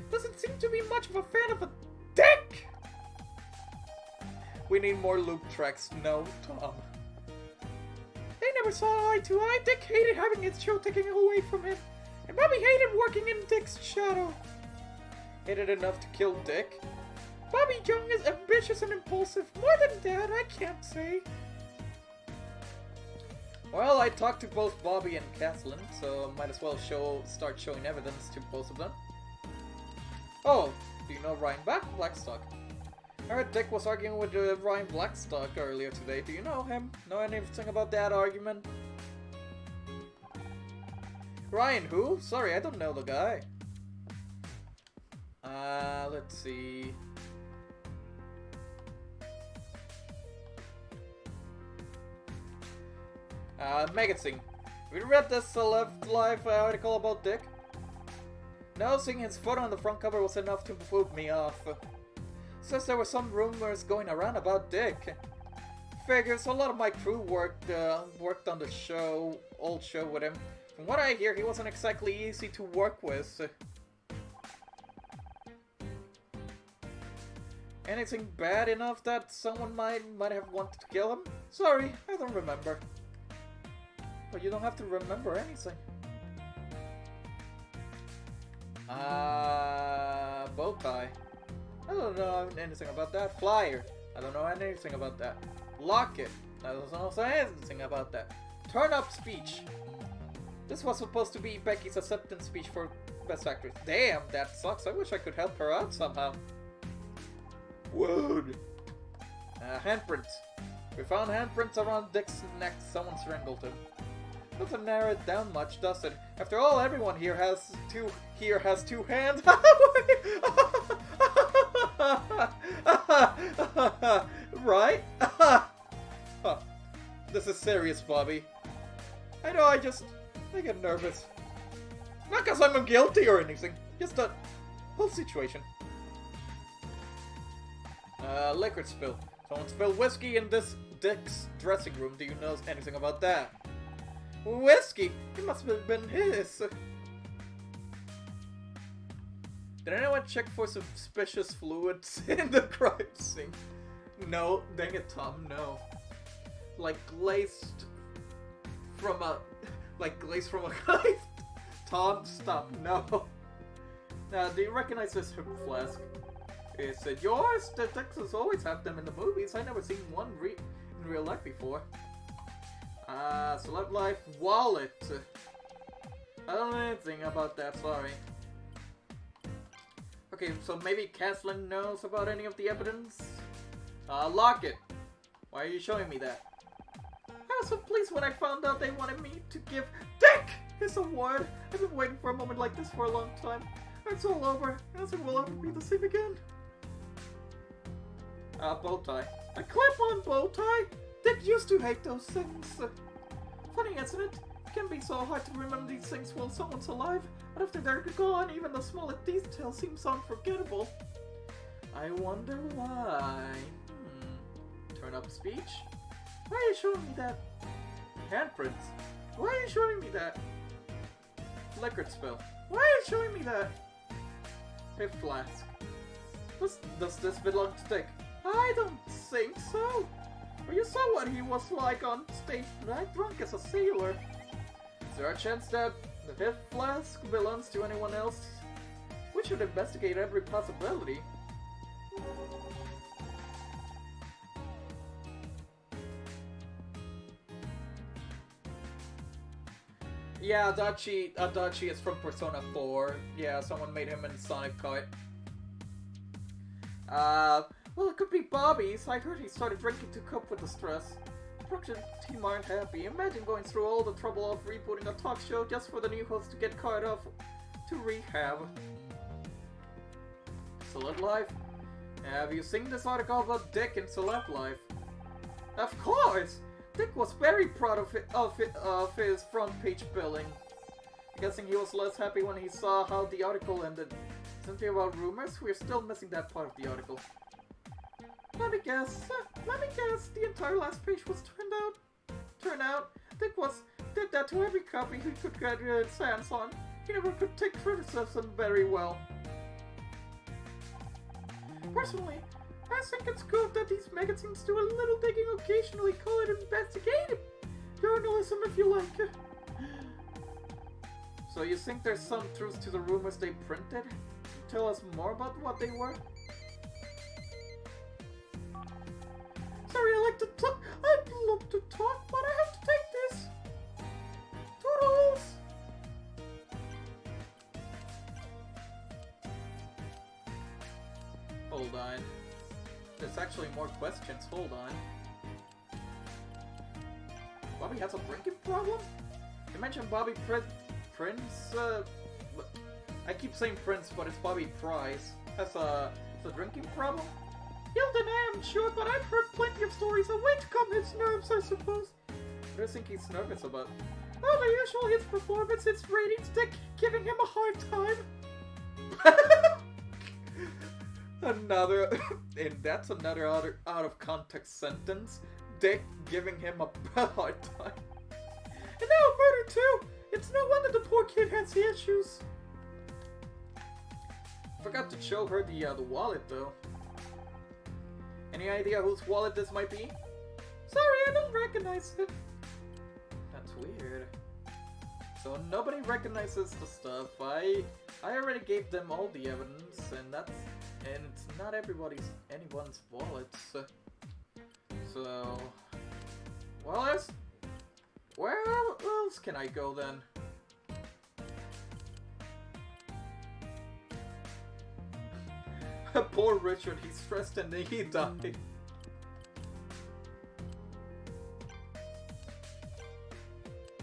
Doesn't seem to be much of a fan of a Dick! We need more loop tracks. No, Tom. They never saw eye to eye. Dick hated having his show taken away from him. And Bobby hated working in Dick's shadow. Hated enough to kill Dick? Bobby Young is ambitious and impulsive. More than that, I can't say. Well, I talked to both Bobby and Caslin, so might as well start showing evidence to both of them. Oh, do you know Ryan Blackstock? I heard Dick was arguing with Ryan Blackstock earlier today. Do you know him? Know anything about that argument? Ryan who? Sorry, I don't know the guy. Let's see. Magazine. We read this Celeb Life article about Dick. No, seeing his photo on the front cover was enough to fool me off. Says there were some rumors going around about Dick. Figures a lot of my crew worked on the old show with him. From what I hear, he wasn't exactly easy to work with. Anything bad enough that someone might have wanted to kill him? Sorry, I don't remember. But you don't have to remember anything. Bowtie. I don't know anything about that. Flyer. I don't know anything about that. Locket. I don't know anything about that. Turn up speech. This was supposed to be Becky's acceptance speech for Best Actress. Damn, that sucks. I wish I could help her out somehow. Wood. Handprints. We found handprints around Dick's neck. Someone strangled him. Doesn't narrow it down much, does it? After all, everyone here has two hands. Right? This is serious, Bobby. I know, I get nervous. Not because I'm guilty or anything. Just the whole situation. Liquor spill. Someone spilled whiskey in this Dick's dressing room. Do you know anything about that? Whiskey? It must have been his. Did anyone check for suspicious fluids in the crime scene? No. Dang it, Tom, no. Like glazed from a guy. Tom, stop, no. Now, do you recognize this flask? Is it yours? The Texans always have them in the movies. I never seen one in real life before. Celeb Life wallet. I don't know anything about that, sorry. Okay, so maybe Caslin knows about any of the evidence? Locket. Why are you showing me that? I was so pleased when I found out they wanted me to give Dick his award. I've been waiting for a moment like this for a long time. It's all over. Nothing will ever be the same again. Bowtie. A clip-on bowtie? Dick used to hate those things. Funny, isn't it? It can be so hard to remember these things while someone's alive, but after they're gone, even the smallest detail seems unforgettable. I wonder why. Turn up speech? Why are you showing me that? Handprints? Why are you showing me that? Liquor spill? Why are you showing me that? Hey, flask. Does this belong to Dick? I don't think so. But you saw what he was like on stage, right? Drunk as a sailor. Is there a chance that the hip flask belongs to anyone else? We should investigate every possibility. Yeah, Adachi is from Persona 4. Yeah, someone made him in Sonic Kart. Well, it could be Bobby's. I heard he started drinking to cope with the stress. The production team aren't happy. Imagine going through all the trouble of rebooting a talk show just for the new host to get caught off to rehab. Celeb Life? Have you seen this article about Dick in Celeb Life? Of course! Dick was very proud of his front page billing. I'm guessing he was less happy when he saw how the article ended. Something about rumors? We're still missing that part of the article. Let me guess. The entire last page was turned out. Dick did that to every copy he could get his hands on. He never could take criticism very well. Personally, I think it's good that these magazines do a little digging occasionally. Call it investigative journalism if you like. So you think there's some truth to the rumors they printed? Tell us more about what they were? Sorry, I'd love to talk, but I have to take this. Toodles! Hold on. actually more questions. Hold on. Bobby has a drinking problem? You mentioned Bobby Prince, I keep saying Prince, but it's Bobby Price. Has a drinking problem? Hilton, I am sure, but I've heard plenty of stories. A way to calm his nerves, I suppose. What do you think he's nervous about? Oh, the usual, his performance, his ratings, Dick giving him a hard time. And that's another out of context sentence. Dick giving him a hard time. And now murder too! It's no wonder the poor kid has the issues. Forgot to show her the wallet though. Any idea whose wallet this might be? Sorry, I don't recognize it. That's weird. So nobody recognizes the stuff. I already gave them all the evidence, and it's not anyone's wallets. So, well, where else can I go then? Poor Richard, he's stressed and he died.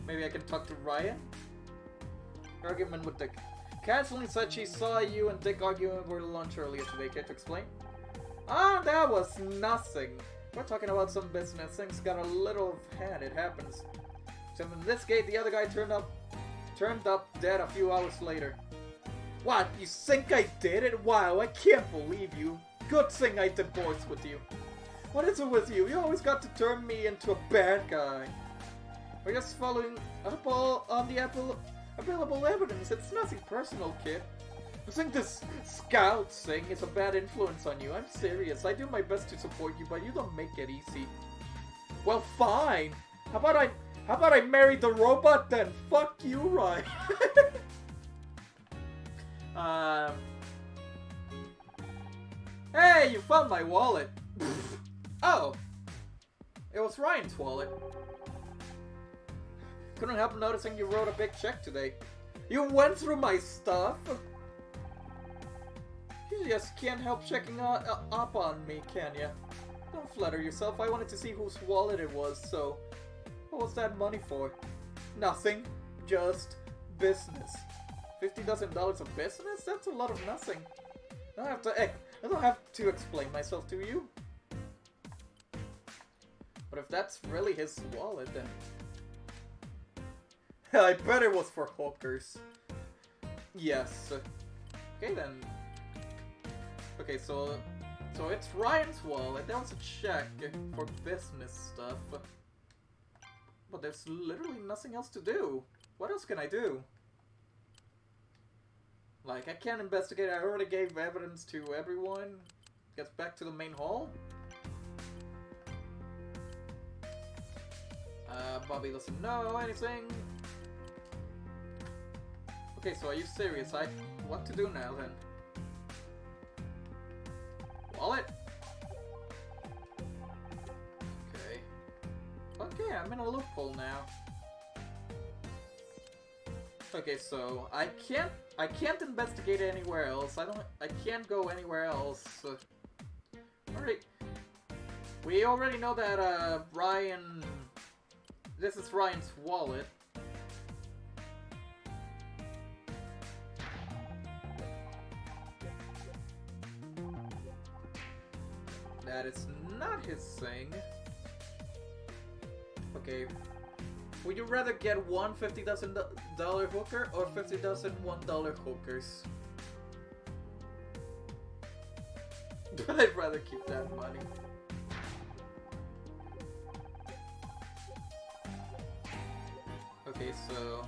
Maybe I can talk to Ryan? Argument with Dick. Kathleen said she saw you and Dick arguing over lunch earlier today. Care to explain? Ah, that was nothing. We're talking about some business. Things got a little hand. It happens. So in this case, the other guy turned up dead a few hours later. What? You think I did it? Wow, I can't believe you. Good thing I divorced with you. What is it with you? You always got to turn me into a bad guy. We're just following up on the available evidence. It's nothing personal, kid. I think this scout thing is a bad influence on you. I'm serious. I do my best to support you, but you don't make it easy. Well, fine. How about I marry the robot then? Fuck you, Ryan. Hey, you found my wallet. Oh, it was Ryan's wallet. Couldn't help noticing you wrote a big check today. You went through my stuff? You just can't help checking up on me, can ya? Don't flatter yourself. I wanted to see whose wallet it was, so... What was that money for? Nothing. Just business. $50,000 of business? That's a lot of nothing. I don't have to explain myself to you. But if that's really his wallet, then... I bet it was for hookers. Yes. Okay then. Okay, so it's Ryan's wallet. That was a check for business stuff. But there's literally nothing else to do. What else can I do? Like, I can't investigate. I already gave evidence to everyone. Gets back to the main hall. Bobby doesn't know anything. Okay, so are you serious? What to do now then? Wallet? Okay. Okay, I'm in a loophole now. Okay, so I can't investigate anywhere else. I can't go anywhere else. Alright. We already know that Ryan, this is Ryan's wallet. That is not his thing. Okay. Would you rather get one $50,000 hooker or 50,000 $1 hookers? I'd rather keep that money. Okay, so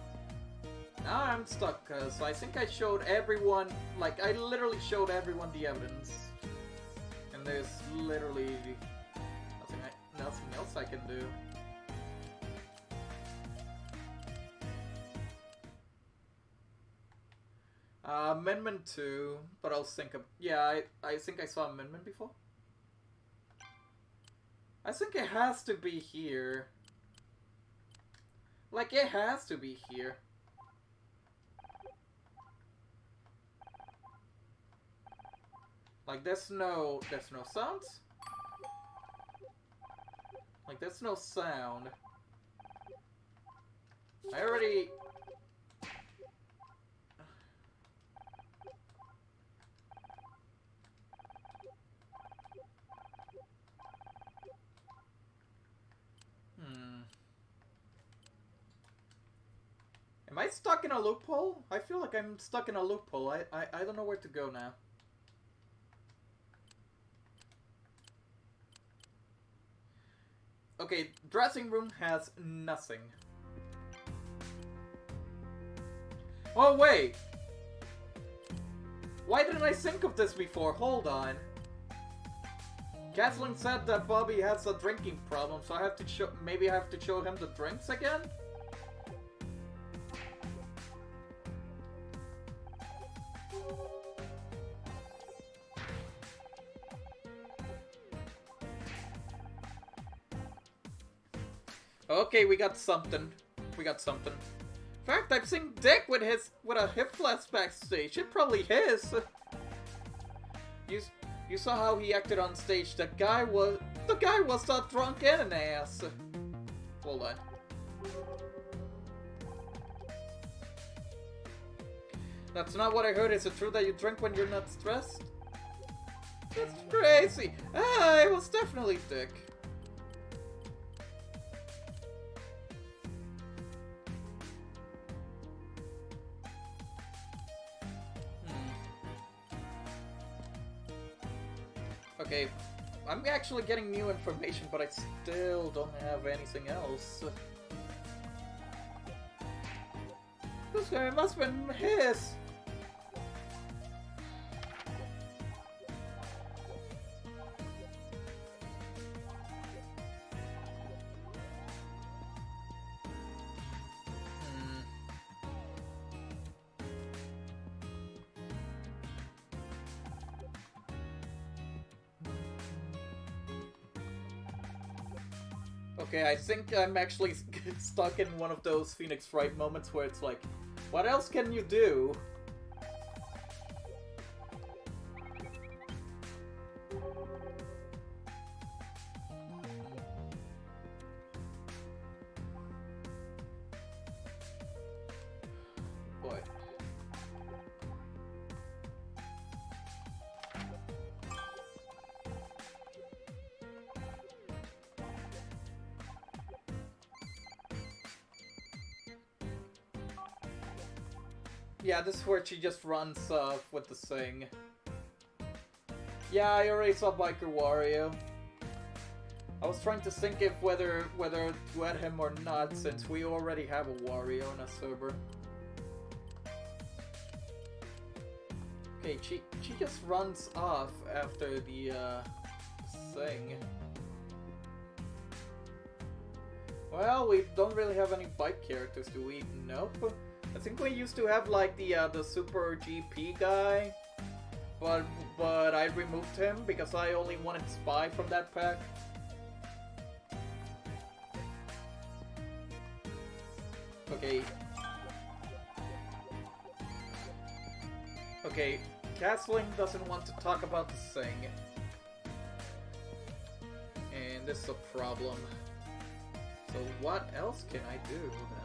now I'm stuck because I think I showed everyone, like I literally showed everyone the evidence. And there's literally nothing else I can do. Amendment 2, but I'll think of... Yeah, I think I saw Amendment before. I think it has to be here. Like, it has to be here. Like, there's no sounds? Like, there's no sound. I already... Am I stuck in a loophole? I feel like I'm stuck in a loophole. I don't know where to go now. Okay, dressing room has nothing. Oh, wait! Why didn't I think of this before? Hold on. Kathleen said that Bobby has a drinking problem, so I have to show... Maybe I have to show him the drinks again? Okay, we got something. We got something. In fact, I've seen Dick with a hip flask backstage. It's probably his. You saw how he acted on stage. The guy was that drunk and an ass. Hold on. That's not what I heard. Is it true that you drink when you're not stressed? That's crazy. Ah, it was definitely Dick. Okay, I'm actually getting new information, but I still don't have anything else. This guy must have been his! Okay, I think I'm actually stuck in one of those Phoenix Wright moments where it's like, what else can you do? Boy. Yeah, this is where she just runs off with the thing. Yeah, I already saw Biker Wario. I was trying to think if whether to add him or not, since we already have a Wario in a server. Okay, she just runs off after the thing. Well, we don't really have any bike characters, do we? Nope. I think we used to have like the Super GP guy, but I removed him because I only wanted Spy from that pack. Okay. Okay, Castling doesn't want to talk about the thing, and this is a problem. So what else can I do then?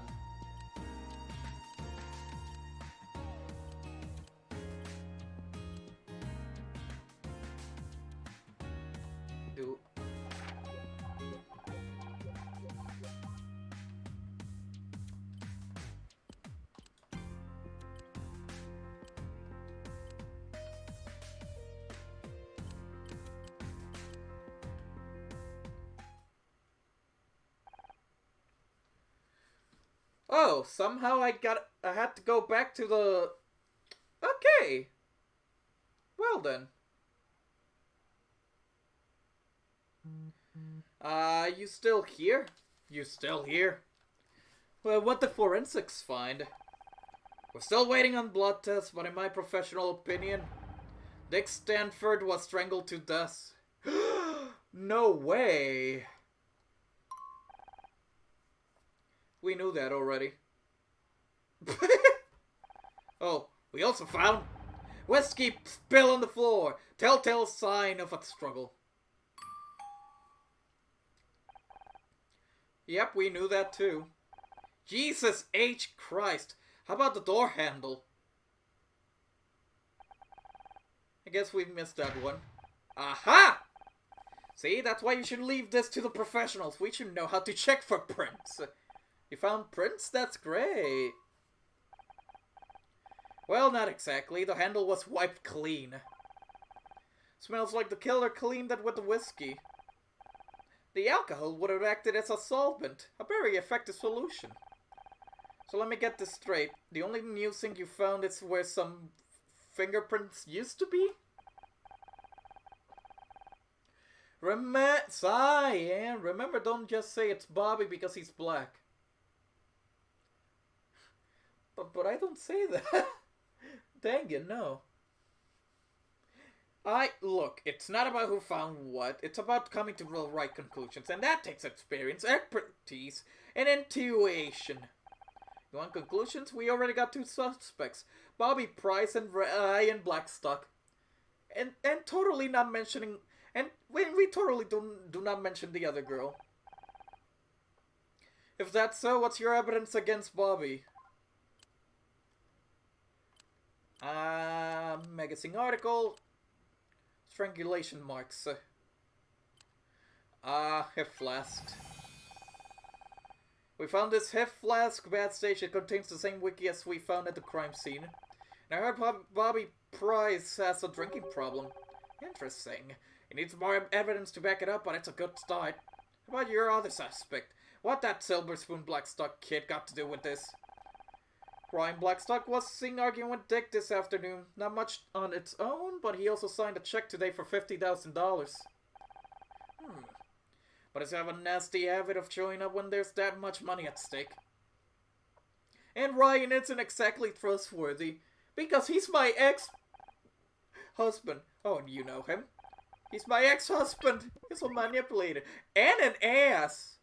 Oh, somehow I had to go back to the... Okay. Well then. You still here? You still here? Well, what the forensics find? We're still waiting on blood tests, but in my professional opinion, Dick Stanford was strangled to death. No way! We knew that already. Oh, we also found whiskey spill on the floor. Telltale sign of a struggle. Yep, we knew that too. Jesus H. Christ. How about the door handle? I guess we missed that one. Aha! See, that's why you should leave this to the professionals. We should know how to check for prints. You found prints? That's great. Well, not exactly. The handle was wiped clean. Smells like the killer cleaned it with the whiskey. The alcohol would have acted as a solvent. A very effective solution. So let me get this straight. The only new thing you found is where some fingerprints used to be? Remember, don't just say it's Bobby because he's black. But I don't say that. Dang it, no. Look, it's not about who found what. It's about coming to the right conclusions. And that takes experience, expertise, and intuition. You want conclusions? We already got 2 suspects. Bobby Price and Ryan Blackstock. And totally not mentioning... And we totally do not mention the other girl. If that's so, what's your evidence against Bobby? Magazine article. Strangulation marks. Hip flask. We found this hip flask bad stage. It contains the same wiki as we found at the crime scene. And I heard Bobby Price has a drinking problem. Interesting. He needs more evidence to back it up, but it's a good start. How about your other suspect? What that Silver Spoon Blackstock kid got to do with this? Ryan Blackstock was seen arguing with Dick this afternoon. Not much on its own, but he also signed a check today for $50,000. But does he have a nasty habit of showing up when there's that much money at stake? And Ryan isn't exactly trustworthy, because he's my ex-husband. Oh, and you know him. He's my ex-husband. He's a manipulator. And an ass.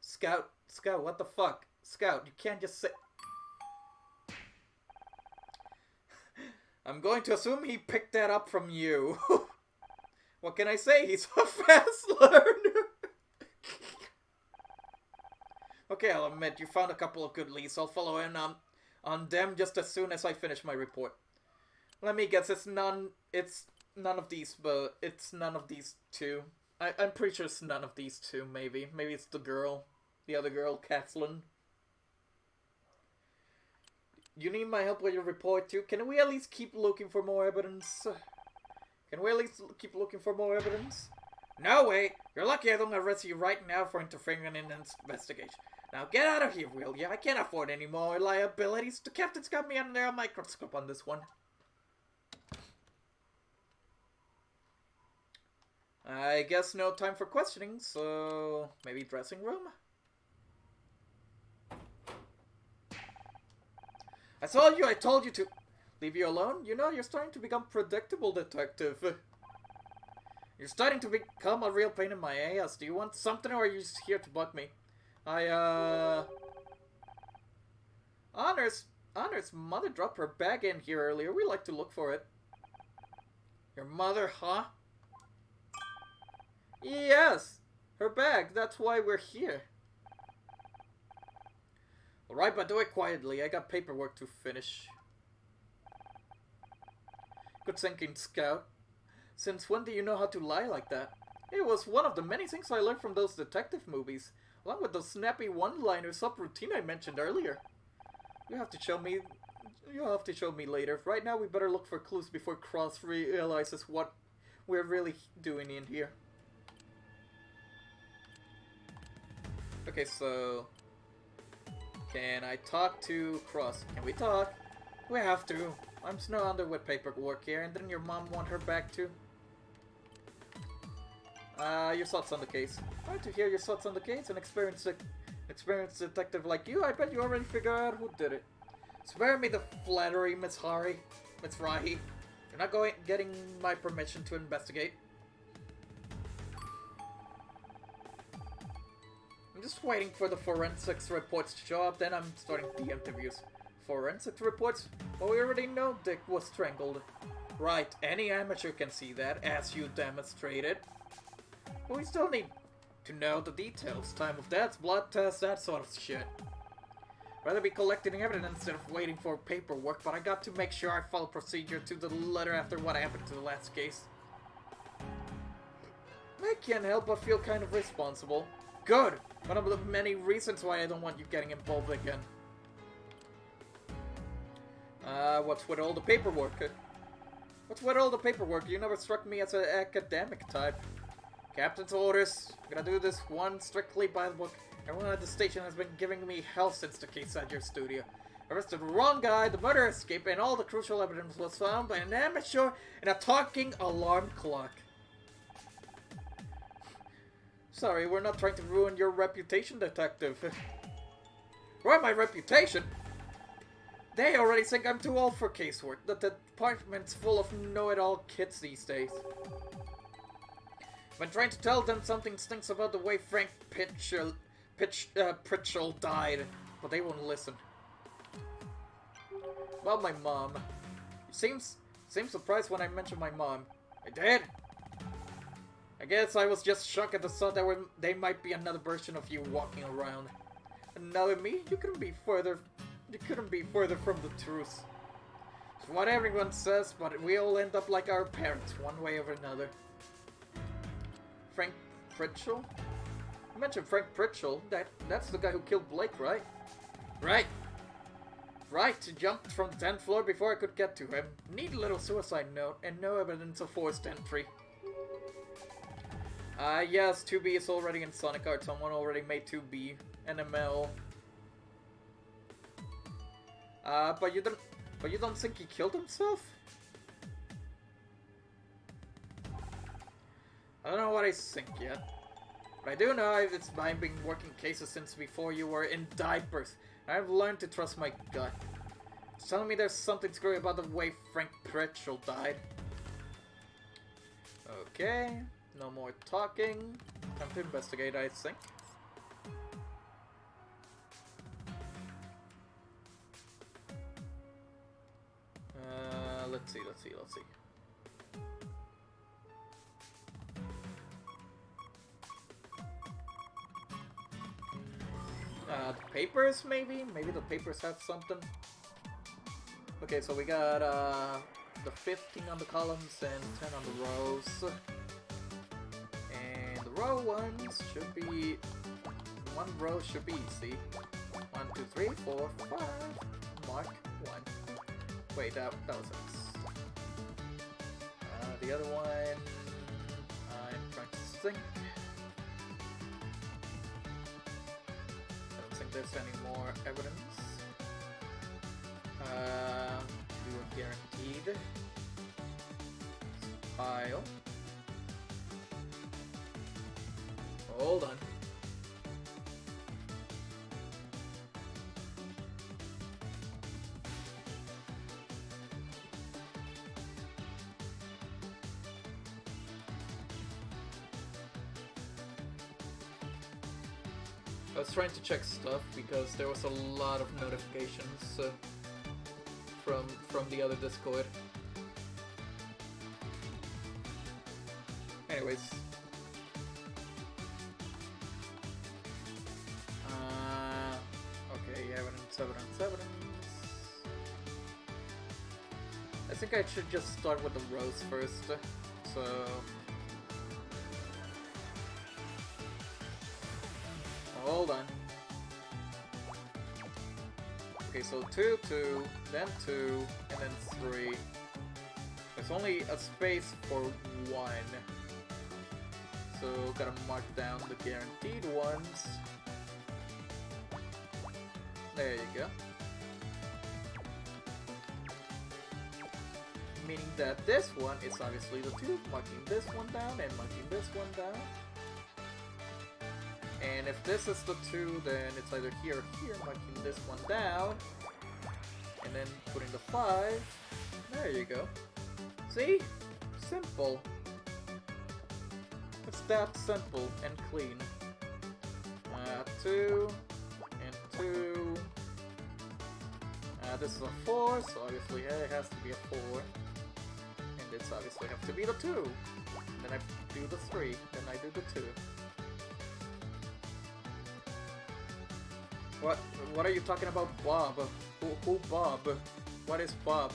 Scout, what the fuck? Scout, you can't just say... I'm going to assume he picked that up from you. What can I say? He's a fast learner. Okay, I'll admit, you found a couple of good leads. I'll follow in on them just as soon as I finish my report. Let me guess, it's none of these, but it's none of these 2. I'm pretty sure it's none of these 2, maybe. Maybe it's the girl. The other girl, Kathleen. You need my help with your report too? Can we at least keep looking for more evidence? No way! You're lucky I don't arrest you right now for interfering in an investigation. Now get out of here, will ya? I can't afford any more liabilities. The captain's got me under a microscope on this one. I guess no time for questioning, so maybe dressing room? I told you to leave you alone. You know, you're starting to become predictable, detective. You're starting to become a real pain in my ass. Do you want something or are you just here to bug me? Honor's mother dropped her bag in here earlier. We like to look for it. Your mother, huh? Yes, her bag. That's why we're here. Alright, but do it quietly. I got paperwork to finish. Good thinking, Scout. Since when do you know how to lie like that? It was one of the many things I learned from those detective movies, along with those snappy one-liners subroutine I mentioned earlier. You have to show me later. Right now we better look for clues before Cross realizes what we're really doing in here. Okay, so... Can I talk to Cross? Can we talk? We have to. I'm snowed under with paperwork here, and then your mom want her back too? Your thoughts on the case. I'd like to hear your thoughts on the case. An experienced detective like you, I bet you already figured out who did it. Spare me the flattery, Miss Rahi. You're not getting my permission to investigate. I'm just waiting for the forensics reports to show up, then I'm starting the interviews. Forensics reports? Well, we already know Dick was strangled. Right, any amateur can see that, as you demonstrated. But we still need to know the details, time of death, blood tests, that sort of shit. Rather be collecting evidence instead of waiting for paperwork, but I got to make sure I follow procedure to the letter after what happened to the last case. I can't help but feel kind of responsible. Good! One of the many reasons why I don't want you getting involved again. What's with all the paperwork? What's with all the paperwork? You never struck me as an academic type. Captain's orders. I'm gonna do this one strictly by the book. Everyone at the station has been giving me hell since the case at your studio. Arrested the wrong guy, the murder escaped, and all the crucial evidence was found by an amateur and a talking alarm clock. Sorry, we're not trying to ruin your reputation, detective. Ruin my reputation? They already think I'm too old for casework. The department's full of know-it-all kids these days. I've been trying to tell them something stinks about the way Frank Pritchell died, but they won't listen. About my mom. You seemed surprised when I mentioned my mom. I did? I guess I was just shocked at the thought that there might be another version of you walking around. And knowing me, you couldn't be further from the truth. It's what everyone says, but we all end up like our parents, one way or another. Frank Pritchell? You mentioned Frank Pritchell. That's the guy who killed Blake, right? Right. Right, he jumped from the 10th floor before I could get to him. Neat little suicide note, and no evidence of forced entry. Yes, 2B is already in Sonic Art. Someone already made 2B. NML. But you don't think he killed himself? I don't know what I think yet. But I do know it's I've been working cases since before you were in diapers. I've learned to trust my gut. It's telling me there's something screwy about the way Frank Pritchell died. Okay, no more talking. Time to investigate, I think. Let's see. The papers, maybe? Maybe the papers have something? Okay, so we got, the 15 on the columns and 10 on the rows. And the row ones should be... One row should be easy. 1, 2, 3, 4, 5. Mark 1. Wait, that was X. The other one... I'm trying to think. There's any more evidence. Do a guaranteed file. Hold on. I was trying to check stuff because there was a lot of notifications from the other Discord. Anyways. Okay, evidence. I think I should just start with the rows first. So... Hold on. Okay, so 2, 2, then 2, and then 3. There's only a space for 1. So, gotta mark down the guaranteed ones. There you go. Meaning that this one is obviously the 2, marking this one down and marking this one down. And if this is the 2, then it's either here or here, marking this one down. And then putting the 5. There you go. See? Simple. It's that simple and clean. 2 and 2. This is a 4, so obviously it has to be a 4. And this obviously has to be the 2. Then I do the 3, then I do the 2. What? What are you talking about, Bob? Who Bob? What is Bob?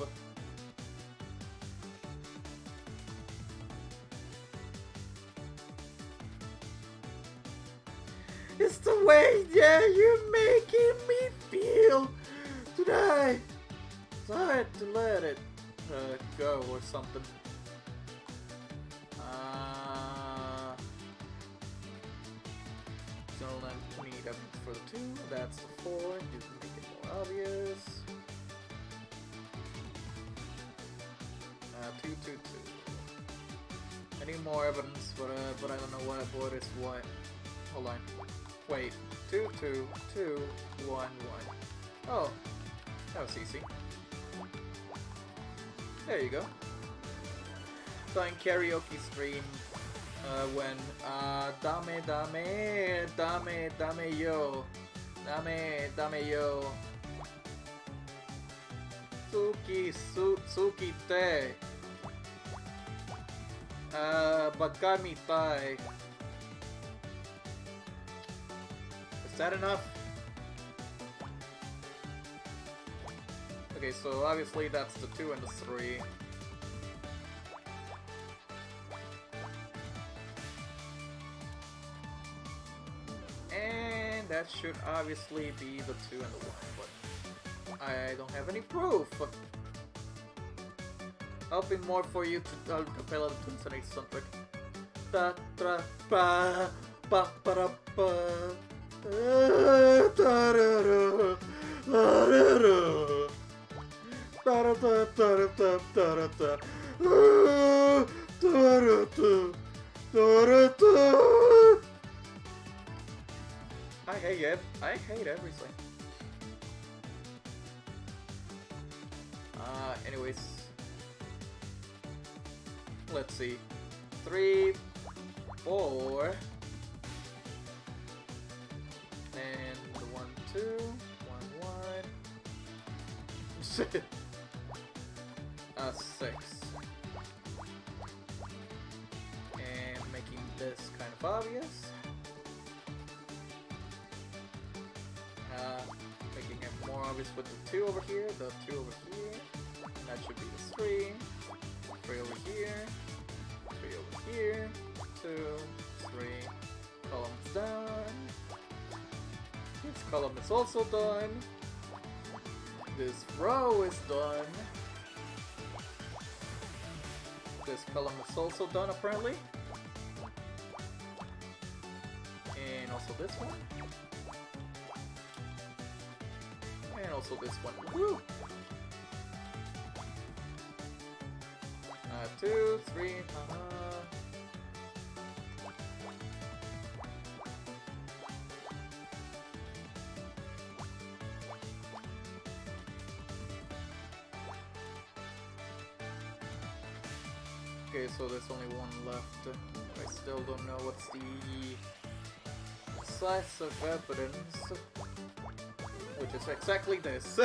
It's the way, yeah, you're making me feel today. So I had to let it go or something. So then we need evidence for the 2. That's the 4. You can make it more obvious. 2, 2, 2. I need more evidence, but I don't know what is what. Hold on. Wait. 2, 2, 2, 1, 1. Oh, that was easy. There you go. So in karaoke stream, when dame yo, Suki te, Bagami tai. Is that enough? Okay, so obviously that's the 2 and the 3. And that should obviously be the 2 and the 1, but I don't have any proof. I'll be more for you to capella the Twins and Eccentric. Da da ba ba ba da ba da da da. I hate it. I hate everything. Anyways. Let's see. 3, 4. And 1, 2. 1, 1. 6. And making this kind of obvious. Making it more obvious with the 2 over here, the 2 over here. That should be the 3. 3 over here. 3 over here. 2, 3. Columns done. This column is also done. This row is done. This column is also done apparently. And also this one. And also this one. Woo! 2, 3, Okay, so there's only one left. I still don't know what's the size of evidence. Which is exactly this.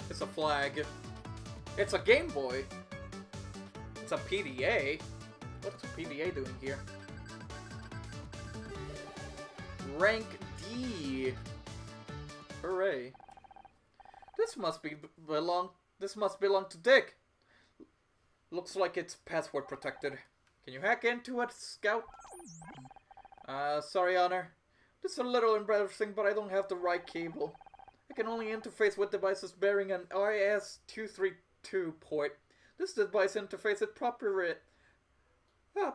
It's a flag. It's a Game Boy. It's a PDA. What's a PDA doing here? Rank D. Hooray. This must belong to Dick. Looks like it's password protected. Can you hack into it, Scout? Sorry, Honor. This is a little embarrassing, but I don't have the right cable. I can only interface with devices bearing an RS-232 port. This device interface is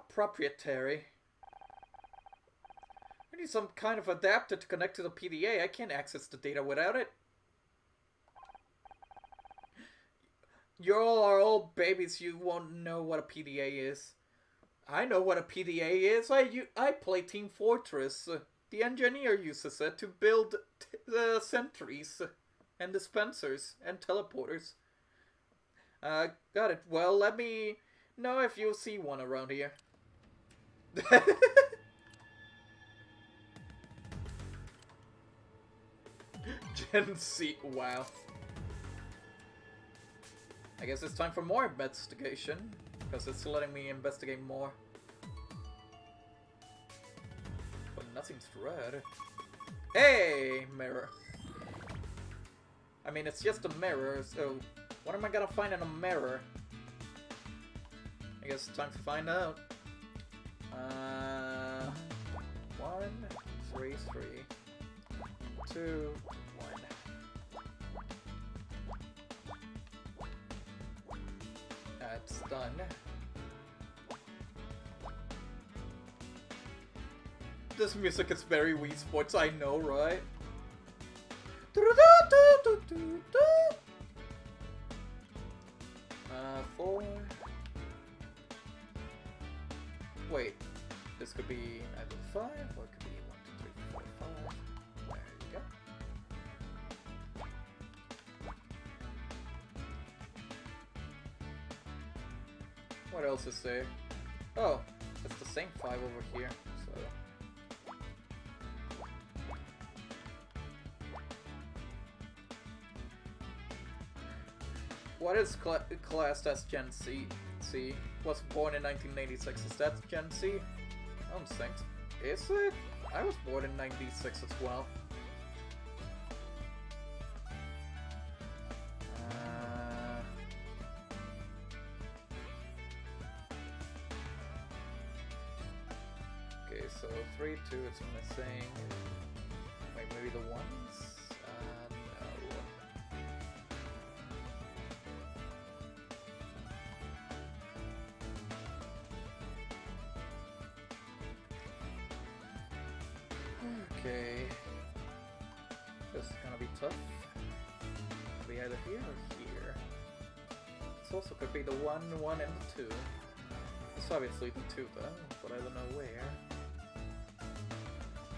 proprietary. I need some kind of adapter to connect to the PDA. I can't access the data without it. You all are old babies. You won't know what a PDA is. I know what a PDA is. I play Team Fortress. The engineer uses it to build sentries and dispensers and teleporters. Got it. Well, let me know if you see one around here. Gen C. Wow. I guess it's time for more investigation, because it's letting me investigate more. But nothing's red. Hey, mirror. I mean, it's just a mirror, so what am I gonna find in a mirror? I guess it's time to find out. 1, 3, 3, 2, 1. That's done. This music is very Wii Sports, I know, right? 4. Wait, this could be either 5 or it could be 1, 2, 3, 4, 5. There you go. What else is there? Oh, it's the same 5 over here, so... What is classed as Gen C? Was born in 1986. Is that Gen Z? I don't think so. Is it? I was born in 96 as well. Okay, so 3, 2 is missing. Wait, maybe the ones? No. Okay. This is gonna be tough. It'll be either here or here. This also could be the 1, 1, and the 2. It's obviously the 2 though, but I don't know where.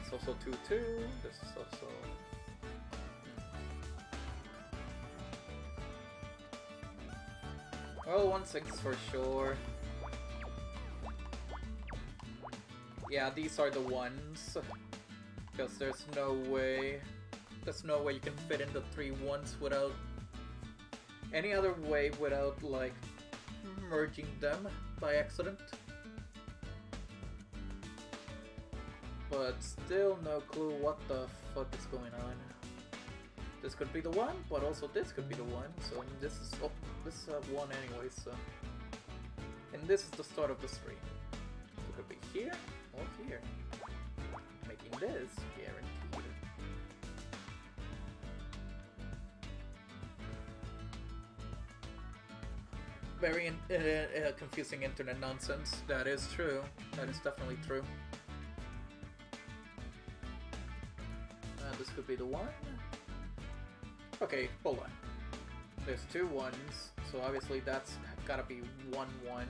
It's also 2, 2. This is also... Well, one thing's for sure. Yeah, these are the ones. Because there's no way you can fit in the 3 ones without any other way without like merging them by accident. But still no clue what the fuck is going on. This could be the one, but also this could be the one. So this is one anyway. So, and this is the start of the stream. It could be here or here. Making this guaranteed. Very confusing internet nonsense. That is true. That is definitely true. This could be the one. Okay, hold on. There's 2 ones, so obviously that's gotta be 1, 1.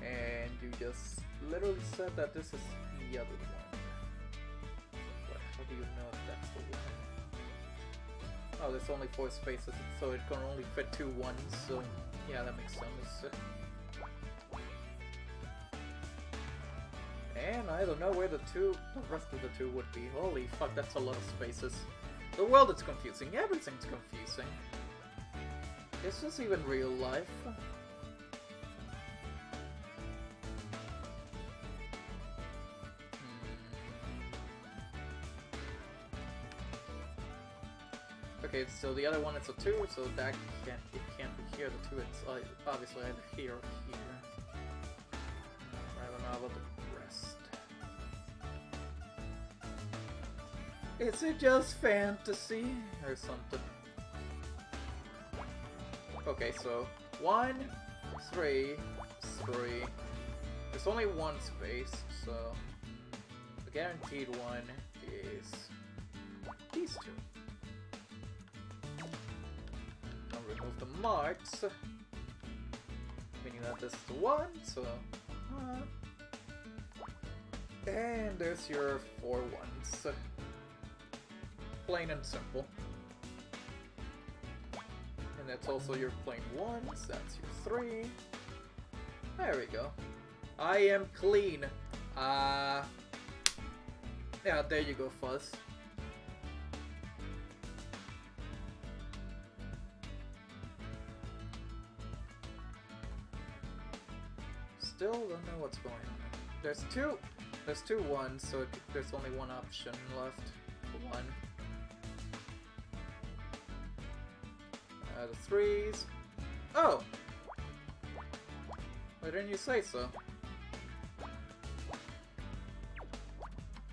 And you just literally said that this is the other one. But how do you know if that's the one? Oh, there's only 4 spaces, so it can only fit 2 ones, so yeah, that makes sense. And I don't know where the rest of the 2 would be. Holy fuck, that's a lot of spaces. The world is confusing, everything's confusing. Is this even real life? Okay, so the other one is a 2, so that can't be here. The 2, it's obviously either here or here. I don't know about the rest. Is it just fantasy or something? Okay, so 1, 3, 3. There's only 1 space, so the guaranteed one is these 2. Remove the marks, meaning that this is the 1, so... and there's your 4 ones. Plain and simple. And that's also your plain 1s, that's your 3. There we go. I am clean. Yeah, there you go, Fuzz. Still don't know what's going on. There's 2. There's 2 1s, so there's only one option left. 1. The 3s. Oh! Why didn't you say so?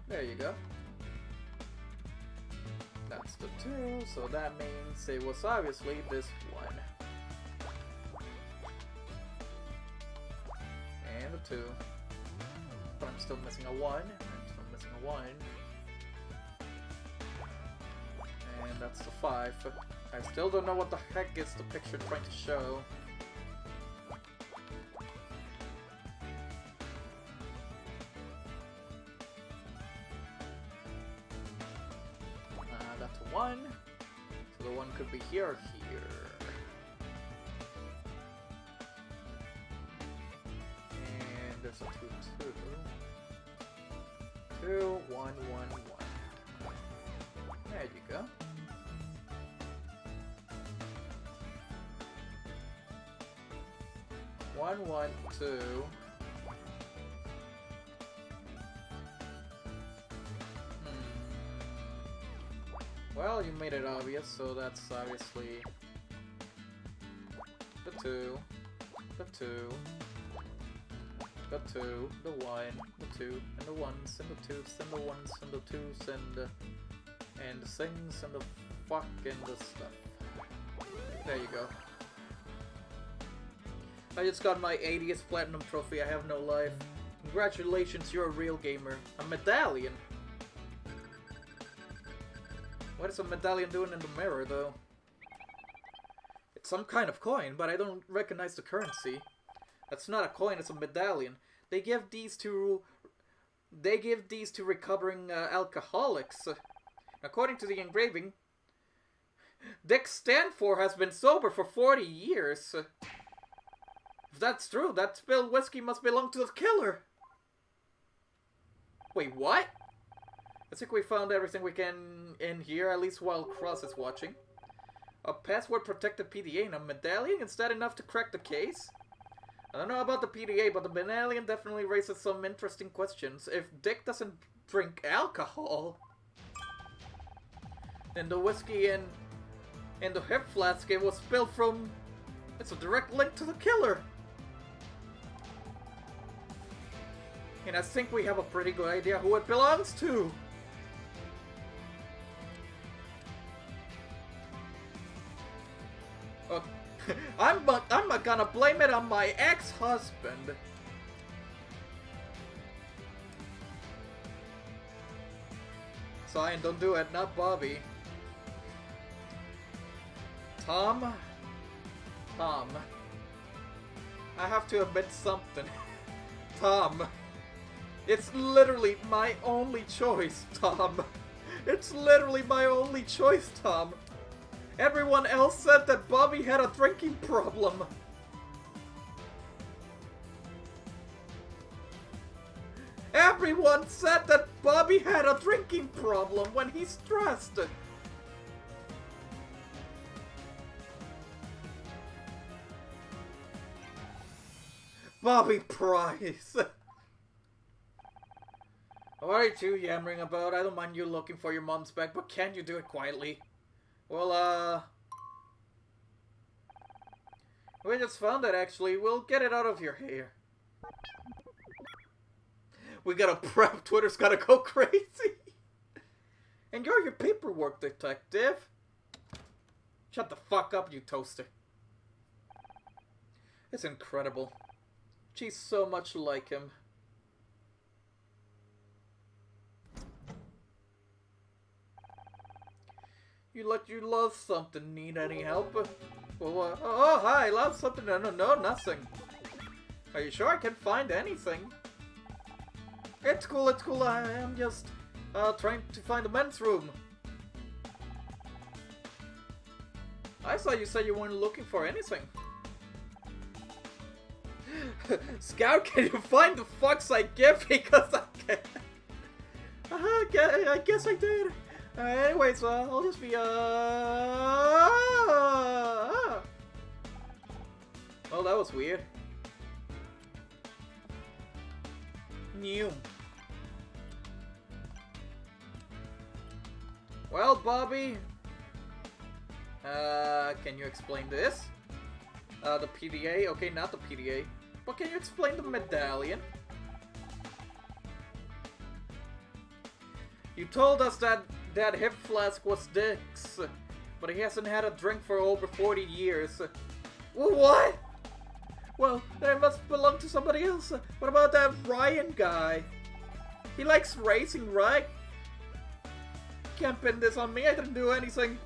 There you go. That's the 2, so that means it was obviously this 1. And the 2. But I'm still missing a 1. I'm still missing a 1. And that's the 5. I still don't know what the heck is the picture trying to show. That's a 1. So the 1 could be here or here. And there's a 2, 2. 2, 1, 1, 1. There you go. One, 1, 2. Well, you made it obvious, so that's obviously the 2, the 2, the 2, the 1, the 2, and the 1s, and the 2s, and the 1s, and the 2s, and the things, and the fuck, and the stuff. There you go. I just got my 80th Platinum Trophy, I have no life. Congratulations, you're a real gamer. A medallion? What is a medallion doing in the mirror, though? It's some kind of coin, but I don't recognize the currency. That's not a coin, it's a medallion. They give these to recovering alcoholics. According to the engraving, Dick Stanford has been sober for 40 years. If that's true, that spilled whiskey must belong to the killer. Wait, what? I think we found everything we can in here, at least while Cross is watching. A password-protected PDA and a medallion? Is that enough to crack the case? I don't know about the PDA, but the medallion definitely raises some interesting questions. If Dick doesn't drink alcohol, then the whiskey in the hip flask it was spilled from... It's a direct link to the killer! And I think we have a pretty good idea who it belongs to! I'm not gonna blame it on my ex-husband. Cyan, don't do it, not Bobby. Tom? Tom. I have to admit something. Tom. It's literally my only choice, Tom. It's literally my only choice, Tom. Everyone else said that Bobby had a drinking problem. Everyone said that Bobby had a drinking problem when he's stressed. Bobby Price. What are you two yammering about? I don't mind you looking for your mom's bag, but can you do it quietly? Well, we just found it, actually. We'll get it out of your hair. We gotta prep. Twitter's gotta go crazy. Enjoy your paperwork, detective. Shut the fuck up, you toaster. It's incredible. She's so much like him. You love something. Need any help? Well, oh, hi, love something. No, nothing. Are you sure I can find anything? It's cool, I am just trying to find the men's room. I saw you say you weren't looking for anything. Scout, can you find the fucks I give? Because I can't. I guess I did. Anyways, I'll just be, Well, that was weird. New. Well, Bobby, can you explain this? The PDA? Okay, not the PDA. But can you explain the medallion? You told us that that hip flask was Dick's, but he hasn't had a drink for over 40 years. Well, what? Well, then it must belong to somebody else. What about that Ryan guy? He likes racing, right? Can't pin this on me, I didn't do anything.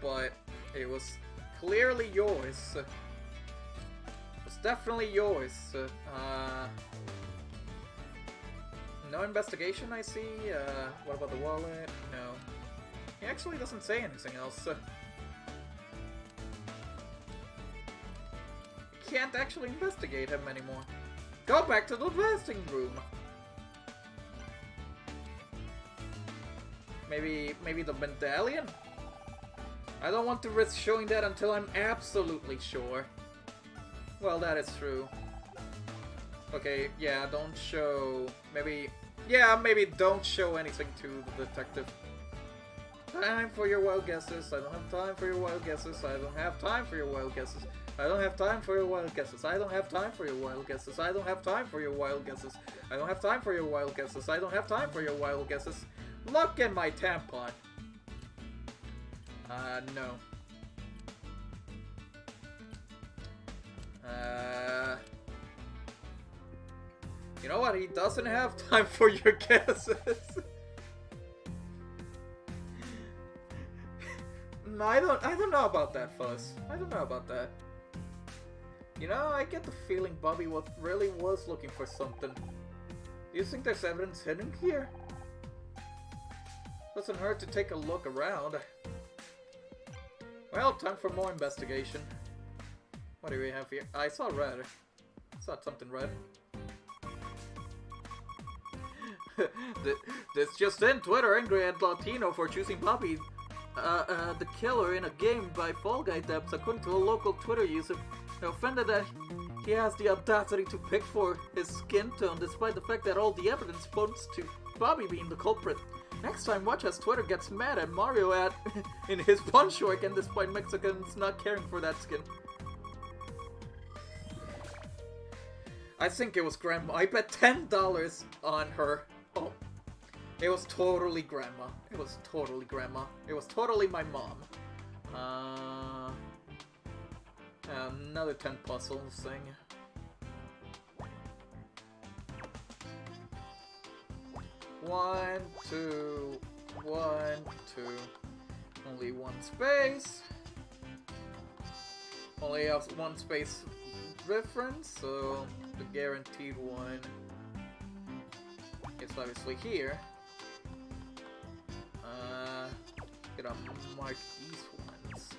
But it was clearly yours. It was definitely yours. No investigation, I see. What about the wallet? No. He actually doesn't say anything else. Can't actually investigate him anymore. Go back to the dressing room. Maybe the medallion? I don't want to risk showing that until I'm absolutely sure. Well, that is true. Okay, yeah, don't show... Maybe don't show anything to the detective. Time for your wild guesses. I don't have time for your wild guesses. I don't have time for your wild guesses. I don't have time for your wild guesses. I don't have time for your wild guesses. I don't have time for your wild guesses. I don't have time for your wild guesses. I don't have time for your wild guesses. Look at my tampon. No. You know what? He doesn't have time for your guesses. No, I don't know about that, Fuzz. I don't know about that. You know, I get the feeling Bobby really was looking for something. Do you think there's evidence hidden here? Doesn't hurt to take a look around. Well, time for more investigation. What do we have here? I saw red. I saw something red. This just in, Twitter angry at Latino for choosing Bobby the killer in a game by Fall Guy devs, according to a local Twitter user. They're offended that he has the audacity to pick for his skin tone despite the fact that all the evidence points to Bobby being the culprit. Next time, watch as Twitter gets mad at Mario in his punch work, and despite Mexicans not caring for that skin. I think it was Grandma. I bet $10 on her. Oh. It was totally Grandma. It was totally Grandma. It was totally my mom. Another 10 puzzles thing. One, two. Only one space. Only have one space difference, so the guaranteed one is obviously here. Gonna mark these ones.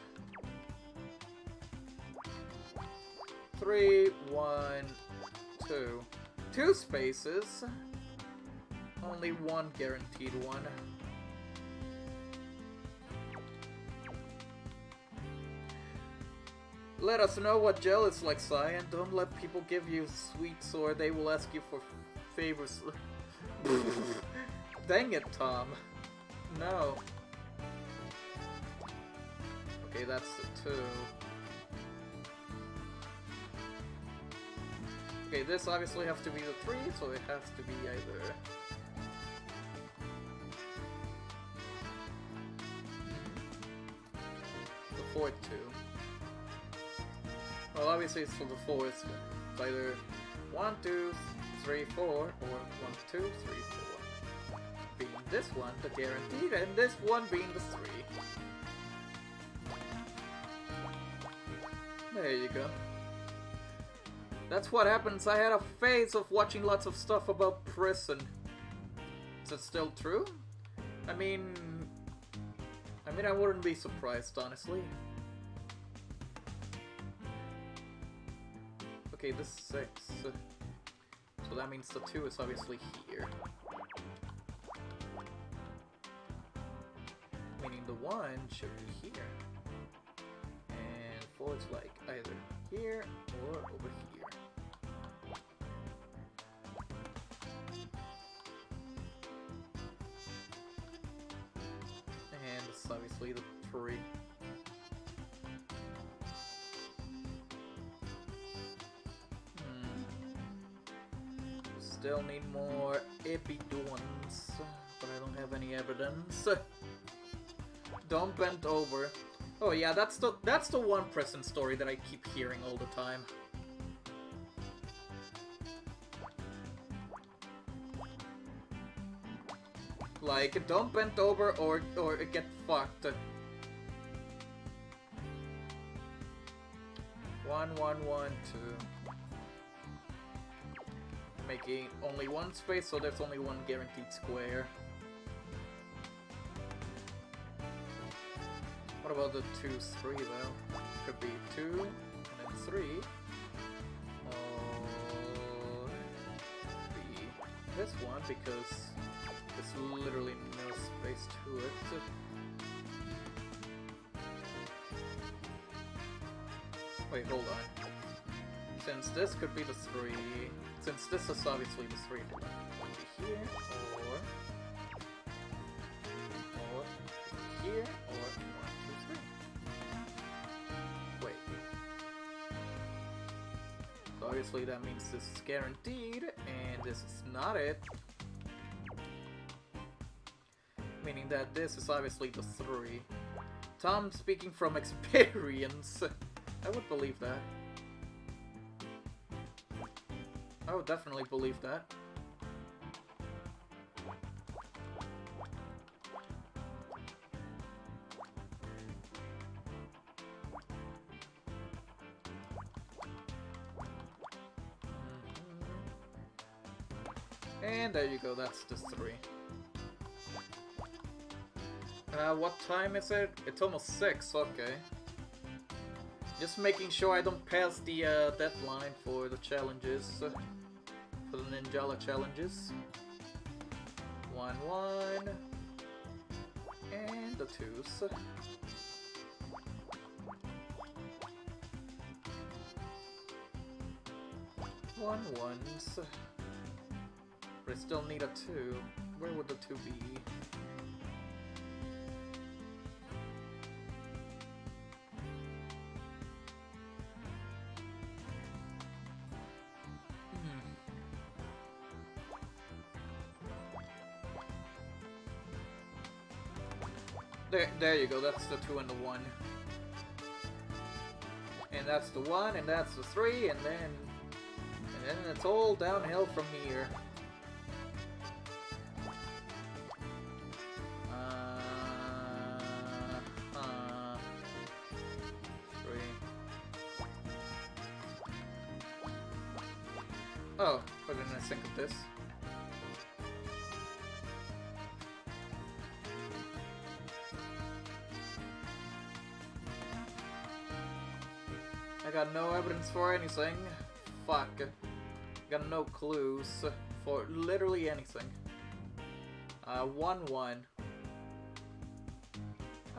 3, 1, 2. 2 spaces. Only one guaranteed one. Let us know what gel is like, Cyan. Don't let people give you sweets or they will ask you for favors. Dang it, Tom. No. Okay, that's the 2. Okay, this obviously has to be the 3, so it has to be either... the 4th 2. Well, obviously it's for the 4th. It's either 1, 2, 3, 4, or 1, 2, 3, 4. Being this one, the guaranteed, and this one being the 3. There you go. That's what happens. I had a phase of watching lots of stuff about prison. Is it still true? I mean, I wouldn't be surprised, honestly. Okay, this is 6. So that means the 2 is obviously here. Meaning the 1 should be here. And 4 is like either here or over here. that's obviously the 3. Still need more evidence, but I don't have any evidence. Don't bend over. Oh yeah, that's the one present story that I keep hearing all the time. Like, don't bend over or get fucked. 1, 1, 1, 2. Making only one space, so there's only one guaranteed square. What about the 2, 3 though? Could be 2 and then 3. Or be this one because there's literally no space to it. Wait, hold on. Since this could be the 3, since this is obviously the 3, here, or here, or 1, 2, 3. Wait. So obviously that means this is guaranteed, and this is not it. Meaning that this is obviously the 3. Tom speaking from experience. I would believe that. I would definitely believe that. And there you go, that's the 3. What time is it? It's almost 6, okay. Just making sure I don't pass the deadline for the challenges. For the Ninjala challenges. 1, 1. And the 2s. 1, 1s. But I still need a 2. Where would the 2 be? There you go, that's the 2 and the 1. And that's the 1, and that's the 3, and then it's all downhill from here. 3. Oh, why didn't I think of this? I got no evidence for anything. Fuck. Got no clues for literally anything. 1, 1.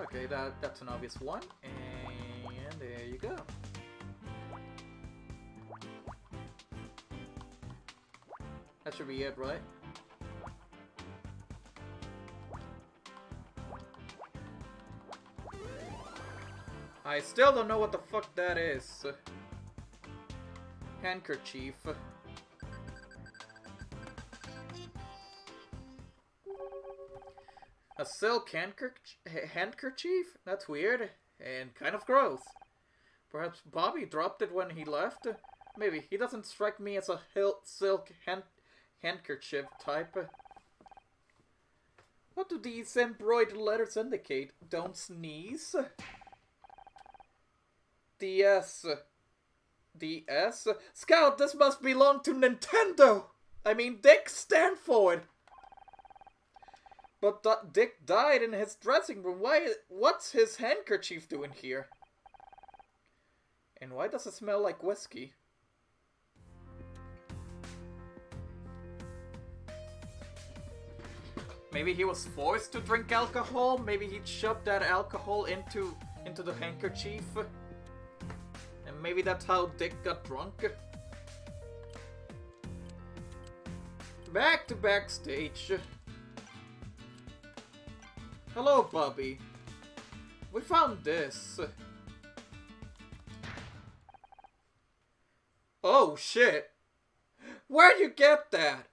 Okay, that's an obvious 1. And there you go. That should be it, right? I still don't know what the fuck that is. Handkerchief. A silk handkerchief? That's weird. And kind of gross. Perhaps Bobby dropped it when he left? Maybe. He doesn't strike me as a silk handkerchief type. What do these embroidered letters indicate? Don't sneeze? DS. DS? Scout, this must belong to Nintendo! I mean, Dick Stanford! But Dick died in his dressing room. What's his handkerchief doing here? And why does it smell like whiskey? Maybe he was forced to drink alcohol? Maybe he shoved that alcohol into the handkerchief? And maybe that's how Dick got drunk? Back to backstage. Hello, Bobby. We found this. Oh shit! Where'd you get that?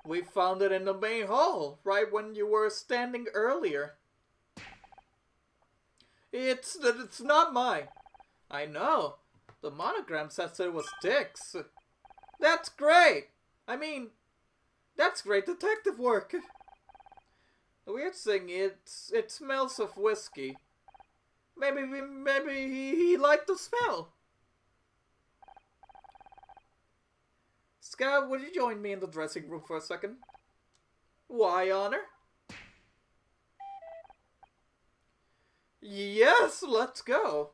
We found it in the main hall, right when you were standing earlier. It's not mine. I know. The monogram says it was Dick's. That's great! I mean, that's great detective work. The weird thing, it smells of whiskey. Maybe he liked the smell. Scout, would you join me in the dressing room for a second? Why, Honor? Yes, let's go.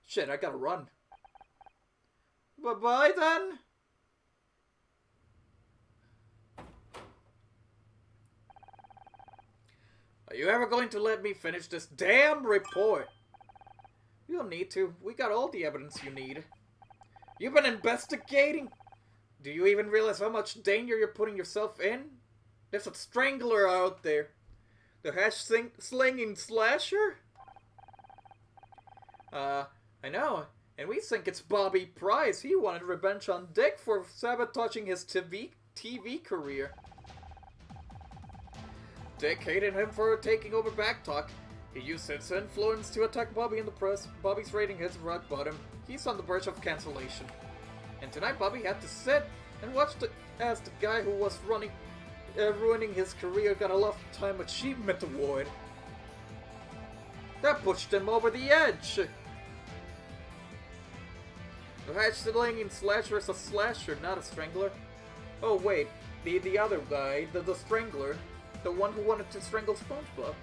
Shit, I gotta run. Bye-bye then. Are you ever going to let me finish this damn report? You don't need to. We got all the evidence you need. You've been investigating? Do you even realize how much danger you're putting yourself in? There's a strangler out there. The hash-slinging slasher? I know. And we think it's Bobby Price. He wanted revenge on Dick for sabotaging his TV career. Dick hated him for taking over Backtalk. He used his influence to attack Bobby in the press. Bobby's rating hits rock bottom. He's on the verge of cancellation. And tonight Bobby had to sit and watch as the guy who was ruining his career got a Lifetime Achievement Award. That pushed him over the edge. The hash-slinging slasher is a slasher, not a strangler. Oh wait, the other guy, the strangler. The one who wanted to strangle SpongeBob.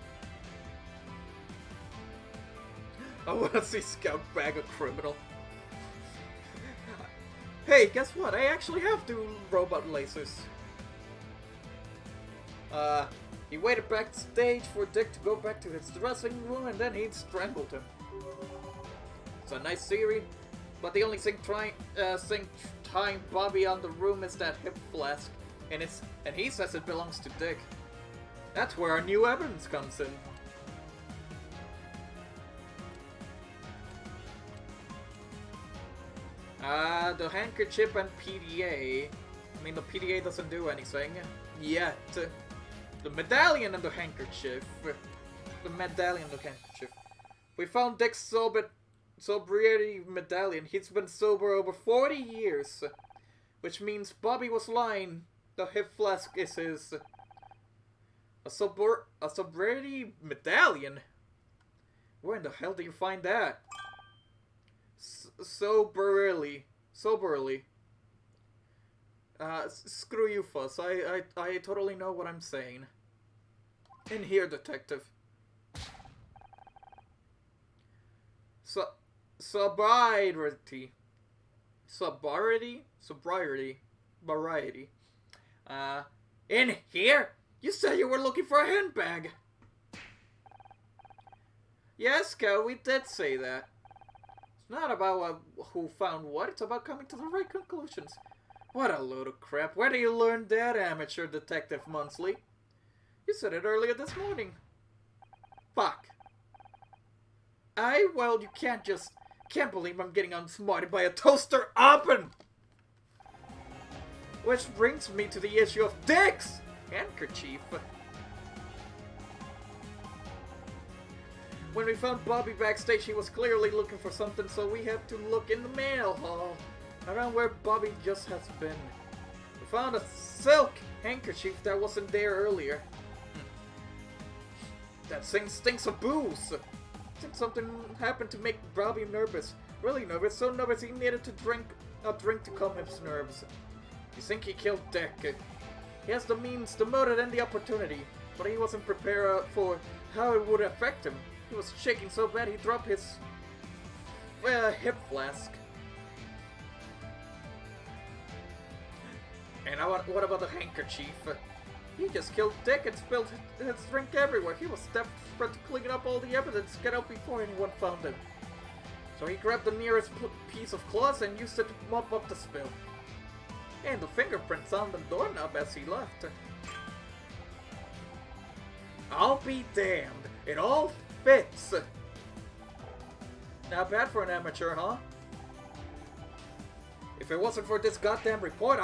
I wanna see Scout bag a criminal. Hey, guess what? I actually have 2 robot lasers. He waited backstage for Dick to go back to his dressing room and then he'd strangled him. It's a nice theory, but the only thing tying Bobby on the room is that hip flask, and he says it belongs to Dick. That's where our new evidence comes in. The handkerchief and PDA. I mean, the PDA doesn't do anything yet. The medallion and the handkerchief. The medallion and the handkerchief. We found Dick's sobriety medallion. He's been sober over 40 years. Which means Bobby was lying. The hip flask is his. A sobriety medallion? Where in the hell do you find that? Soberly. Screw you, Fuss. I totally know what I'm saying. In here, detective. Sobriety. Variety. In here? You said you were looking for a handbag. Yes, Scout, we did say that. It's not about who found what, it's about coming to the right conclusions. What a load of crap. Where do you learn that, amateur detective Munsley? You said it earlier this morning. Fuck. Well, you can't believe I'm getting outsmarted by a toaster oven! Which brings me to the issue of Dick's handkerchief. When we found Bobby backstage, he was clearly looking for something, so we had to look in the mail hall, around where Bobby just has been. We found a silk handkerchief that wasn't there earlier. That thing stinks of booze. I think something happened to make Bobby nervous. Really nervous, so nervous he needed to drink a drink to calm his nerves. You think he killed Dick? He has the means, the motive, and the opportunity, but he wasn't prepared for how it would affect him. He was shaking so bad he dropped his hip flask. And what about the handkerchief? He just killed Dick and spilled his drink everywhere. He was desperate to clean up all the evidence, get out before anyone found him. So he grabbed the nearest piece of cloth and used it to mop up the spill. And the fingerprints on the doorknob as he left. I'll be damned. It all fits. Not bad for an amateur, huh? If it wasn't for this goddamn report,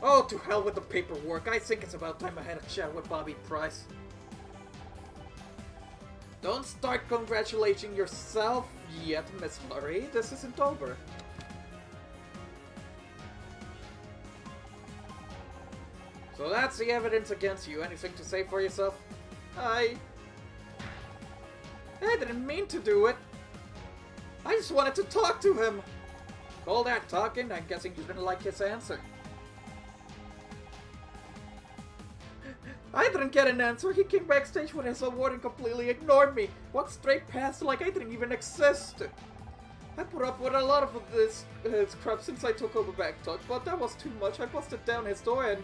Oh, to hell with the paperwork. I think it's about time I had a chat with Bobby Price. Don't start congratulating yourself yet, Miss Murray. This isn't over. So that's the evidence against you. Anything to say for yourself? I didn't mean to do it. I just wanted to talk to him. Call that talking? I'm guessing you didn't like his answer. I didn't get an answer. He came backstage with his award and completely ignored me. Walked straight past like I didn't even exist. I put up with a lot of this crap since I took over Backtalk, but that was too much. I busted down his door and...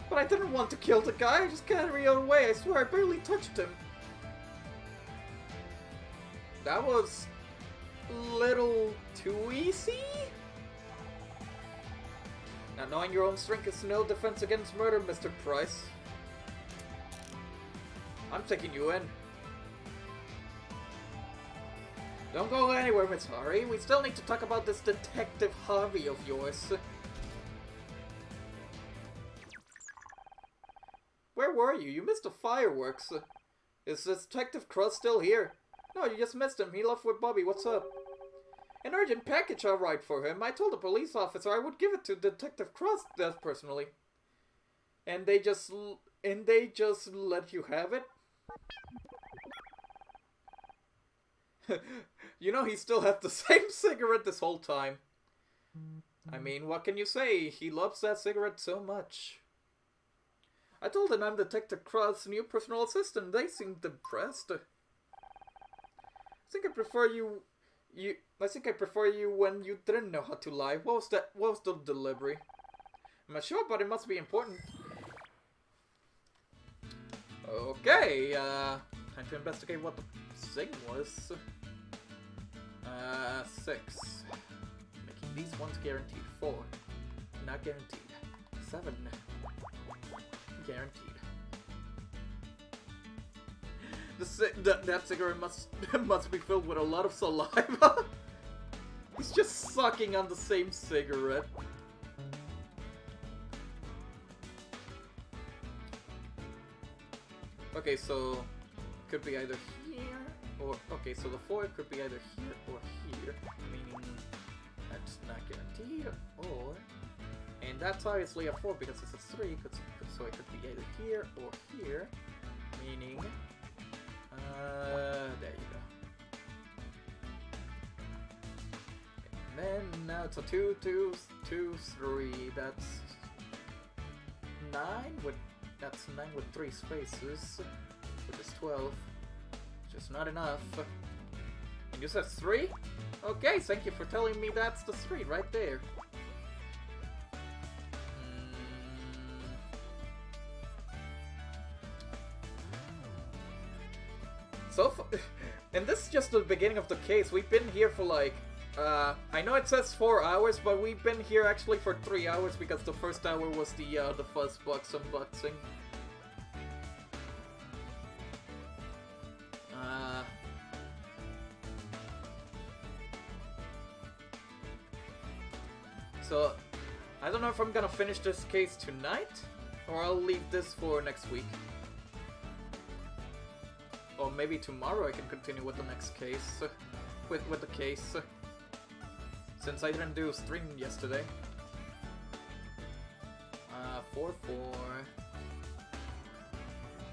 But I didn't want to kill the guy. I just carried on away. I swear I barely touched him. That was... a little too easy? Now, knowing your own strength is no defense against murder, Mr. Price. I'm taking you in. Don't go anywhere, Miss Hari. We still need to talk about this Detective Harvey of yours. Where were you? You missed the fireworks. Is Detective Cross still here? No, you just missed him. He left with Bobby. What's up? An urgent package I'll write for him. I told the police officer I would give it to Detective Cross personally. And they just let you have it? You know, he still had the same cigarette this whole time. I mean, what can you say? He loves that cigarette so much. I told him I'm Detective Cross' new personal assistant. They seemed impressed. I think I prefer you when you didn't know how to lie. What was that? What was the delivery? I'm not sure, but it must be important. Okay, time to investigate what the thing was. 6. Making these ones guaranteed. 4. Not guaranteed. 7. Guaranteed. That cigarette must be filled with a lot of saliva. He's just sucking on the same cigarette. Okay, so it could be either here or... Okay, so the 4 could be either here or here, meaning that's not guaranteed, or... And that's obviously a 4 because it's a 3, so it could be either here or here, meaning... there you go. And then now it's a 2, 2, 2, 3. That's 9 with 3 spaces, which is 12. Which is not enough. And you said 3? Okay, thank you for telling me that's the 3 right there. So, and this is just the beginning of the case. We've been here for like, I know it says 4 hours, but we've been here actually for 3 hours because the first hour was the Fuzzbox unboxing. So, I don't know if I'm gonna finish this case tonight, or I'll leave this for next week. Or maybe tomorrow I can continue with the next case. With the case. Since I didn't do a stream yesterday. 4, 4.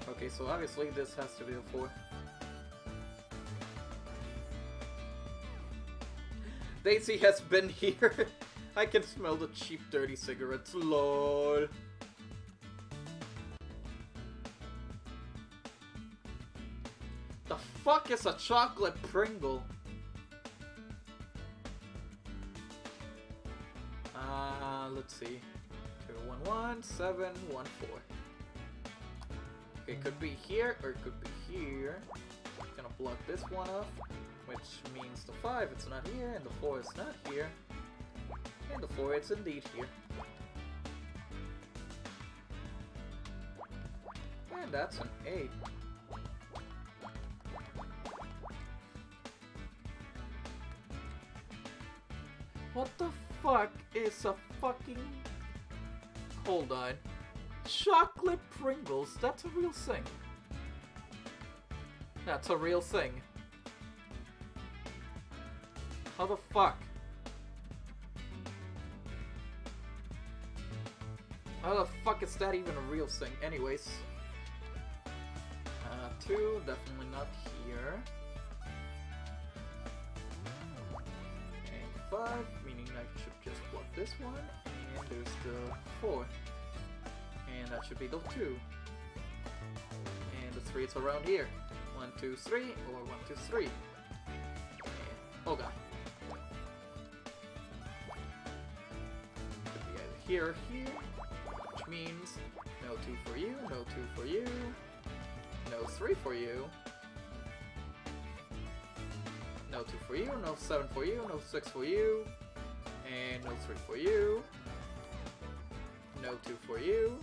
Okay, so obviously this has to be a 4. Daisy has been here. I can smell the cheap, dirty cigarettes. LOL. The fuck is a chocolate Pringle? Let's see. 2, 1, 1, 7, 1, 4. Okay, it could be here or it could be here. Gonna block this one off, which means the 5 it's not here, and the 4 is not here, and the 4 it's indeed here. And that's an 8. What the fuck is a fucking... Hold on. Chocolate Pringles, that's a real thing. That's a real thing. How the fuck? How the fuck is that even a real thing? Anyways. 2, definitely not here. And 5, meaning I should just block this one. And there's the 4. And that should be the 2. And the 3 is around here. 1, 2, 3, or 1, 2, 3. And, oh god. Could be either here or here. Which means no 2 for you, no 2 for you, no 3 for you, no 2 for you, no 7 for you, no 6 for you, and no 3 for you, no 2 for you,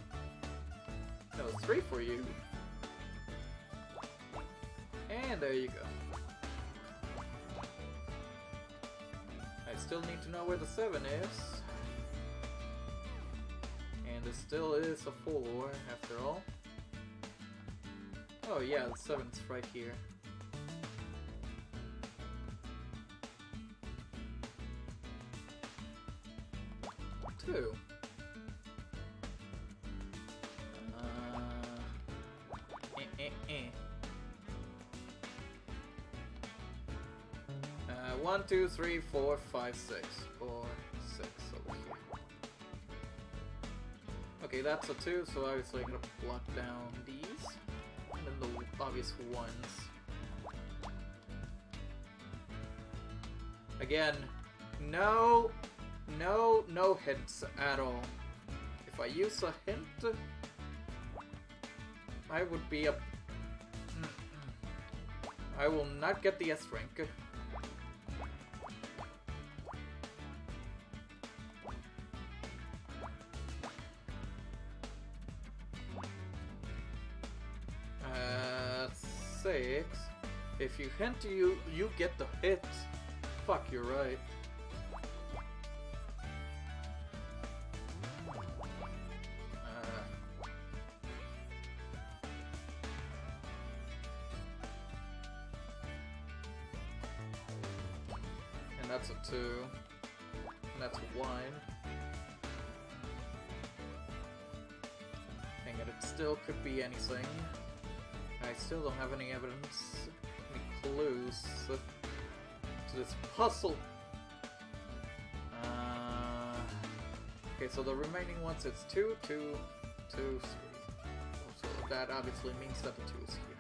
no 3 for you, and there you go. I still need to know where the 7 is. And it still is a 4 after all. Oh yeah, the 7's right here. Two. 1, 2, 3, 4, 5, 6. Or 6 over here. Okay, that's a 2, so obviously I'm gonna block down these. And then the obvious 1s. Again, no hints at all. If I use a hint, I would be a... I will not get the S rank. If you hint, you get the hit. Fuck, you're right. And that's a 2. And that's 1. Dang it, it still could be anything. I still don't have any evidence, any clues to this puzzle. Okay, so the remaining ones, it's 2, 2, 2, 3. So that obviously means that the 2 is here.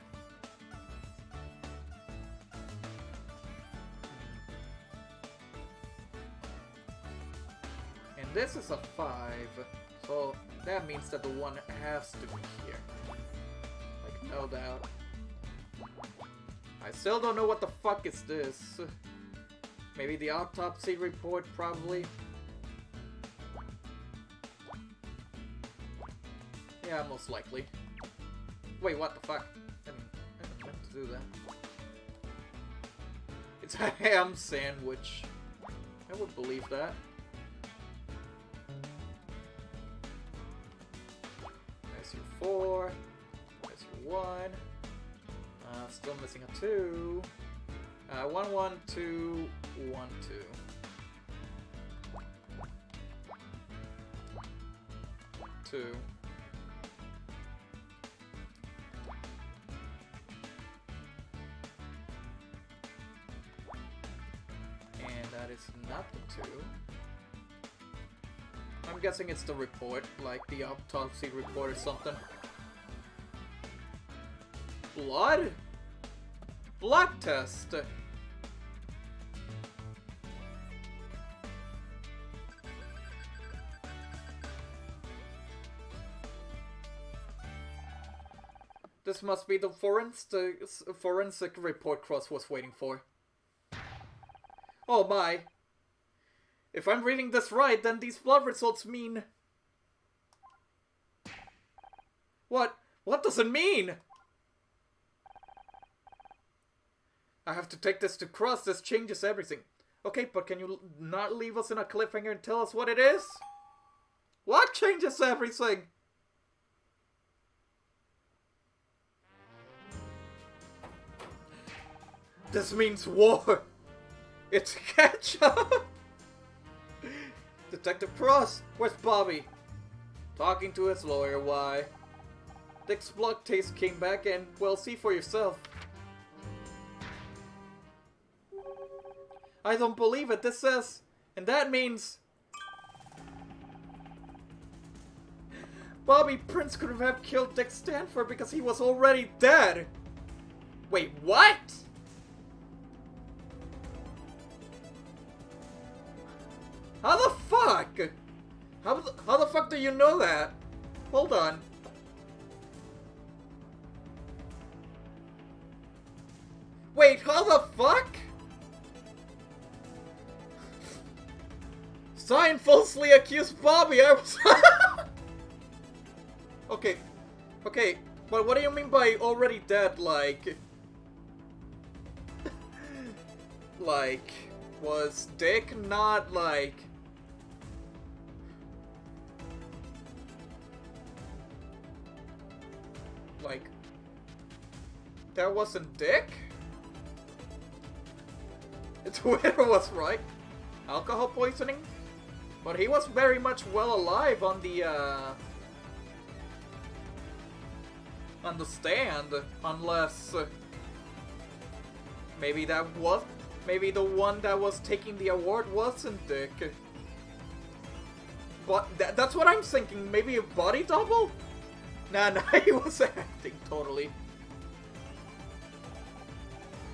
And this is a 5, so that means that the 1 has to be here. No doubt. I still don't know what the fuck is this. Maybe the autopsy report, probably. Yeah, most likely. Wait, what the fuck? I didn't meant to do that. It's a ham sandwich. I would believe that. There's your 4. 1. Still missing a 2. 1, 1, 2, 1, 2. 2. And that is not the 2. I'm guessing it's the report, like the autopsy report or something. Blood? Blood test! This must be the forensic report Cross was waiting for. Oh my. If I'm reading this right, then these blood results mean... What What does it mean? I have to take this to Cross. This changes everything. Okay, but can you not leave us in a cliffhanger and tell us what it is? What changes everything? This means war. It's catch-up. Detective Cross, where's Bobby? Talking to his lawyer, why? Dick's blood taste came back and, well, see for yourself. I don't believe it. This says, and that means Bobby Prince could have killed Dick Stanford because he was already dead. Wait, what? How the fuck? How the fuck do you know that? Hold on. Wait, how the fuck? Stein falsely accused Bobby. I was Okay. Okay. But what do you mean by already dead? Like, was Dick not like? Like, that wasn't Dick? Twitter was right. Alcohol poisoning? But he was very much well alive on the stand, unless maybe the one that was taking the award wasn't Dick. But that's what I'm thinking. Maybe a body double? Nah, he was acting totally.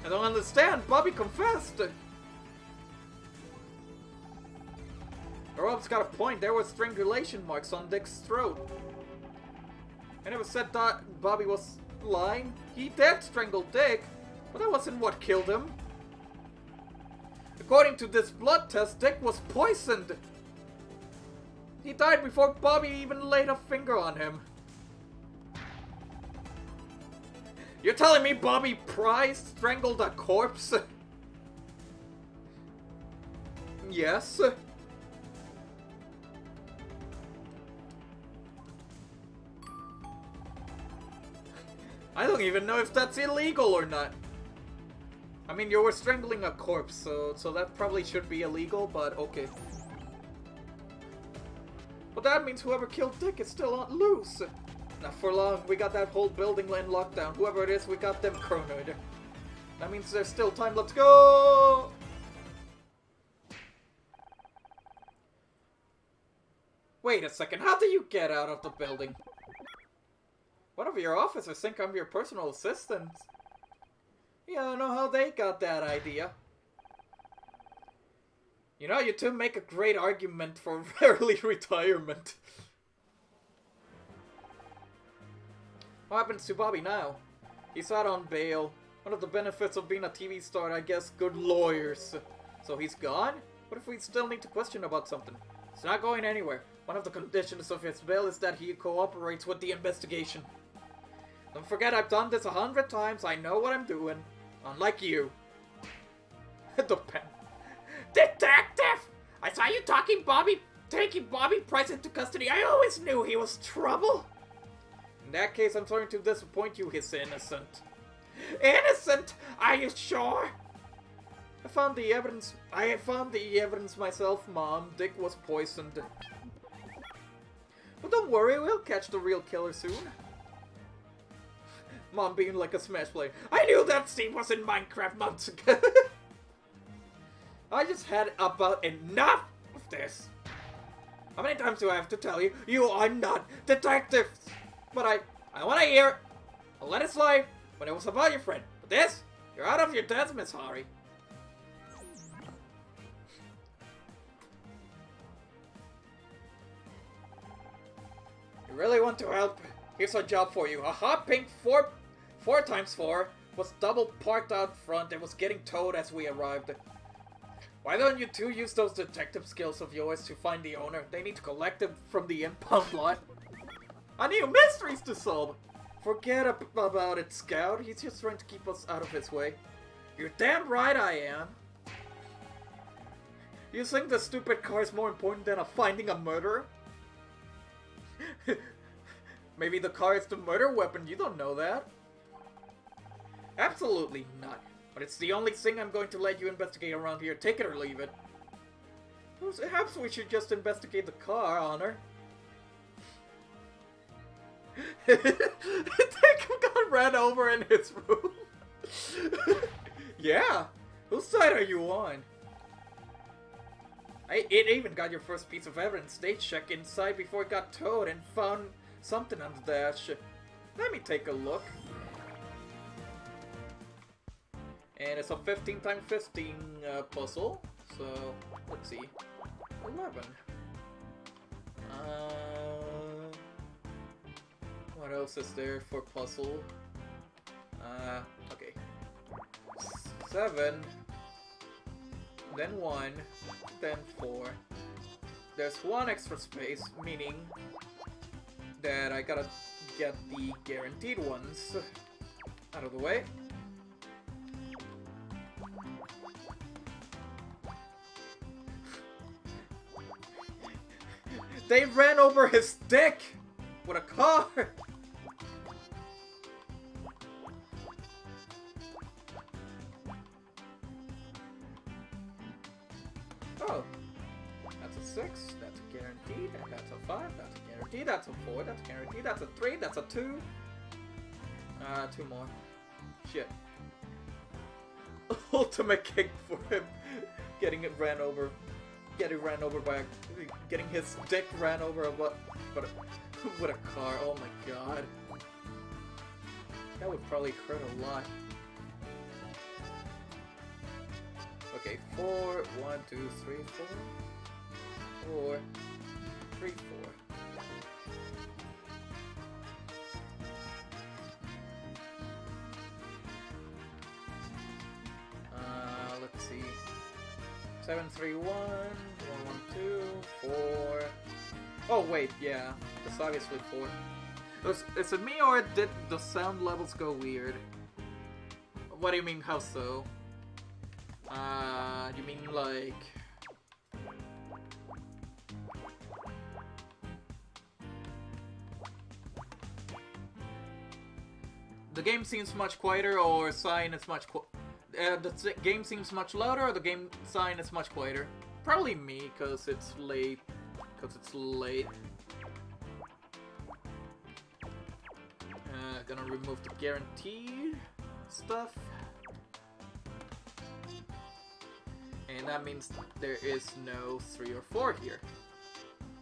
I don't understand. Bobby confessed. Rob's got a point. There were strangulation marks on Dick's throat. I never said that Bobby was lying. He did strangle Dick, but that wasn't what killed him. According to this blood test, Dick was poisoned. He died before Bobby even laid a finger on him. You're telling me Bobby Price strangled a corpse? Yes. I don't even know if that's illegal or not. I mean, you were strangling a corpse, so that probably should be illegal, but okay. But that means whoever killed Dick is still on loose. Not for long. We got that whole building in lockdown. Whoever it is, we got them cornered. That means there's still time. Let's go! Wait a second. How do you get out of the building? One of your officers think I'm your personal assistant. Yeah, I don't know how they got that idea. You know, you two make a great argument for early retirement. What happens to Bobby now? He's out on bail. One of the benefits of being a TV star, I guess, good lawyers. So he's gone? What if we still need to question about something? He's not going anywhere. One of the conditions of his bail is that he cooperates with the investigation. Don't forget, I've done this 100 times. I know what I'm doing. Unlike you. The pen. Detective! I saw you taking Bobby Price into custody. I always knew he was trouble. In that case, I'm sorry to disappoint you. He's innocent. Innocent? Are you sure? I found the evidence myself, Mom. Dick was poisoned. But don't worry, we'll catch the real killer soon. Mom being like a Smash player. I knew that scene was in Minecraft months ago. I just had about enough of this. How many times do I have to tell you? You are not detectives. But I want to hear it. I'll let it slide when it was about your friend. But this, you're out of your depth, Miss Hari. You really want to help? Here's a job for you. A hot pink 4x4 was double parked out front and was getting towed as we arrived. Why don't you two use those detective skills of yours to find the owner? They need to collect them from the impound lot. I need mysteries to solve. Forget about it, Scout. He's just trying to keep us out of his way. You're damn right I am. You think the stupid car is more important than finding a murderer? Maybe the car is the murder weapon, you don't know that. Absolutely not. But it's the only thing I'm going to let you investigate around here. Take it or leave it. Perhaps we should just investigate the car, Honor. Dick got ran over in his room. Yeah. Whose side are you on? It even got your first piece of evidence. They checked inside before it got towed and found something on the dash. Let me take a look. And it's a 15 x 15 puzzle. So, let's see. 11. What else is there for puzzle? Okay. 7. Then 1. Then 4. There's 1 extra space, meaning that I gotta get the guaranteed ones out of the way. They ran over his dick with a car! Oh. That's a 6, that's a guaranteed, and that's a 5, that's a guaranteed, that's a 4, that's a guaranteed, that's a 3, that's a 2. 2 more. Shit. Ultimate kick for him getting it ran over. Getting ran over by getting his dick ran over with a car. Oh my god. That would probably hurt a lot. Okay, 4, 1, 2, 3, 4. 4, 3, 4. Let's see. 7, 3, 1, 1, 1, 2, 4. Oh wait, yeah, it's obviously 4. Is it me or did the sound levels go weird? What do you mean, how so? You mean like... The game seems much quieter, or sign is much the game seems much louder, or the game sign is much quieter? Probably me, cause it's late. Gonna remove the guaranteed stuff. And that means there is no 3 or 4 here.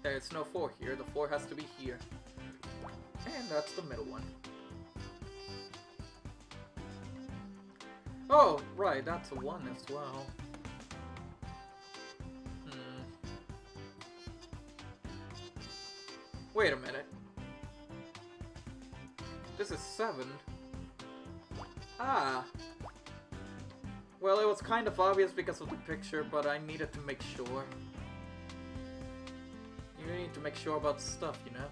There's no 4 here, the 4 has to be here. And that's the middle one. Oh, right, that's a 1 as well. Wait a minute. This is 7. Ah. Well, it was kind of obvious because of the picture, but I needed to make sure. You need to make sure about stuff, you know?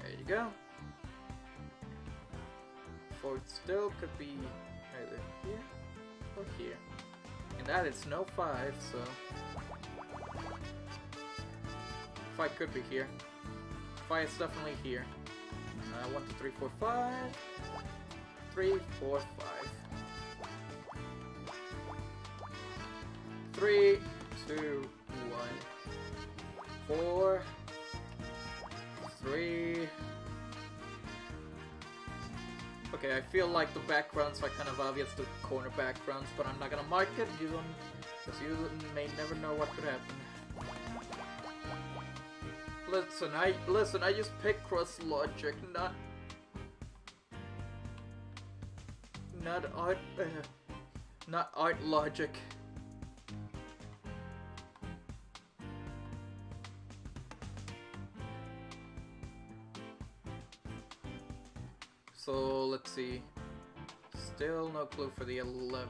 There you go. 4 still could be either here or here. And that is no 5, so... 5 could be here. 5 is definitely here. 1, 2, 3, 4, 5. 3, 4, 5. 3, 2, 1. 4. 3. Okay, I feel like the backgrounds are kind of obvious, the corner backgrounds, but I'm not gonna mark it, because you may never know what could happen. Listen, I use Picross logic, not art logic. So let's see. Still no clue for the 11.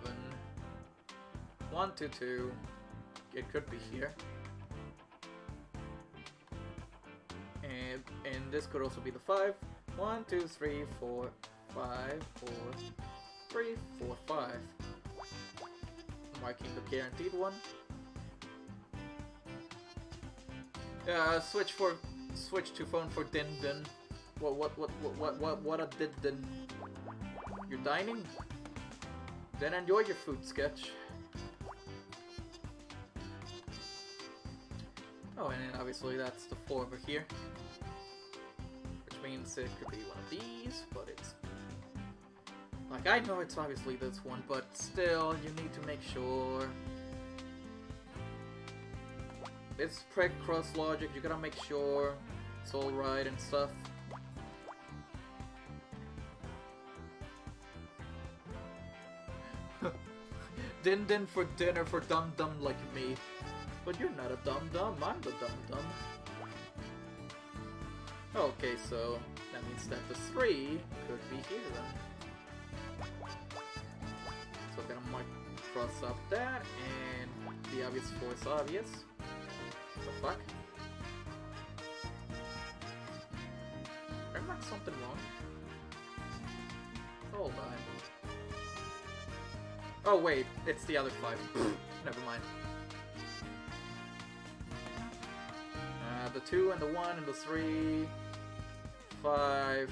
1, 2, 2. It could be here. and this could also be the 5. 1, 2, 3, 4, 5, 4, 3, 4, 5. Marking the guaranteed one. Switch to phone for Din Din. What a Din Din. You're dining? Then enjoy your food, Sketch. Oh, and then obviously that's the 4 over here. Which means it could be one of these, but it's... Like, I know it's obviously this one, but still, you need to make sure. It's preg cross logic, you gotta make sure it's alright and stuff. Din Din for dinner for Dum Dum like me. But you're not a Dum Dum, I'm the Dum Dum. Okay, so that means that the 3 could be here then. So I'm gonna mark cross up that, and the obvious 4 is obvious. What the fuck? Did I mark something wrong? Hold on. Oh wait, it's the other 5. Never mind. The 2 and the 1 and the 3, 5.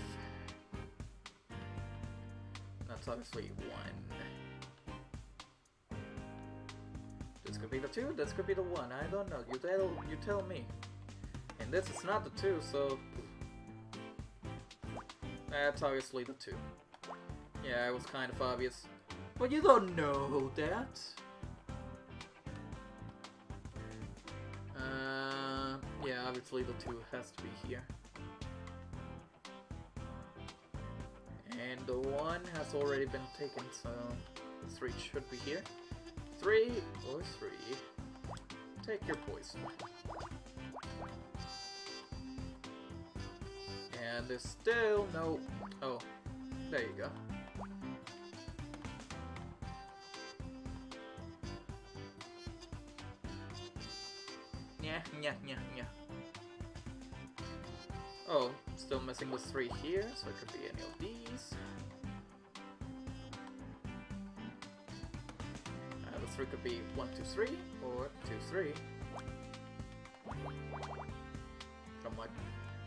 That's obviously 1. This could be the 2, this could be the 1. I don't know. You tell me. And this is not the 2, so that's obviously the 2. Yeah, it was kind of obvious. But you don't know that. Yeah, obviously the 2 has to be here. And the 1 has already been taken, so the 3 should be here. 3 or 3. Take your poison. And there's still no... Oh, there you go. Yeah. Oh, still missing the 3 here, so it could be any of these. The 3 could be 1, 2, 3, or 2, 3. I'm like,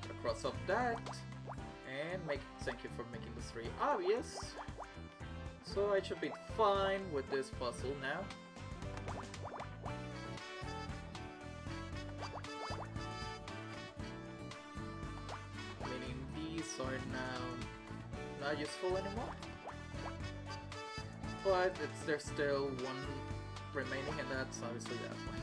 gonna cross up that, and thank you for making the 3 obvious. So I should be fine with this puzzle now. Are now not useful anymore, but there's still 1 remaining, and that's obviously that one.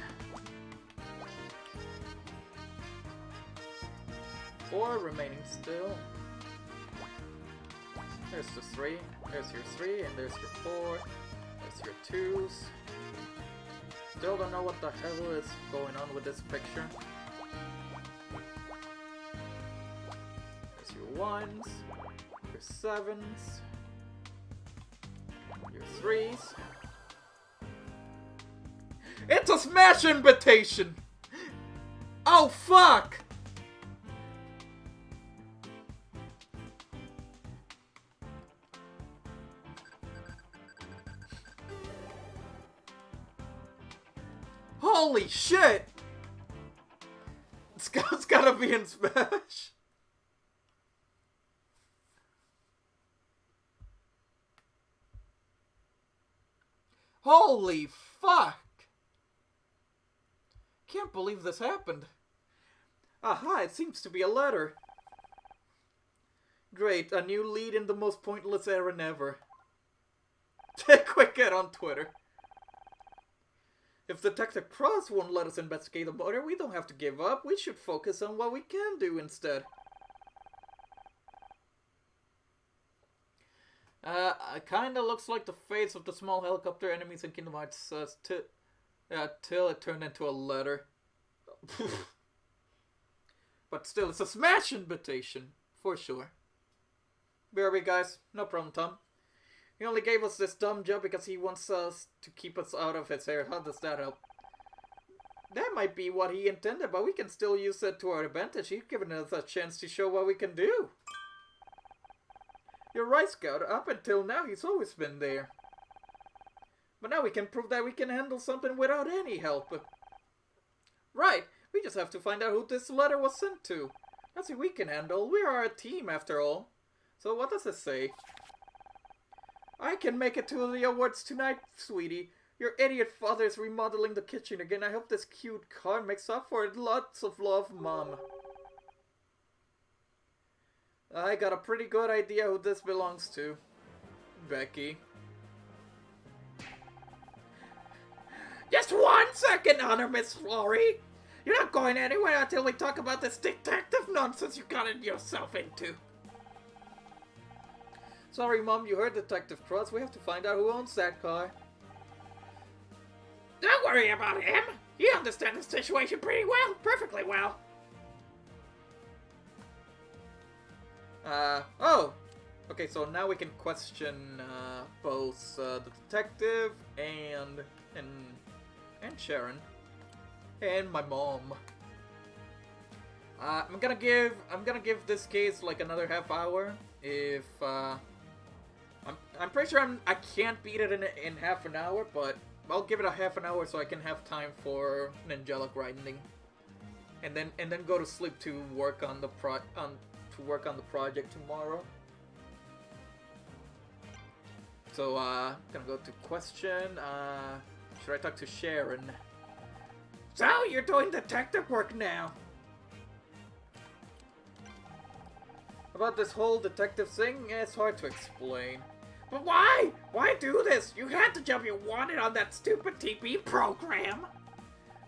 4 remaining still. There's the 3, there's your 3, and there's your 4, there's your 2s. Still don't know what the hell is going on with this picture. 1s, your 7s, your 3s. It's a smash invitation! Oh fuck! Holy shit! It's gotta be in Smash. Holy fuck! Can't believe this happened. Aha, it seems to be a letter. Great, a new lead in the most pointless errand ever. Quick get on Twitter. If Detective Cross won't let us investigate the murder, we don't have to give up. We should focus on what we can do instead. It kinda looks like the face of the small helicopter enemies in Kingdom Hearts till it turned into a letter. But still, it's a smash invitation, for sure. BRB guys, no problem, Tom. He only gave us this dumb job because he wants us to keep us out of his hair. How does that help? That might be what he intended, but we can still use it to our advantage. He's given us a chance to show what we can do. You're right, Scout. Up until now, he's always been there. But now we can prove that we can handle something without any help. Right. We just have to find out who this letter was sent to. That's what we can handle. We are a team, after all. So what does it say? I can make it to the awards tonight, sweetie. Your idiot father is remodeling the kitchen again. I hope this cute car makes up for it. Lots of love, Mom. I got a pretty good idea who this belongs to. Becky. Just 1 second, Honor, Miss Florrie. You're not going anywhere until we talk about this detective nonsense you got yourself into. Sorry, Mom, you heard Detective Cross. We have to find out who owns that car. Don't worry about him. He understands the situation pretty well. Perfectly well. Oh! Okay, so now we can question, both, the detective and Sharon. And my mom. I'm gonna give this case like another half hour. If, I'm pretty sure I can't beat it in half an hour, but I'll give it a half an hour so I can have time for Ninjala grinding. And then go to sleep to work on the project tomorrow. So, gonna go to question, should I talk to Sharon? So, you're doing detective work now. About this whole detective thing, it's hard to explain. But why? Why do this? You had the job you wanted on that stupid TV program.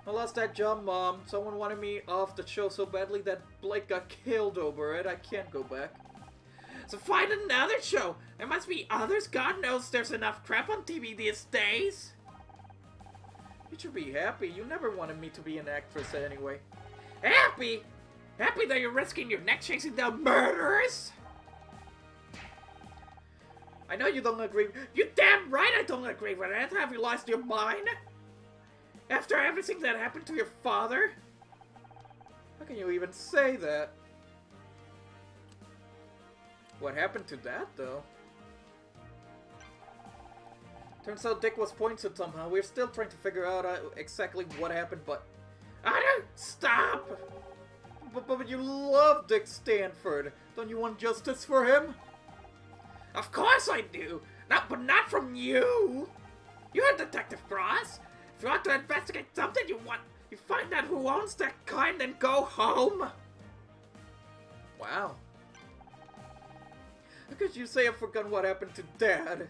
I lost that job, Mom. Someone wanted me off the show so badly that Blake got killed over it. I can't go back. So find another show. There must be others. God knows there's enough crap on TV these days. You should be happy. You never wanted me to be an actress anyway. Happy? Happy that you're risking your neck chasing down murderers? I know you don't agree. You damn right I don't agree with it. Have you lost your mind? After everything that happened to your father? How can you even say that? What happened to that, though? Turns out Dick was pointed somehow. We're still trying to figure out exactly what happened, but... Stop! But you love Dick Stanford. Don't you want justice for him? Of course I do! But not from you! You're Detective Cross! If you want to investigate something you find out who owns that car and then go home! Wow. How could you say I've forgotten what happened to Dad?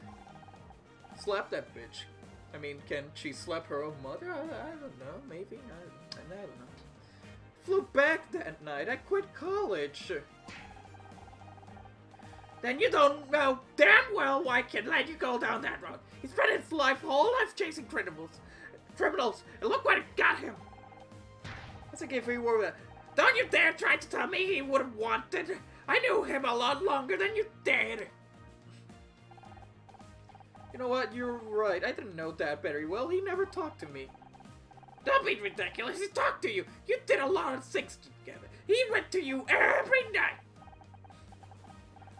Slap that bitch. I mean, can she slap her own mother? I don't know, maybe. I don't know. Flew back that night. I quit college. Then you don't know damn well why I can let you go down that road. He spent his whole life chasing criminals, and look what it got him. That's like if he were... Don't you dare try to tell me he would have wanted. I knew him a lot longer than you did. You know what? You're right. I didn't know Dad very well. He never talked to me. Don't be ridiculous. He talked to you. You did a lot of things together. He went to you every night.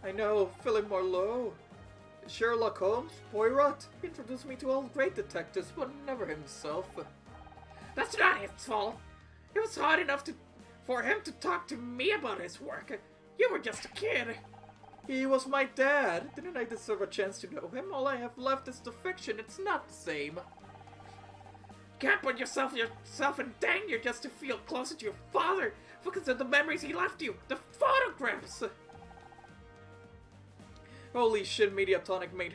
I know. Philip Marlowe, Sherlock Holmes, Poirot. He introduced me to all great detectives, but never himself. That's not his fault. It was hard enough for him to talk to me about his work. You were just a kid. He was my dad. Didn't I deserve a chance to know him? All I have left is the fiction. It's not the same. Can't put yourself in danger just to feel closer to your father. Focus on the memories he left you. The photographs. Holy shit, Mediatonic made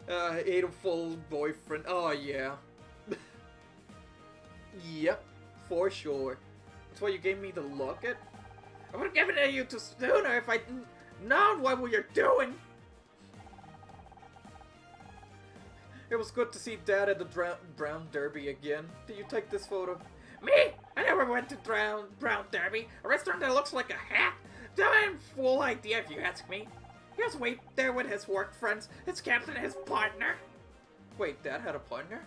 hateful boyfriend. Oh, yeah. Yep, for sure. That's why you gave me the locket? I would have given it to you sooner if I'd known what we were doing. It was good to see Dad at the Brown Derby again. Did you take this photo? Me? I never went to Brown Derby. A restaurant that looks like a hat? Damn fool idea if you ask me. He was wait there with his work friends, his captain, his partner. Wait, Dad had a partner?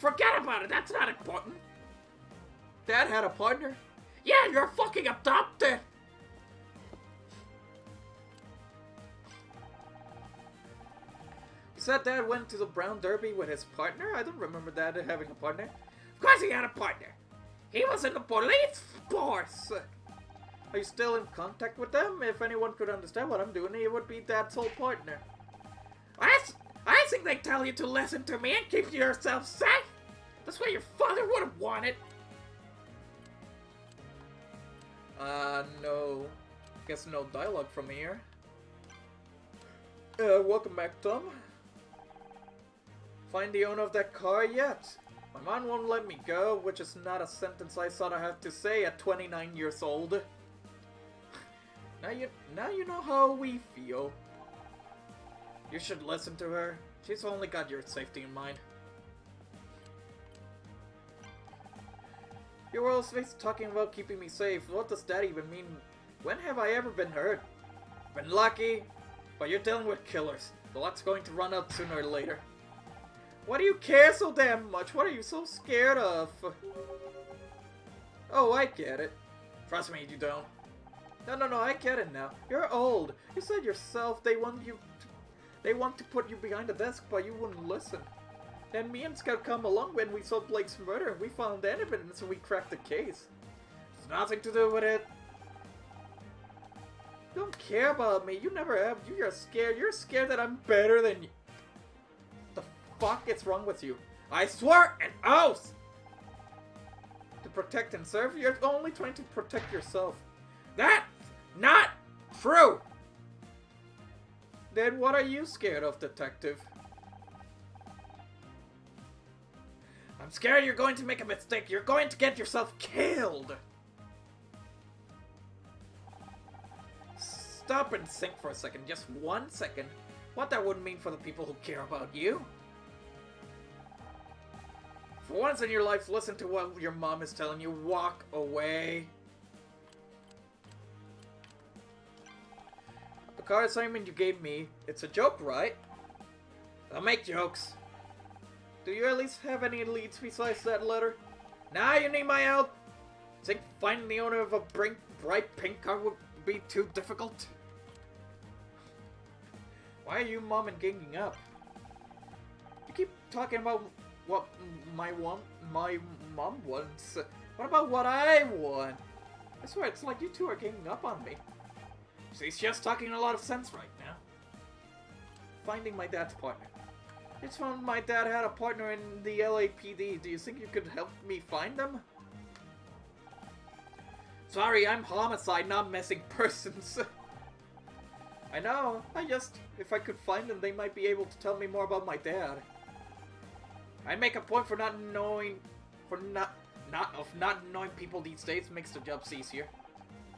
Forget about it, that's not important. Dad had a partner? Yeah, you're fucking adopted! You said Dad went to the Brown Derby with his partner? I don't remember Dad having a partner. Of course he had a partner. He was in the police force. Are you still in contact with them? If anyone could understand what I'm doing, it would be Dad's whole partner. I think they tell you to listen to me and keep yourself safe. That's what your father would have wanted. No. Guess no dialogue from here. Welcome back, Tom. Find the owner of that car yet? My mom won't let me go, which is not a sentence I thought I had to say at 29 years old. Now you know how we feel. You should listen to her. She's only got your safety in mind. You're always talking about keeping me safe. What does that even mean? When have I ever been hurt? Been lucky, but you're dealing with killers. The luck's going to run out sooner or later. Why do you care so damn much? What are you so scared of? Oh, I get it. Trust me, you don't. No, I get it now. You're old. You said yourself they want to put you behind the desk, but you wouldn't listen. Then me and Scout come along when we saw Blake's murder and we found evidence and we cracked the case. It's nothing to do with it. You don't care about me. You never have. You're scared. You're scared that I'm better than you. The fuck is wrong with you? I swear an oath! To protect and serve, you're only trying to protect yourself. That's not true! Then what are you scared of, Detective? I'm scared you're going to make a mistake. You're going to get yourself killed. Stop and think for a second. Just 1 second. What that would mean for the people who care about you. For once in your life, listen to what your mom is telling you. Walk away. The car assignment you gave me, it's a joke, right? I'll make jokes. Do you at least have any leads besides that letter? Now you need my help. Think finding the owner of a bright pink car would be too difficult? Why are you mom and ganging up? You keep talking about what my mom wants. What about what I want? I swear it's like you two are ganging up on me. She's just talking a lot of sense right now. Finding my dad's partner. I just found my dad had a partner in the LAPD. Do you think you could help me find them? Sorry, I'm homicide, not missing persons. I know. If I could find them, they might be able to tell me more about my dad. I make a point for not knowing people these days. Makes the jobs easier.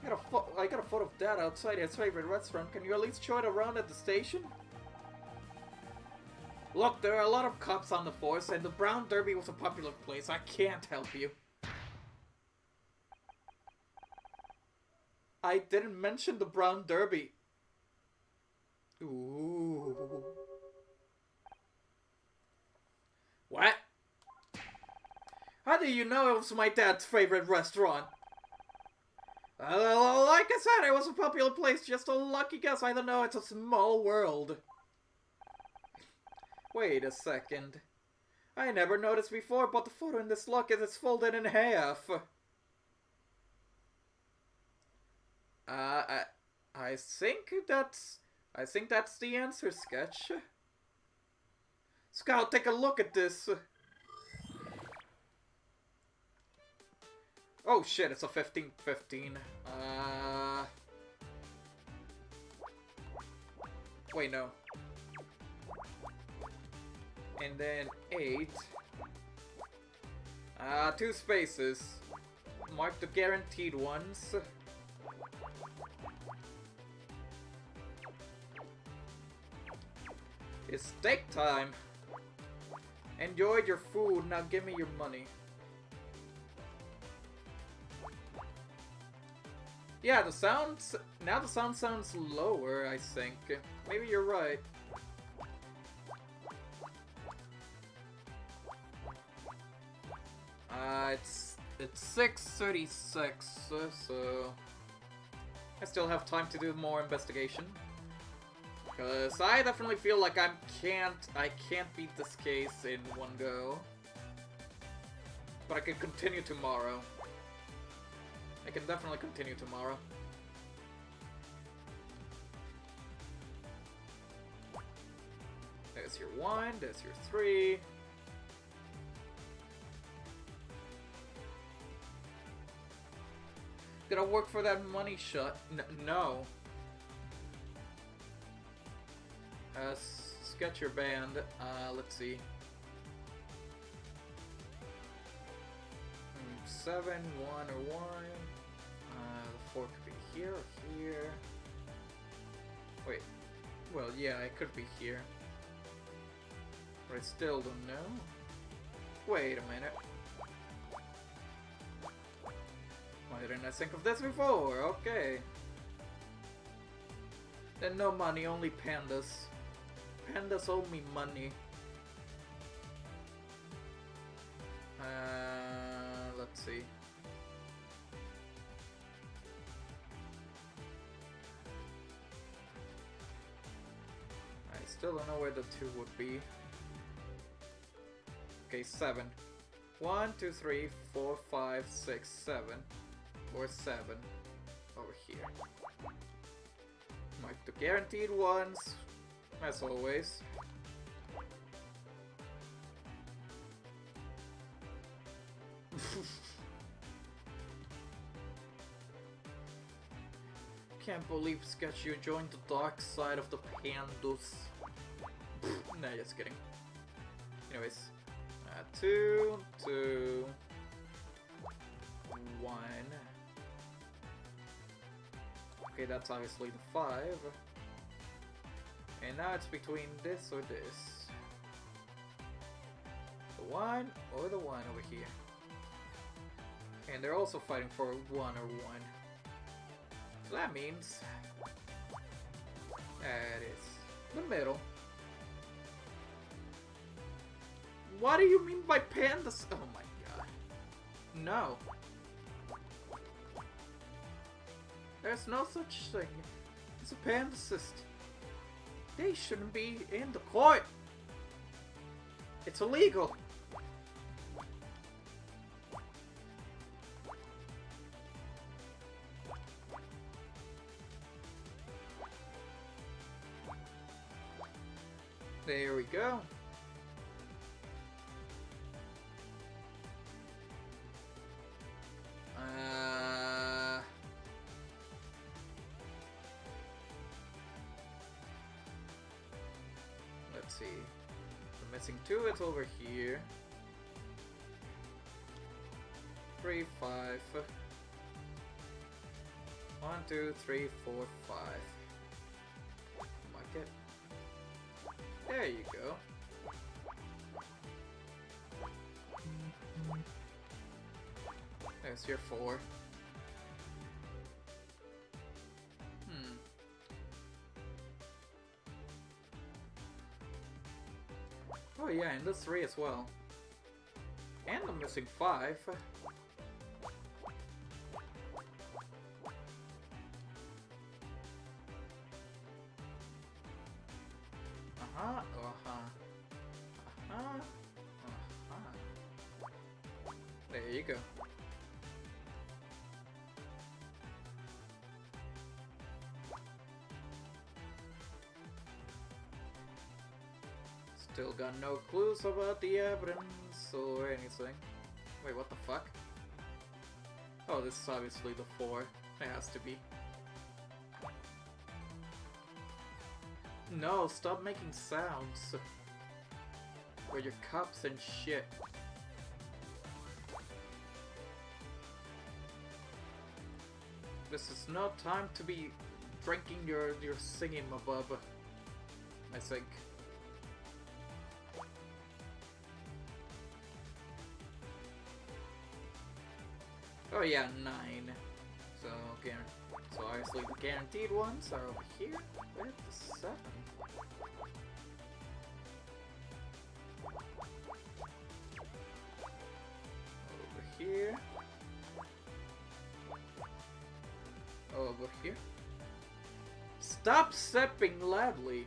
I got a photo of Dad outside his favorite restaurant. Can you at least show it around at the station? Look, there are a lot of cops on the force, and the Brown Derby was a popular place. I can't help you. I didn't mention the Brown Derby. Ooh. What? How do you know it was my dad's favorite restaurant? Like I said, it was a popular place. Just a lucky guess. I don't know. It's a small world. Wait a second. I never noticed before, but the photo in this locket is folded in half. I think that's the answer, Sketch. Scout, take a look at this. Oh shit, it's a 15-15. Wait, no. And then 8. 2 spaces. Mark the guaranteed ones. It's steak time. Enjoy your food, now give me your money. Yeah, the sound sounds lower, I think. Maybe you're right. It's 6:36, so I still have time to do more investigation. Cause I definitely feel like I can't beat this case in one go. But I can continue tomorrow. I can definitely continue tomorrow. There's your 1, there's your 3. Gonna work for that money shot. No. Sketch your band. Let's see. 7, 1, or 1. The 4 could be here or here. Wait. Well, yeah, it could be here. But I still don't know. Wait a minute. Why didn't I think of this before? Okay. Then no money, only pandas. Pandas owe me money. Let's see. I still don't know where the 2 would be. Okay, 7. 1, 2, 3, 4, 5, 6, 7. Or 7. Over here. Mark the guaranteed ones, as always. Can't believe Sketch you joined the dark side of the pandas. Nah, just kidding. Anyways, 2, 2, 1. Okay, that's obviously the 5. And now it's between this or this. The 1 or the 1 over here. And they're also fighting for 1 or 1. So that means that is the middle. What do you mean by pandas? Oh my god. No. There's no such thing as a pandacist. They shouldn't be in the court. It's illegal. There we go. Let's see. The missing 2 is over here. 3, 5. 1, 2, 3, 4, 5. Mark it. There you go. There's your 4. Oh yeah, and this 3 as well. And I'm missing 5. There you go. Still got no clues about the evidence or anything. Wait, what the fuck? Oh, this is obviously the 4. It has to be. No, stop making sounds. Or your cups and shit. This is no time to be drinking your singing-mabub, I think. Oh yeah, 9. So obviously the guaranteed ones are over here with the 7. Over here. Stop sipping loudly.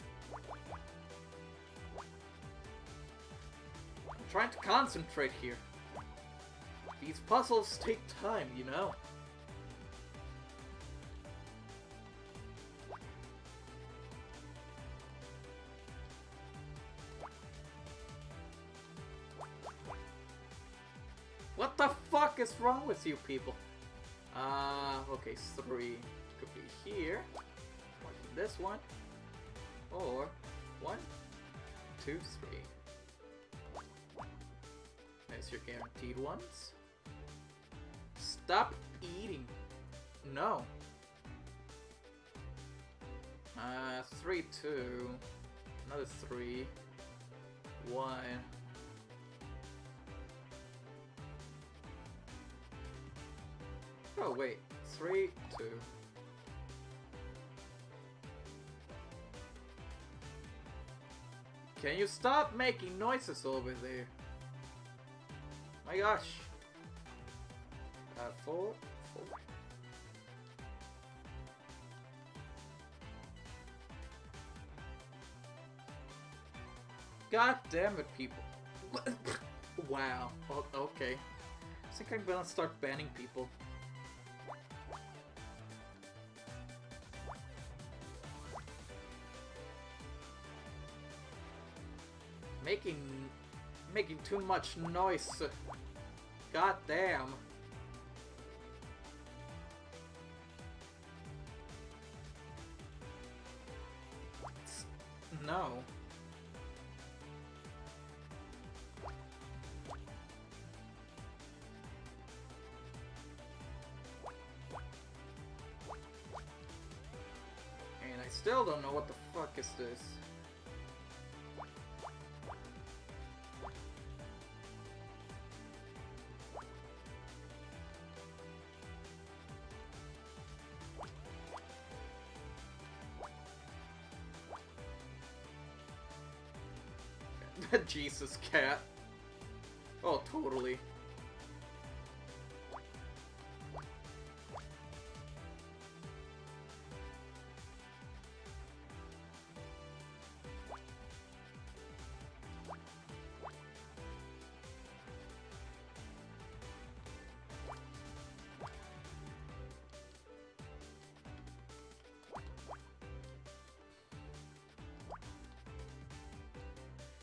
I'm trying to concentrate here. These puzzles take time, you know. What the fuck is wrong with you people? Okay, 3 could be here. Or this one. Or 1, 2, 3. There's your guaranteed ones. Stop eating. No. 3, 2. Another 3. 1. Oh wait, 3, 2. Can you stop making noises over there? My gosh. 4, 4. God damn it, people. Wow. Okay. I think I'm gonna start banning people. Making too much noise. God damn. No. And I still don't know what the fuck is this. Jesus cat. Oh, totally.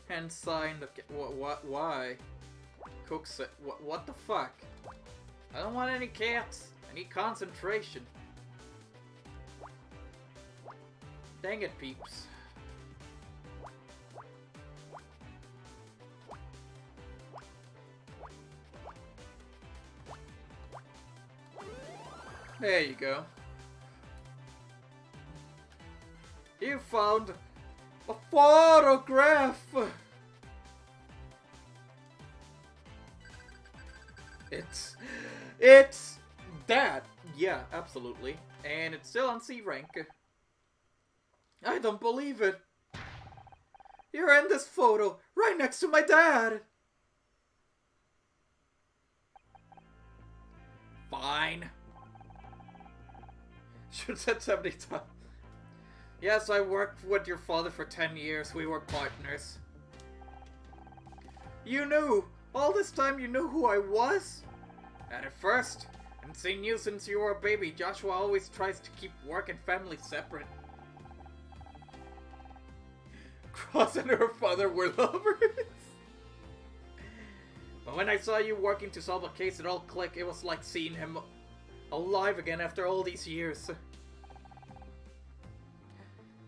And sign the what? Why? Cook said, what the fuck? I don't want any cats. I need concentration. Dang it, peeps. There you go. You found a photograph! It's that! Yeah, absolutely. And it's still on C rank. I don't believe it! You're in this photo, right next to my dad! Fine. Should said 70 times. Yes, I worked with your father for 10 years. We were partners. You knew! All this time you knew who I was? And at first, I haven't seen you since you were a baby. Joshua always tries to keep work and family separate. Cross and her father were lovers. But when I saw you working to solve a case, it all clicked. It was like seeing him alive again after all these years.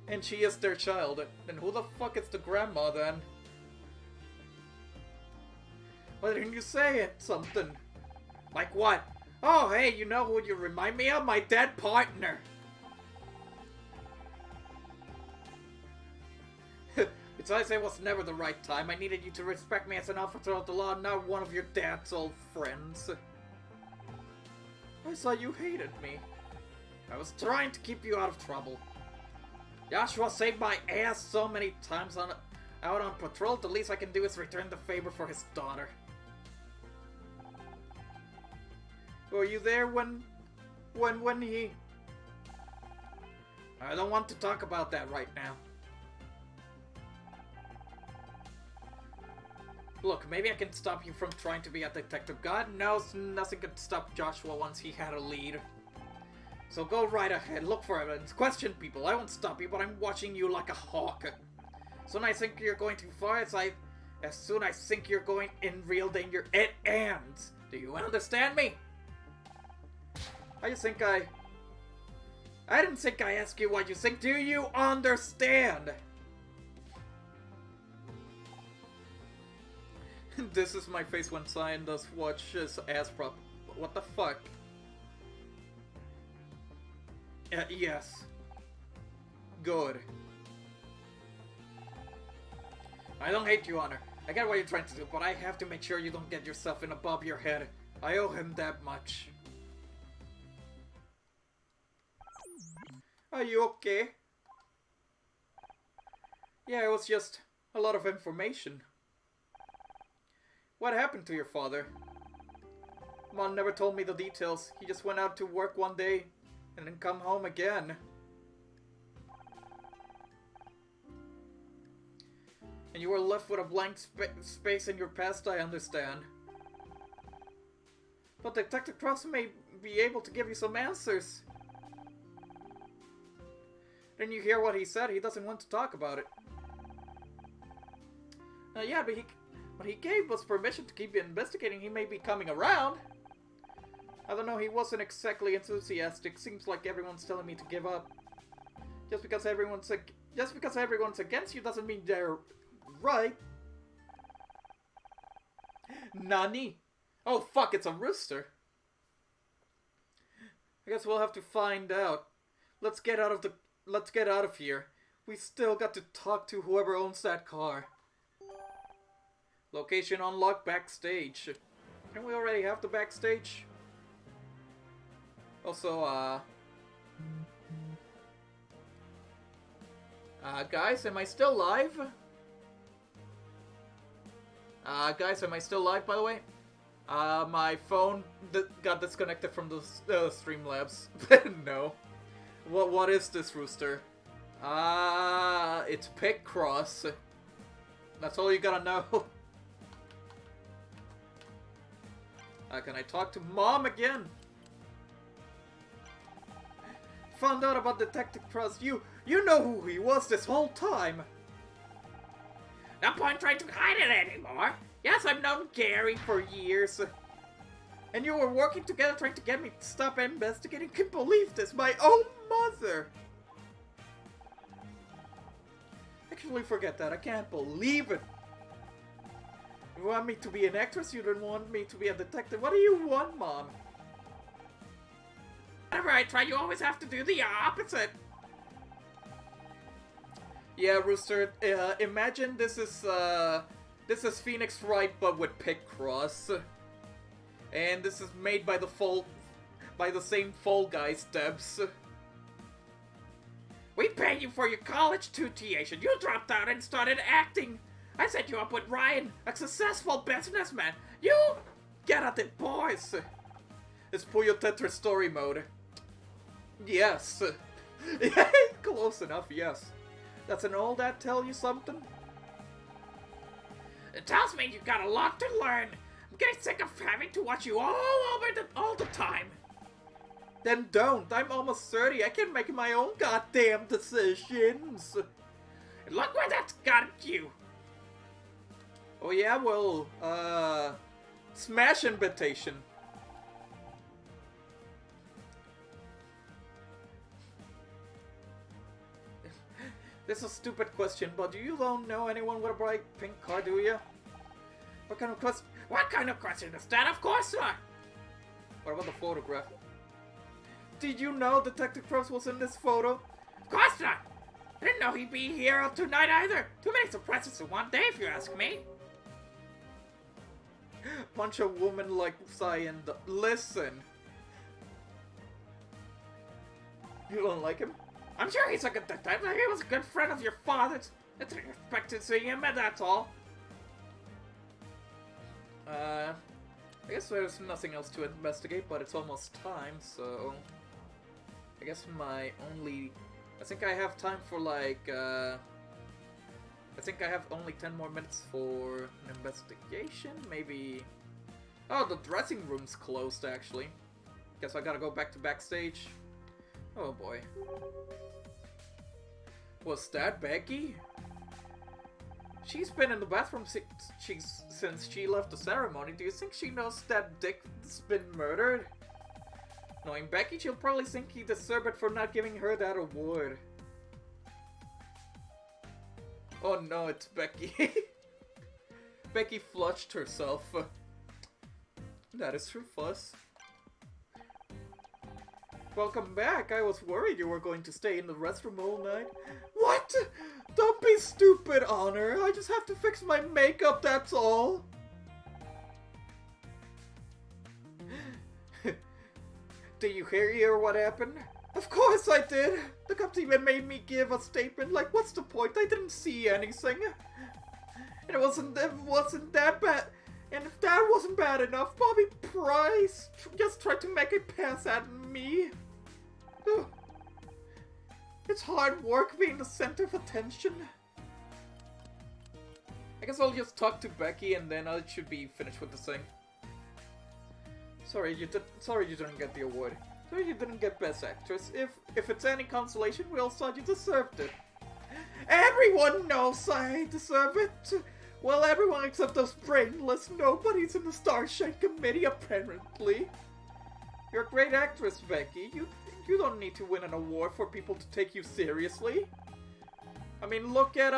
And she is their child. Then who the fuck is the grandma then? Why didn't you say it? Something. Like what? Oh, hey, you know who you remind me of? My dead partner. Besides, it was never the right time. I needed you to respect me as an officer of the law, not one of your dad's old friends. I saw you hated me. I was trying to keep you out of trouble. Joshua saved my ass so many times out on patrol. The least I can do is return the favor for his daughter. Were you there when he... I don't want to talk about that right now. Look, maybe I can stop you from trying to be a detective. God knows nothing could stop Joshua once he had a lead. So go right ahead, look for evidence, question people. I won't stop you, but I'm watching you like a hawk. Soon I think you're going too far, as soon I think you're going in real danger, it ends. Do you understand me? I didn't think I asked you what you think. Do you understand? This is my face when Cyan does watch his ass prop. What the fuck? Yes. Good. I don't hate you, Honor. I get what you're trying to do, but I have to make sure you don't get yourself in above your head. I owe him that much. Are you okay? Yeah, it was just a lot of information. What happened to your father? Mom never told me the details. He just went out to work one day and then come home again. And you were left with a blank space in your past, I understand. But Detective Cross may be able to give you some answers. Then you hear what he said. He doesn't want to talk about it. Yeah, but he gave us permission to keep investigating. He may be coming around. I don't know, he wasn't exactly enthusiastic. Seems like everyone's telling me to give up. Just because everyone's against you doesn't mean they're right. Nani? Oh fuck, it's a rooster. I guess we'll have to find out. Let's get out of here. We still got to talk to whoever owns that car. Location unlocked backstage. Can we already have the backstage? Also, guys, am I still live? Guys, am I still live, by the way? My phone got disconnected from the Streamlabs. No. What is this, Rooster? It's Picross. That's all you gotta know. Can I talk to Mom again? Found out about Detective Cross. You know who he was this whole time. No point trying to hide it anymore. Yes, I've known Gary for years. And you were working together trying to get me to stop investigating? Can't believe this. My own mother. Actually, forget that. I can't believe it. You want me to be an actress? You don't want me to be a detective? What do you want, Mom? Whenever I try, you always have to do the opposite. Yeah, Rooster. Imagine this is Phoenix Wright, but with Picross. And this is made by the same Fall Guys devs. We paid you for your college tuition. You dropped out and started acting. I set you up with Ryan, a successful businessman. You get at it, boys. It's Puyo Tetris story mode. Yes. Close enough, yes. Doesn't all that tell you something? It tells me you got a lot to learn. I'm getting sick of having to watch you all the time. Then don't. I'm almost 30. I can make my own goddamn decisions. And look where that's got you. Oh yeah, well, Smash invitation. This is a stupid question, but you don't know anyone with a bright pink car, do you? What kind of question is that? Of course not! What about the photograph? Did you know Detective Cross was in this photo? Of course not! I didn't know he'd be here tonight either. Too many surprises in one day, if you ask me. Punch a woman like Cyan. Listen. You don't like him? I'm sure he's a good detective. He was a good friend of your father's. I didn't expect to see him, and that's all. I guess there's nothing else to investigate, but it's almost time, so... I guess my only I think I have time for like, I think I have only 10 more minutes for an investigation, maybe... Oh, the dressing room's closed, actually. Guess I gotta go back to backstage. Oh boy. Was that Becky? She's been in the bathroom since she left the ceremony. Do you think she knows that Dick's been murdered? Knowing Becky, she'll probably think he deserved it for not giving her that award. Oh no, it's Becky. Becky flushed herself. That is true, Fuss. Welcome back. I was worried you were going to stay in the restroom all night. What? Don't be stupid, Honor. I just have to fix my makeup, that's all. Did you hear what happened? Of course I did. The cops even made me give a statement like, what's the point? I didn't see anything. And it wasn't that bad. And if that wasn't bad enough, Bobby Price just tried to make a pass at me. Ugh. It's hard work being the center of attention. I guess I'll just talk to Becky and then I should be finished with the thing. Sorry you didn't get the award. Sorry you didn't get Best Actress. If it's any consolation, we all thought you deserved it. Everyone knows I deserve it. Well, everyone except those brainless nobodies in the Starshine Committee, apparently. You're a great actress, Becky. You don't need to win an award for people to take you seriously. I mean, look at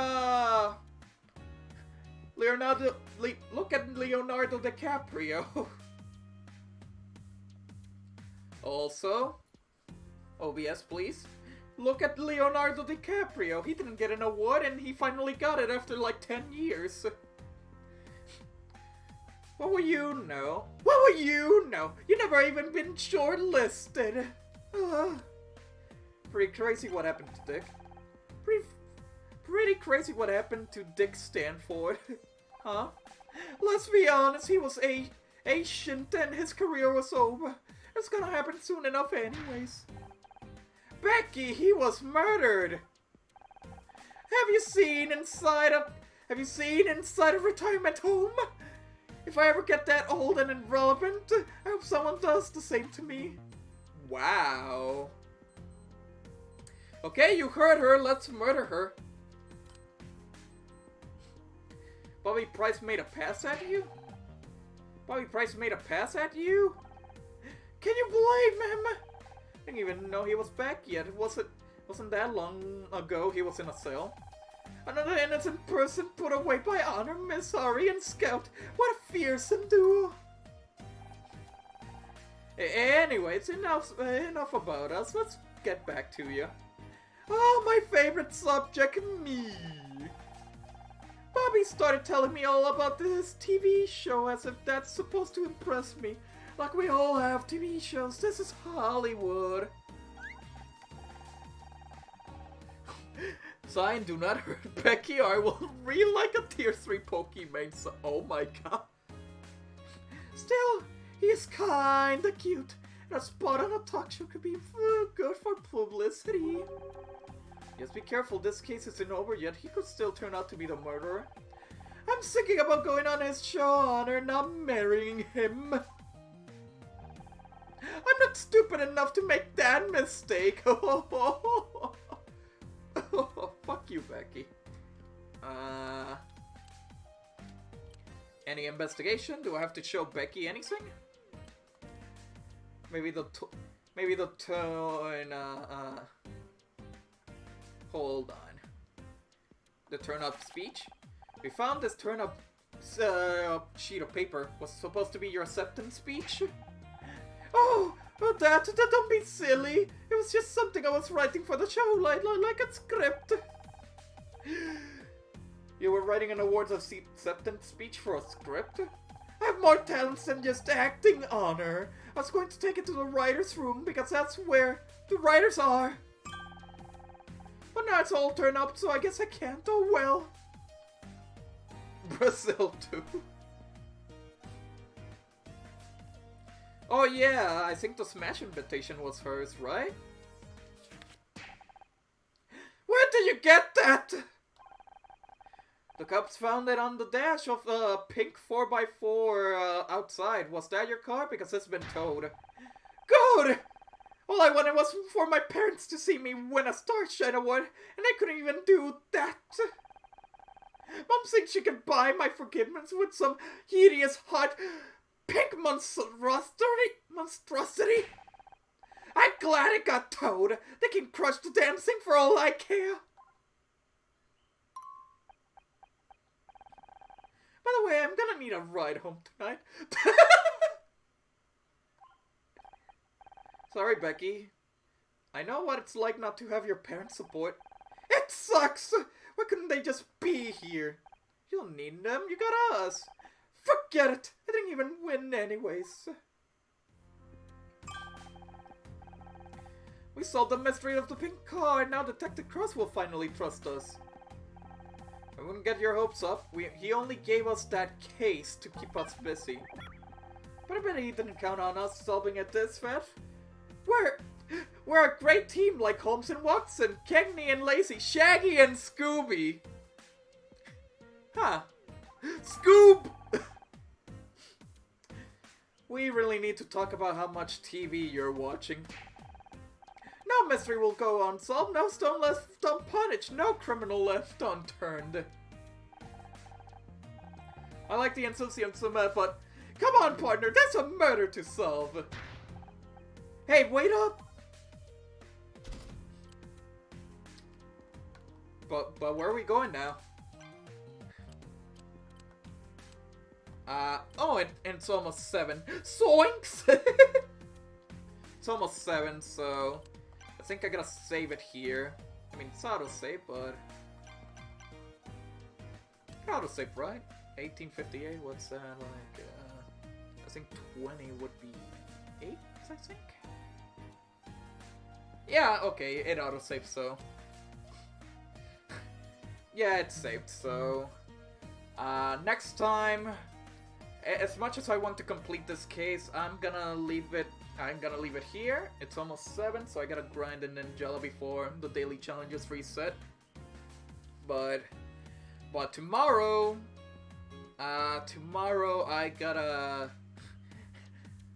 Leonardo DiCaprio. Also, OBS please. Look at Leonardo DiCaprio. He didn't get an award and he finally got it after like 10 years. What will you know? What will you know? You never even been shortlisted. Pretty crazy what happened to Dick. Pretty crazy what happened to Dick Stanford. Huh? Let's be honest, he was ancient and his career was over. It's gonna happen soon enough anyways. Becky, he was murdered. Have you seen inside a retirement home? If I ever get that old and irrelevant, I hope someone does the same to me. Wow. Okay, you heard her. Let's murder her. Bobby Price made a pass at you? Bobby Price made a pass at you? Can you blame him? I didn't even know he was back yet. Wasn't that long ago he was in a cell. Another innocent person put away by Honor, Miss Ari and Scout. What a fearsome duo. Anyway, it's enough about us. Let's get back to you. Oh, my favorite subject, me. Bobby started telling me all about this TV show as if that's supposed to impress me. Like we all have TV shows. This is Hollywood. Sign, do not hurt Becky or I will reel like a tier 3 Pokemon. So, oh my god. Still, he is kinda cute. And a spot on a talk show could be good for publicity. Just be careful, this case isn't over yet. He could still turn out to be the murderer. I'm thinking about going on his show, Honor, not marrying him. I'm not stupid enough to make that mistake. Fuck you, Becky. Any investigation? Do I have to show Becky anything? Maybe the turn, hold on. The turn-up speech? We found this turn-up sheet of paper. Was supposed to be your acceptance speech? Oh, don't be silly. It was just something I was writing for the show, like a script. You were writing an awards of acceptance speech for a script? I have more talents than just acting, Honor. I was going to take it to the writer's room because that's where the writers are. But now it's all turned up, so I guess I can't. Oh well. Brazil too. Oh yeah, I think the Smash invitation was hers, right? that? The cops found it on the dash of a pink 4x4 outside. Was that your car? Because it's been towed. Good! All I wanted was for my parents to see me win a Starshine Award, and they couldn't even do that. Mom thinks she can buy my forgiveness with some hideous, hot, pink monstrosity. I'm glad it got towed. They can crush the damn thing for all I care. By the way, I'm gonna need a ride home tonight. Sorry, Becky. I know what it's like not to have your parents' support. It sucks! Why couldn't they just be here? You don't need them, you got us. Forget it! I didn't even win anyways. We solved the mystery of the pink car, and now Detective Cross will finally trust us. I wouldn't get your hopes up. He only gave us that case to keep us busy. But I bet he didn't count on us solving it this fast. We're a great team like Holmes and Watson, Cagney and Lacey, Shaggy and Scooby. Huh. Scoob! We really need to talk about how much TV you're watching. No mystery will go unsolved, no stone left unpunished, no criminal left unturned. I like the enthusiasm, but come on, partner, there's a murder to solve. Hey, wait up! But where are we going now? Oh, and it's almost 7. Zoinks! It's almost 7, so I think I gotta save it here. I mean, it's auto-save, but auto-save, right? 1858, what's that like? I think 20 would be 8, I think? Yeah, okay, it autosaves, so yeah, it's saved, so next time, as much as I want to complete this case, I'm gonna leave it here. It's almost 7, so I gotta grind a Ninjala before the daily challenges reset. But tomorrow I gotta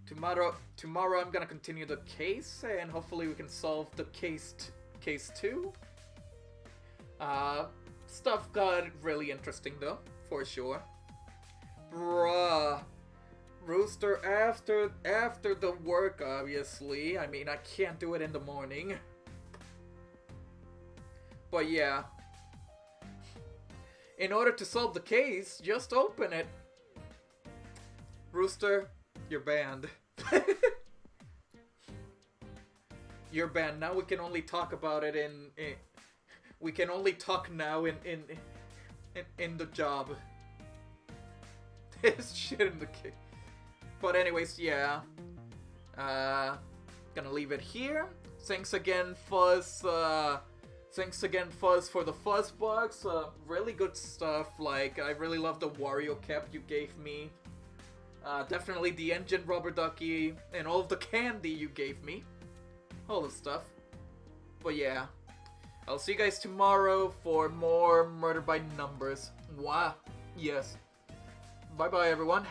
tomorrow I'm gonna continue the case, and hopefully we can solve the case 2. Stuff got really interesting though, for sure. Bruh. Rooster after the work, obviously. I mean, I can't do it in the morning. But yeah. In order to solve the case, just open it. Rooster, you're banned. You're banned. Now we can only talk about it we can only talk now in the job. There's shit in the case. But anyways, yeah. Gonna leave it here. Thanks again, Fuzz. Thanks again, Fuzz, for the Fuzz box. Really good stuff. Like, I really love the Wario cap you gave me. Definitely the engine rubber ducky and all of the candy you gave me. All the stuff. But yeah. I'll see you guys tomorrow for more Murder by Numbers. Wow. Yes. Bye-bye, everyone.